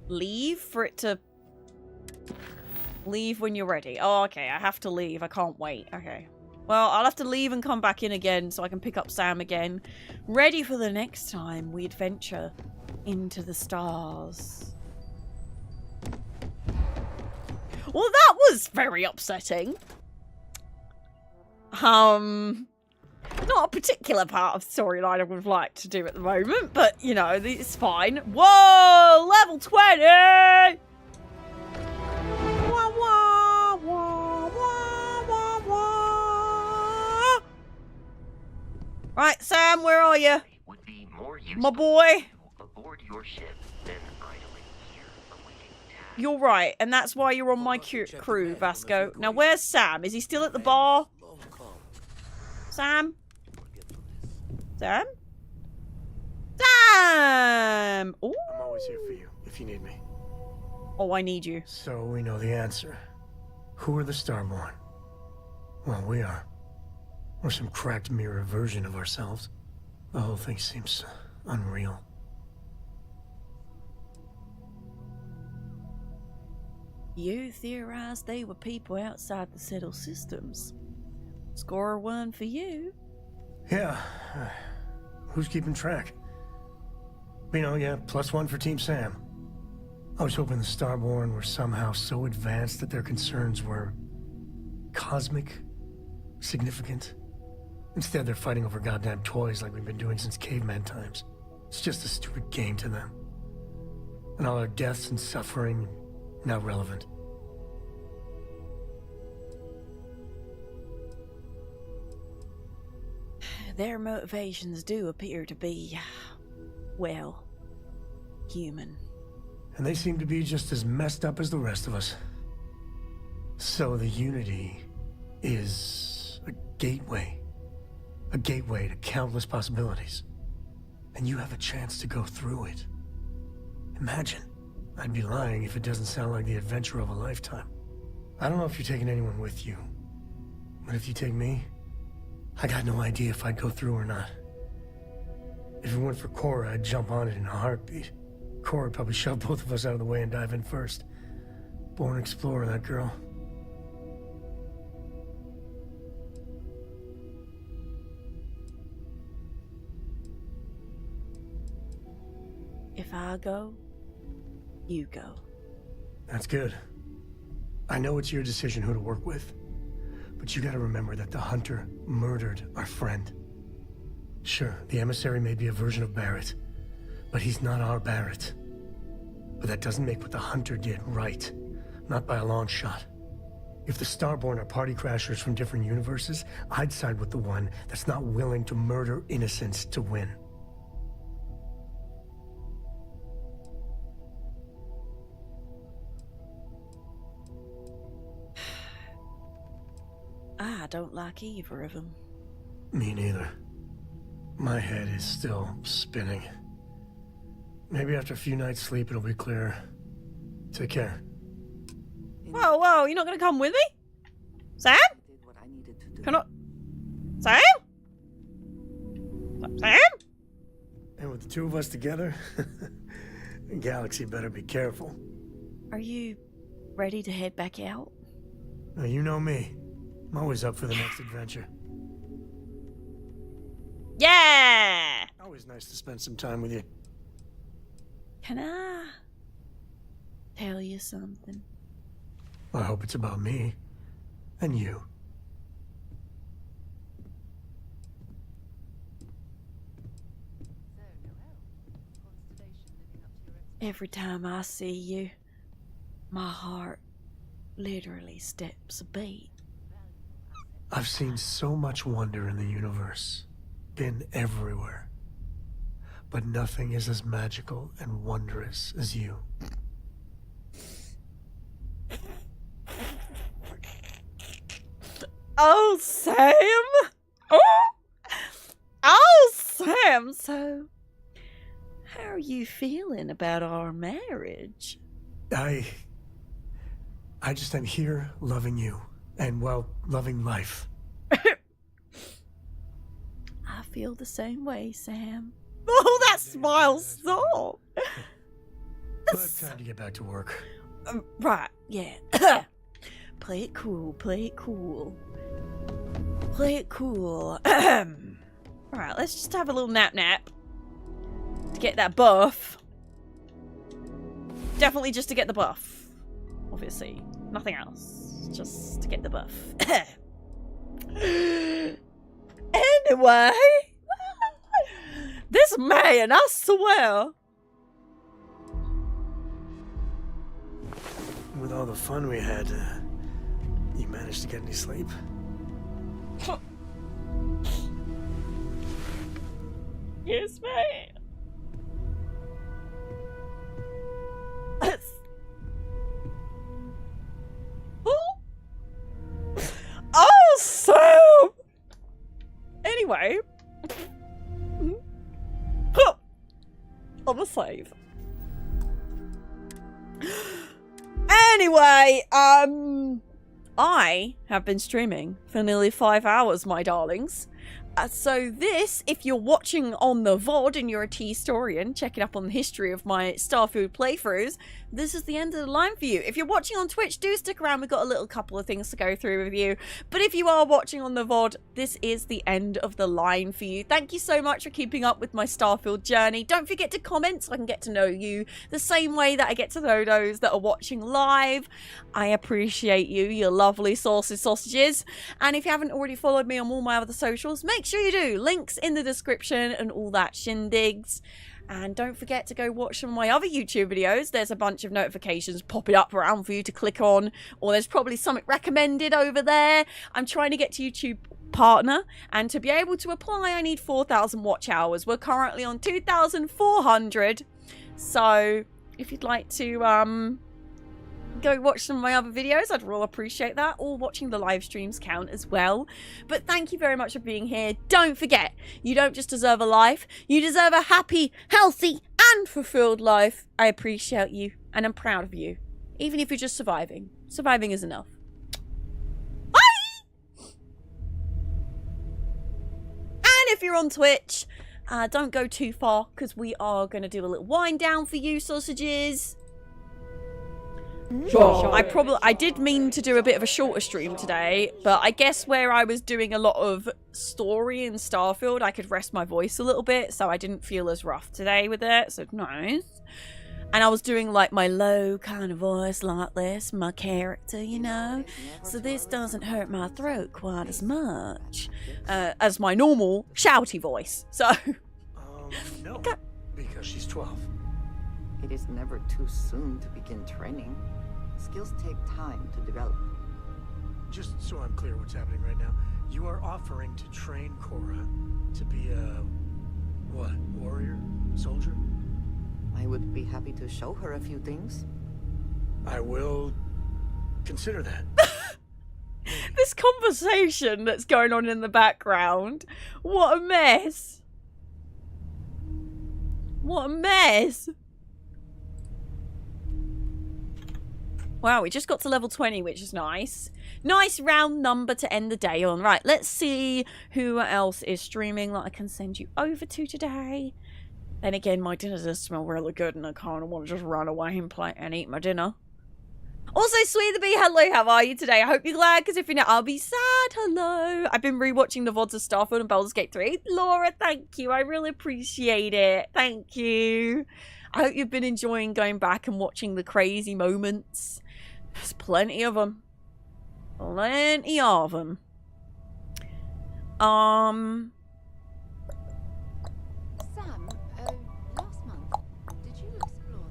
leave for it to... Leave when you're ready? Oh, okay, I have to leave. I can't wait. Okay. Well, I'll have to leave and come back in again so I can pick up Sam again. Ready for the next time we adventure into the stars. Well, that was very upsetting. Not a particular part of the storyline I would have liked to do at the moment, but, you know, it's fine. Whoa! Level 20! Wah, wah, wah, wah, wah, wah. Right, Sam, where are you? Would be more My boy. aboard your ship than idling here awaiting tasks. You're right, and that's why you're on my crew, Vasco. Now, where's Sam? Is he still at the bar? Sam? Sam? Sam! Ooh. I'm always here for you, if you need me. Oh, I need you. So we know the answer. Who are the Starborn? Well, we are. We're some cracked mirror version of ourselves. The whole thing seems unreal. You theorized they were people outside the settled systems. Score one for you. Yeah. Who's keeping track? You know, yeah, +1 for Team Sam. I was hoping the Starborn were somehow so advanced that their concerns were cosmic, significant. Instead, they're fighting over goddamn toys like we've been doing since caveman times. It's just a stupid game to them. And all our deaths and suffering, not relevant. Their motivations do appear to be, well, human. And they seem to be just as messed up as the rest of us. So the Unity is a gateway. A gateway to countless possibilities. And you have a chance to go through it. Imagine. I'd be lying if it doesn't sound like the adventure of a lifetime. I don't know if you're taking anyone with you. But if you take me, I got no idea if I'd go through or not. If it weren't for Cora, I'd jump on it in a heartbeat. Cora would probably shove both of us out of the way and dive in first. Born explorer, that girl. If I go, you go. That's good. I know it's your decision who to work with. But you gotta remember that the Hunter murdered our friend. Sure, the emissary may be a version of Barrett, but he's not our Barrett. But that doesn't make what the Hunter did right. Not by a long shot. If the Starborn are party crashers from different universes, I'd side with the one that's not willing to murder innocents to win. I don't like either of them. Me neither. My head is still spinning. Maybe after a few nights sleep it'll be clearer. Take care. Whoa, whoa, you're not gonna come with me? Sam? Can I... Sam? Sam? And with the two of us together, the galaxy better be careful. Are you ready to head back out? Now, you know me. I'm always up for the next adventure. Yeah! Always nice to spend some time with you. Can I tell you something? I hope it's about me. And you. Every time I see you, my heart literally steps a beat. I've seen so much wonder in the universe. Been everywhere. But nothing is as magical and wondrous as you. Oh, Sam! Oh, Sam! So, how are you feeling about our marriage? I just am here loving you. And, well, loving life. I feel the same way, Sam. Oh, that smile so. But time to get back to work. Right, yeah. Play it cool, play it cool. Play it cool. Alright, let's just have a little nap to get that buff. Definitely just to get the buff. Obviously. Nothing else. Just to get the buff. Anyway. This man, I swear. With all the fun we had, you managed to get any sleep? Yes, man. Oh, Sam! Anyway. On the save. Anyway, I have been streaming for nearly 5 hours, my darlings. So this, if you're watching on the VOD and you're a TEA-STORIAN, checking up on the history of my Starfield playthroughs, this is the end of the line for you. If you're watching on Twitch, do stick around. We've got a little couple of things to go through with you. But if you are watching on the VOD, this is the end of the line for you. Thank you so much for keeping up with my Starfield journey. Don't forget to comment so I can get to know you the same way that I get to know those that are watching live. I appreciate you, you lovely sausages. And if you haven't already followed me on all my other socials, make sure you do. Links in the description and all that shindigs. And don't forget to go watch some of my other YouTube videos. There's a bunch of notifications popping up around for you to click on, or there's probably something recommended over there. I'm trying to get to YouTube Partner, and to be able to apply, I need 4,000 watch hours. We're currently on 2,400. So if you'd like to go watch some of my other videos, I'd really appreciate that. Or watching the live streams count as well. But thank you very much for being here. Don't forget, you don't just deserve a life, you deserve a happy, healthy and fulfilled life. I appreciate you and I'm proud of you. Even if you're just surviving. Surviving is enough. Bye! And if you're on Twitch, don't go too far because we are going to do a little wind down for you, sausages. Sure. I did mean to do a bit of a shorter stream today, but I guess where I was doing a lot of story in Starfield, I could rest my voice a little bit, so I didn't feel as rough today with it, so nice. And I was doing like my low kind of voice like this, my character, you know, so this doesn't hurt my throat quite as much as my normal shouty voice, so... No, because she's 12. It is never too soon to begin training. Skills take time to develop. Just so I'm clear what's happening right now, you are offering to train Cora to be a... what? Warrior? Soldier? I would be happy to show her a few things. I will consider that. This conversation that's going on in the background. What a mess. What a mess. Wow, we just got to level 20, which is nice. Nice round number to end the day on. Right, let's see who else is streaming that I can send you over to today. Then again, my dinner does smell really good and I kind of want to just run away and play and eat my dinner. Also, Sweet the Bee, hello, how are you today? I hope you're glad, because if you're not, I'll be sad. Hello. I've been rewatching the VODs of Starfield and Baldur's Gate 3. Laura, thank you. I really appreciate it. Thank you. I hope you've been enjoying going back and watching the crazy moments. There's plenty of them. Plenty of them. Sam, last month, did you explore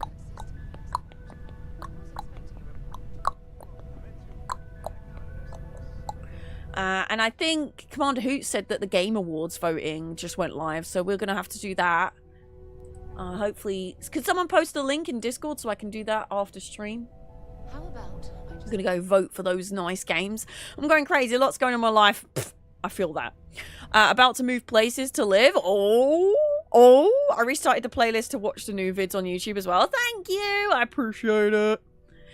that and I think Commander Hoot said that the Game Awards voting just went live, so we're going to have to do that. Hopefully... Could someone post a link in Discord so I can do that after stream? How about I'm going to go vote for those nice games. I'm going crazy. A lot's going on in my life. Pfft, I feel that. About to move places to live. Oh, I restarted the playlist to watch the new vids on YouTube as well. Thank you. I appreciate it.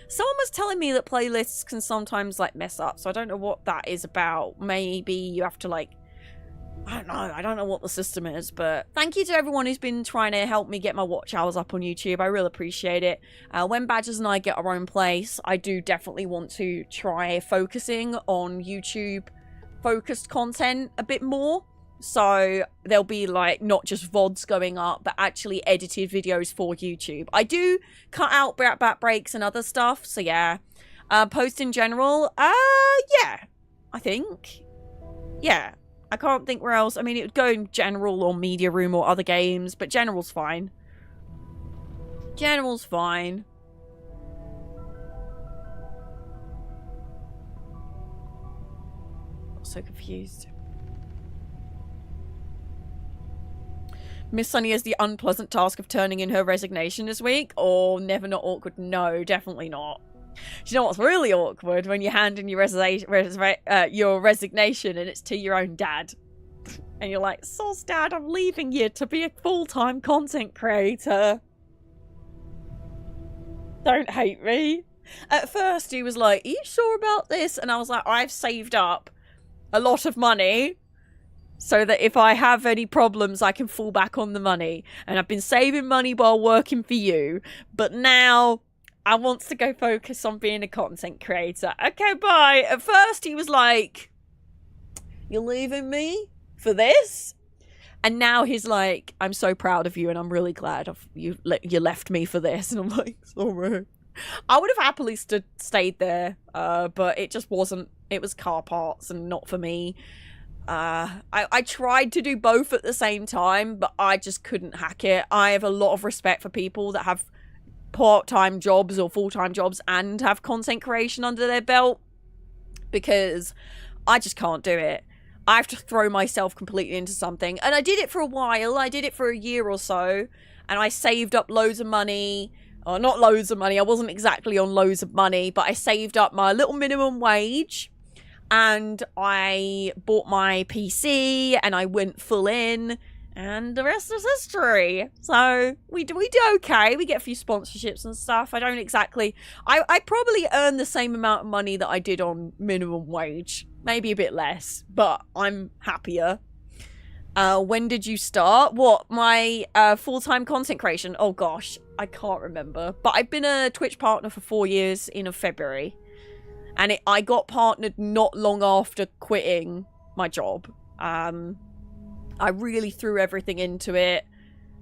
Someone was telling me that playlists can sometimes like mess up, so I don't know what that is about. Maybe you have to like, I don't know what the system is, but thank you to everyone who's been trying to help me get my watch hours up on YouTube. I really appreciate it. When Badgers and I get our own place, I do definitely want to try focusing on YouTube focused content a bit more. So there'll be like not just VODs going up, but actually edited videos for YouTube. I do cut out back breaks and other stuff. So yeah, post in general. Yeah, I think. Yeah, I can't think where else. I mean, it would go in general or media room or other games, but general's fine. General's fine. I'm so confused. Miss Sunny has the unpleasant task of turning in her resignation this week. Oh, never not awkward. No, definitely not. Do you know what's really awkward? When you hand in your resignation and it's to your own dad. And you're like, "Soz, Dad, I'm leaving you to be a full-time content creator. Don't hate me." At first, he was like, "Are you sure about this?" And I was like, "I've saved up a lot of money so that if I have any problems, I can fall back on the money. And I've been saving money while working for you. But now I want to go focus on being a content creator. Okay, bye." At first, he was like, "You're leaving me for this?" And now he's like, "I'm so proud of you and I'm really glad you left me for this." And I'm like, "Sorry." I would have happily stayed there, but it just wasn't. It was car parts and not for me. I tried to do both at the same time, but I just couldn't hack it. I have a lot of respect for people that have part-time jobs or full-time jobs and have content creation under their belt, because I just can't do it. I have to throw myself completely into something. And I did it for a while. I did it for a year or so, and I saved up loads of money. Or not loads of money. I wasn't exactly on loads of money, but I saved up my little minimum wage. And I bought my PC and I went full in, and the rest is history. So we do okay. We get a few sponsorships and stuff. I don't exactly... I probably earn the same amount of money that I did on minimum wage. Maybe a bit less, but I'm happier. When did you start? What? My full-time content creation? Oh gosh, I can't remember. But I've been a Twitch partner for 4 years in February. And I got partnered not long after quitting my job. I really threw everything into it.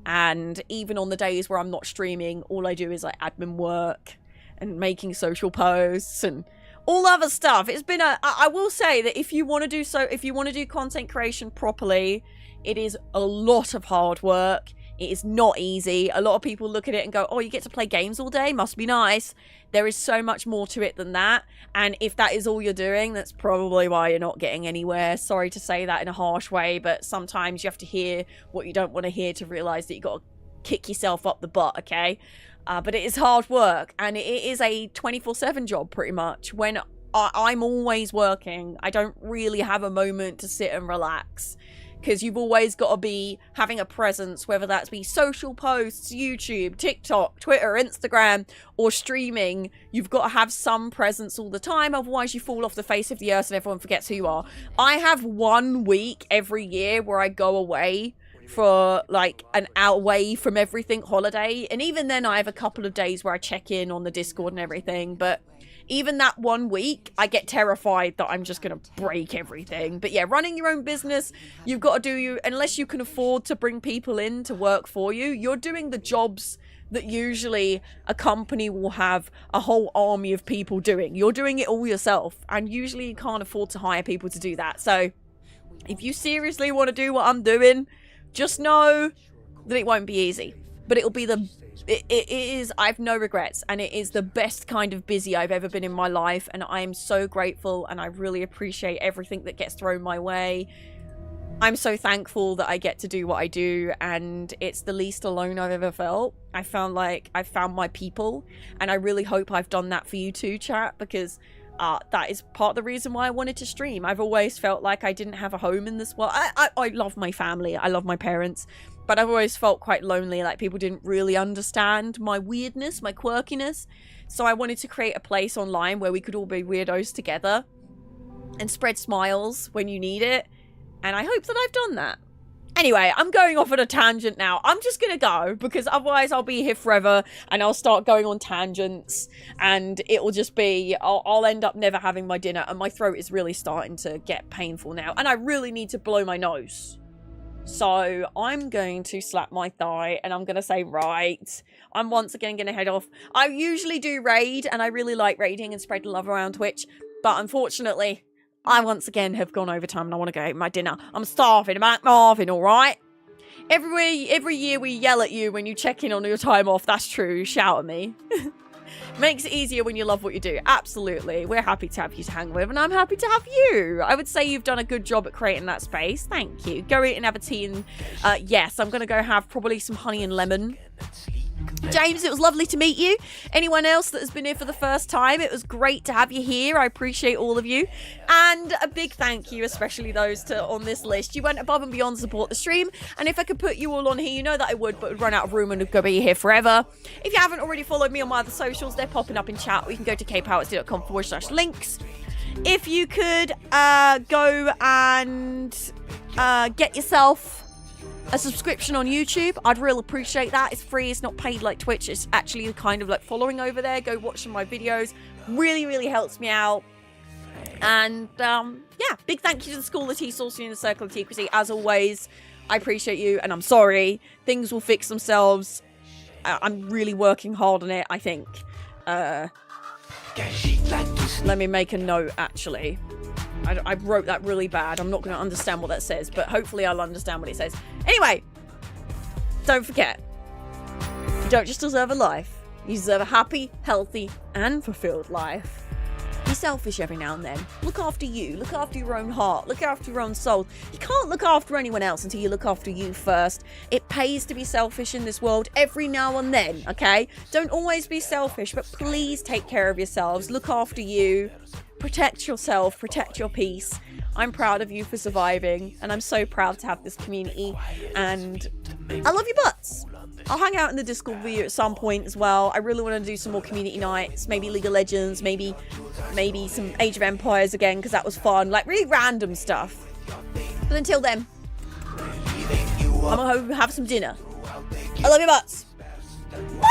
And even on the days where I'm not streaming, all I do is like admin work and making social posts and all other stuff. It's been I will say that if you want to do content creation properly, it is a lot of hard work. It is not easy. A lot of people look at it and go, "Oh, you get to play games all day? Must be nice." There is so much more to it than that. And if that is all you're doing, that's probably why you're not getting anywhere. Sorry to say that in a harsh way, but sometimes you have to hear what you don't want to hear to realize that you got to kick yourself up the butt, okay? But it is hard work, and it is a 24/7 job pretty much. When I'm always working, I don't really have a moment to sit and relax. Because you've always got to be having a presence, whether that's be social posts, YouTube, TikTok, Twitter, Instagram, or streaming. You've got to have some presence all the time, otherwise you fall off the face of the earth and everyone forgets who you are. I have 1 week every year where I go away for like an away from everything holiday. And even then I have a couple of days where I check in on the Discord and everything. But even that 1 week, I get terrified that I'm just going to break everything. But yeah, running your own business, you've got to do unless you can afford to bring people in to work for you, you're doing the jobs that usually a company will have a whole army of people doing. You're doing it all yourself, and usually you can't afford to hire people to do that. So if you seriously want to do what I'm doing, just know that it won't be easy. But it'll be it is, I have no regrets, and it is the best kind of busy I've ever been in my life, and I am so grateful, and I really appreciate everything that gets thrown my way. I'm so thankful that I get to do what I do, and it's the least alone I've ever felt. I found like I found my people, and I really hope I've done that for you too, chat, because that is part of the reason why I wanted to stream. I've always felt like I didn't have a home in this world. I love my family, I love my parents, but I've always felt quite lonely, like people didn't really understand my weirdness, my quirkiness. So I wanted to create a place online where we could all be weirdos together and spread smiles when you need it. And I hope that I've done that. Anyway, I'm going off on a tangent now. I'm just going to go because otherwise I'll be here forever and I'll start going on tangents and it will just be, I'll end up never having my dinner and my throat is really starting to get painful now and I really need to blow my nose. So I'm going to slap my thigh and I'm going to say, right, I'm once again going to head off. I usually do raid and I really like raiding and spreading love around Twitch, but unfortunately, I once again have gone over time and I want to go eat my dinner. I'm starving. I'm Marvin, all right? Every year we yell at you when you check in on your time off. That's true. You shout at me. Makes it easier when you love what you do. Absolutely. We're happy to have you to hang with and I'm happy to have you. I would say you've done a good job at creating that space. Thank you. Go eat and have a tea and yes, I'm going to go have probably some honey and lemon. James, it was lovely to meet you. Anyone else that has been here for the first time, it was great to have you here. I appreciate all of you. And a big thank you, especially those on this list. You went above and beyond to support the stream. And if I could put you all on here, you know that I would, but would run out of room and would go be here forever. If you haven't already followed me on my other socials, they're popping up in chat. Or you can go to kpowersd.com/links. If you could go and get yourself a subscription on YouTube, I'd really appreciate that. It's free, it's not paid like Twitch, it's actually kind of like following over there. Go watch some of my videos, really helps me out. And yeah, big thank you to the School of Tea, Sorcery and the Circle of Secrecy. As always, I appreciate you and I'm sorry. Things will fix themselves. I'm really working hard on it, I think. Let me make a note, actually. I wrote that really bad. I'm not going to understand what that says, but hopefully I'll understand what it says. Anyway, don't forget, you don't just deserve a life. You deserve a happy, healthy, and fulfilled life. Be selfish every now and then. Look after you. Look after your own heart. Look after your own soul. You can't look after anyone else until you look after you first. It pays to be selfish in this world every now and then, okay? Don't always be selfish, but please take care of yourselves. Look after you. Protect yourself. Protect your peace. I'm proud of you for surviving, and I'm so proud to have this community, and I love you butts. I'll hang out in the Discord with you at some point as well. I really want to do some more community nights, maybe League of Legends, maybe some Age of Empires again, because that was fun, like really random stuff. But until then, I'm gonna go have some dinner. I love you butts. Bye!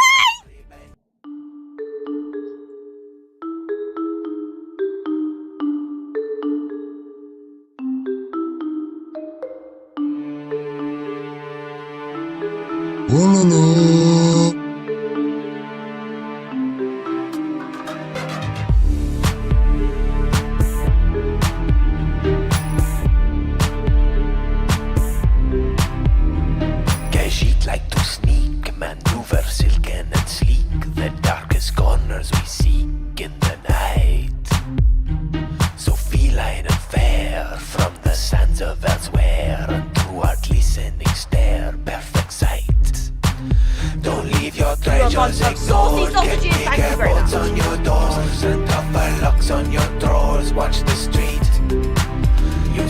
Khajiit like to sneak, maneuver silken and sleek. The darkest corners we seek in the night. So feline and fair from the sands of elsewhere.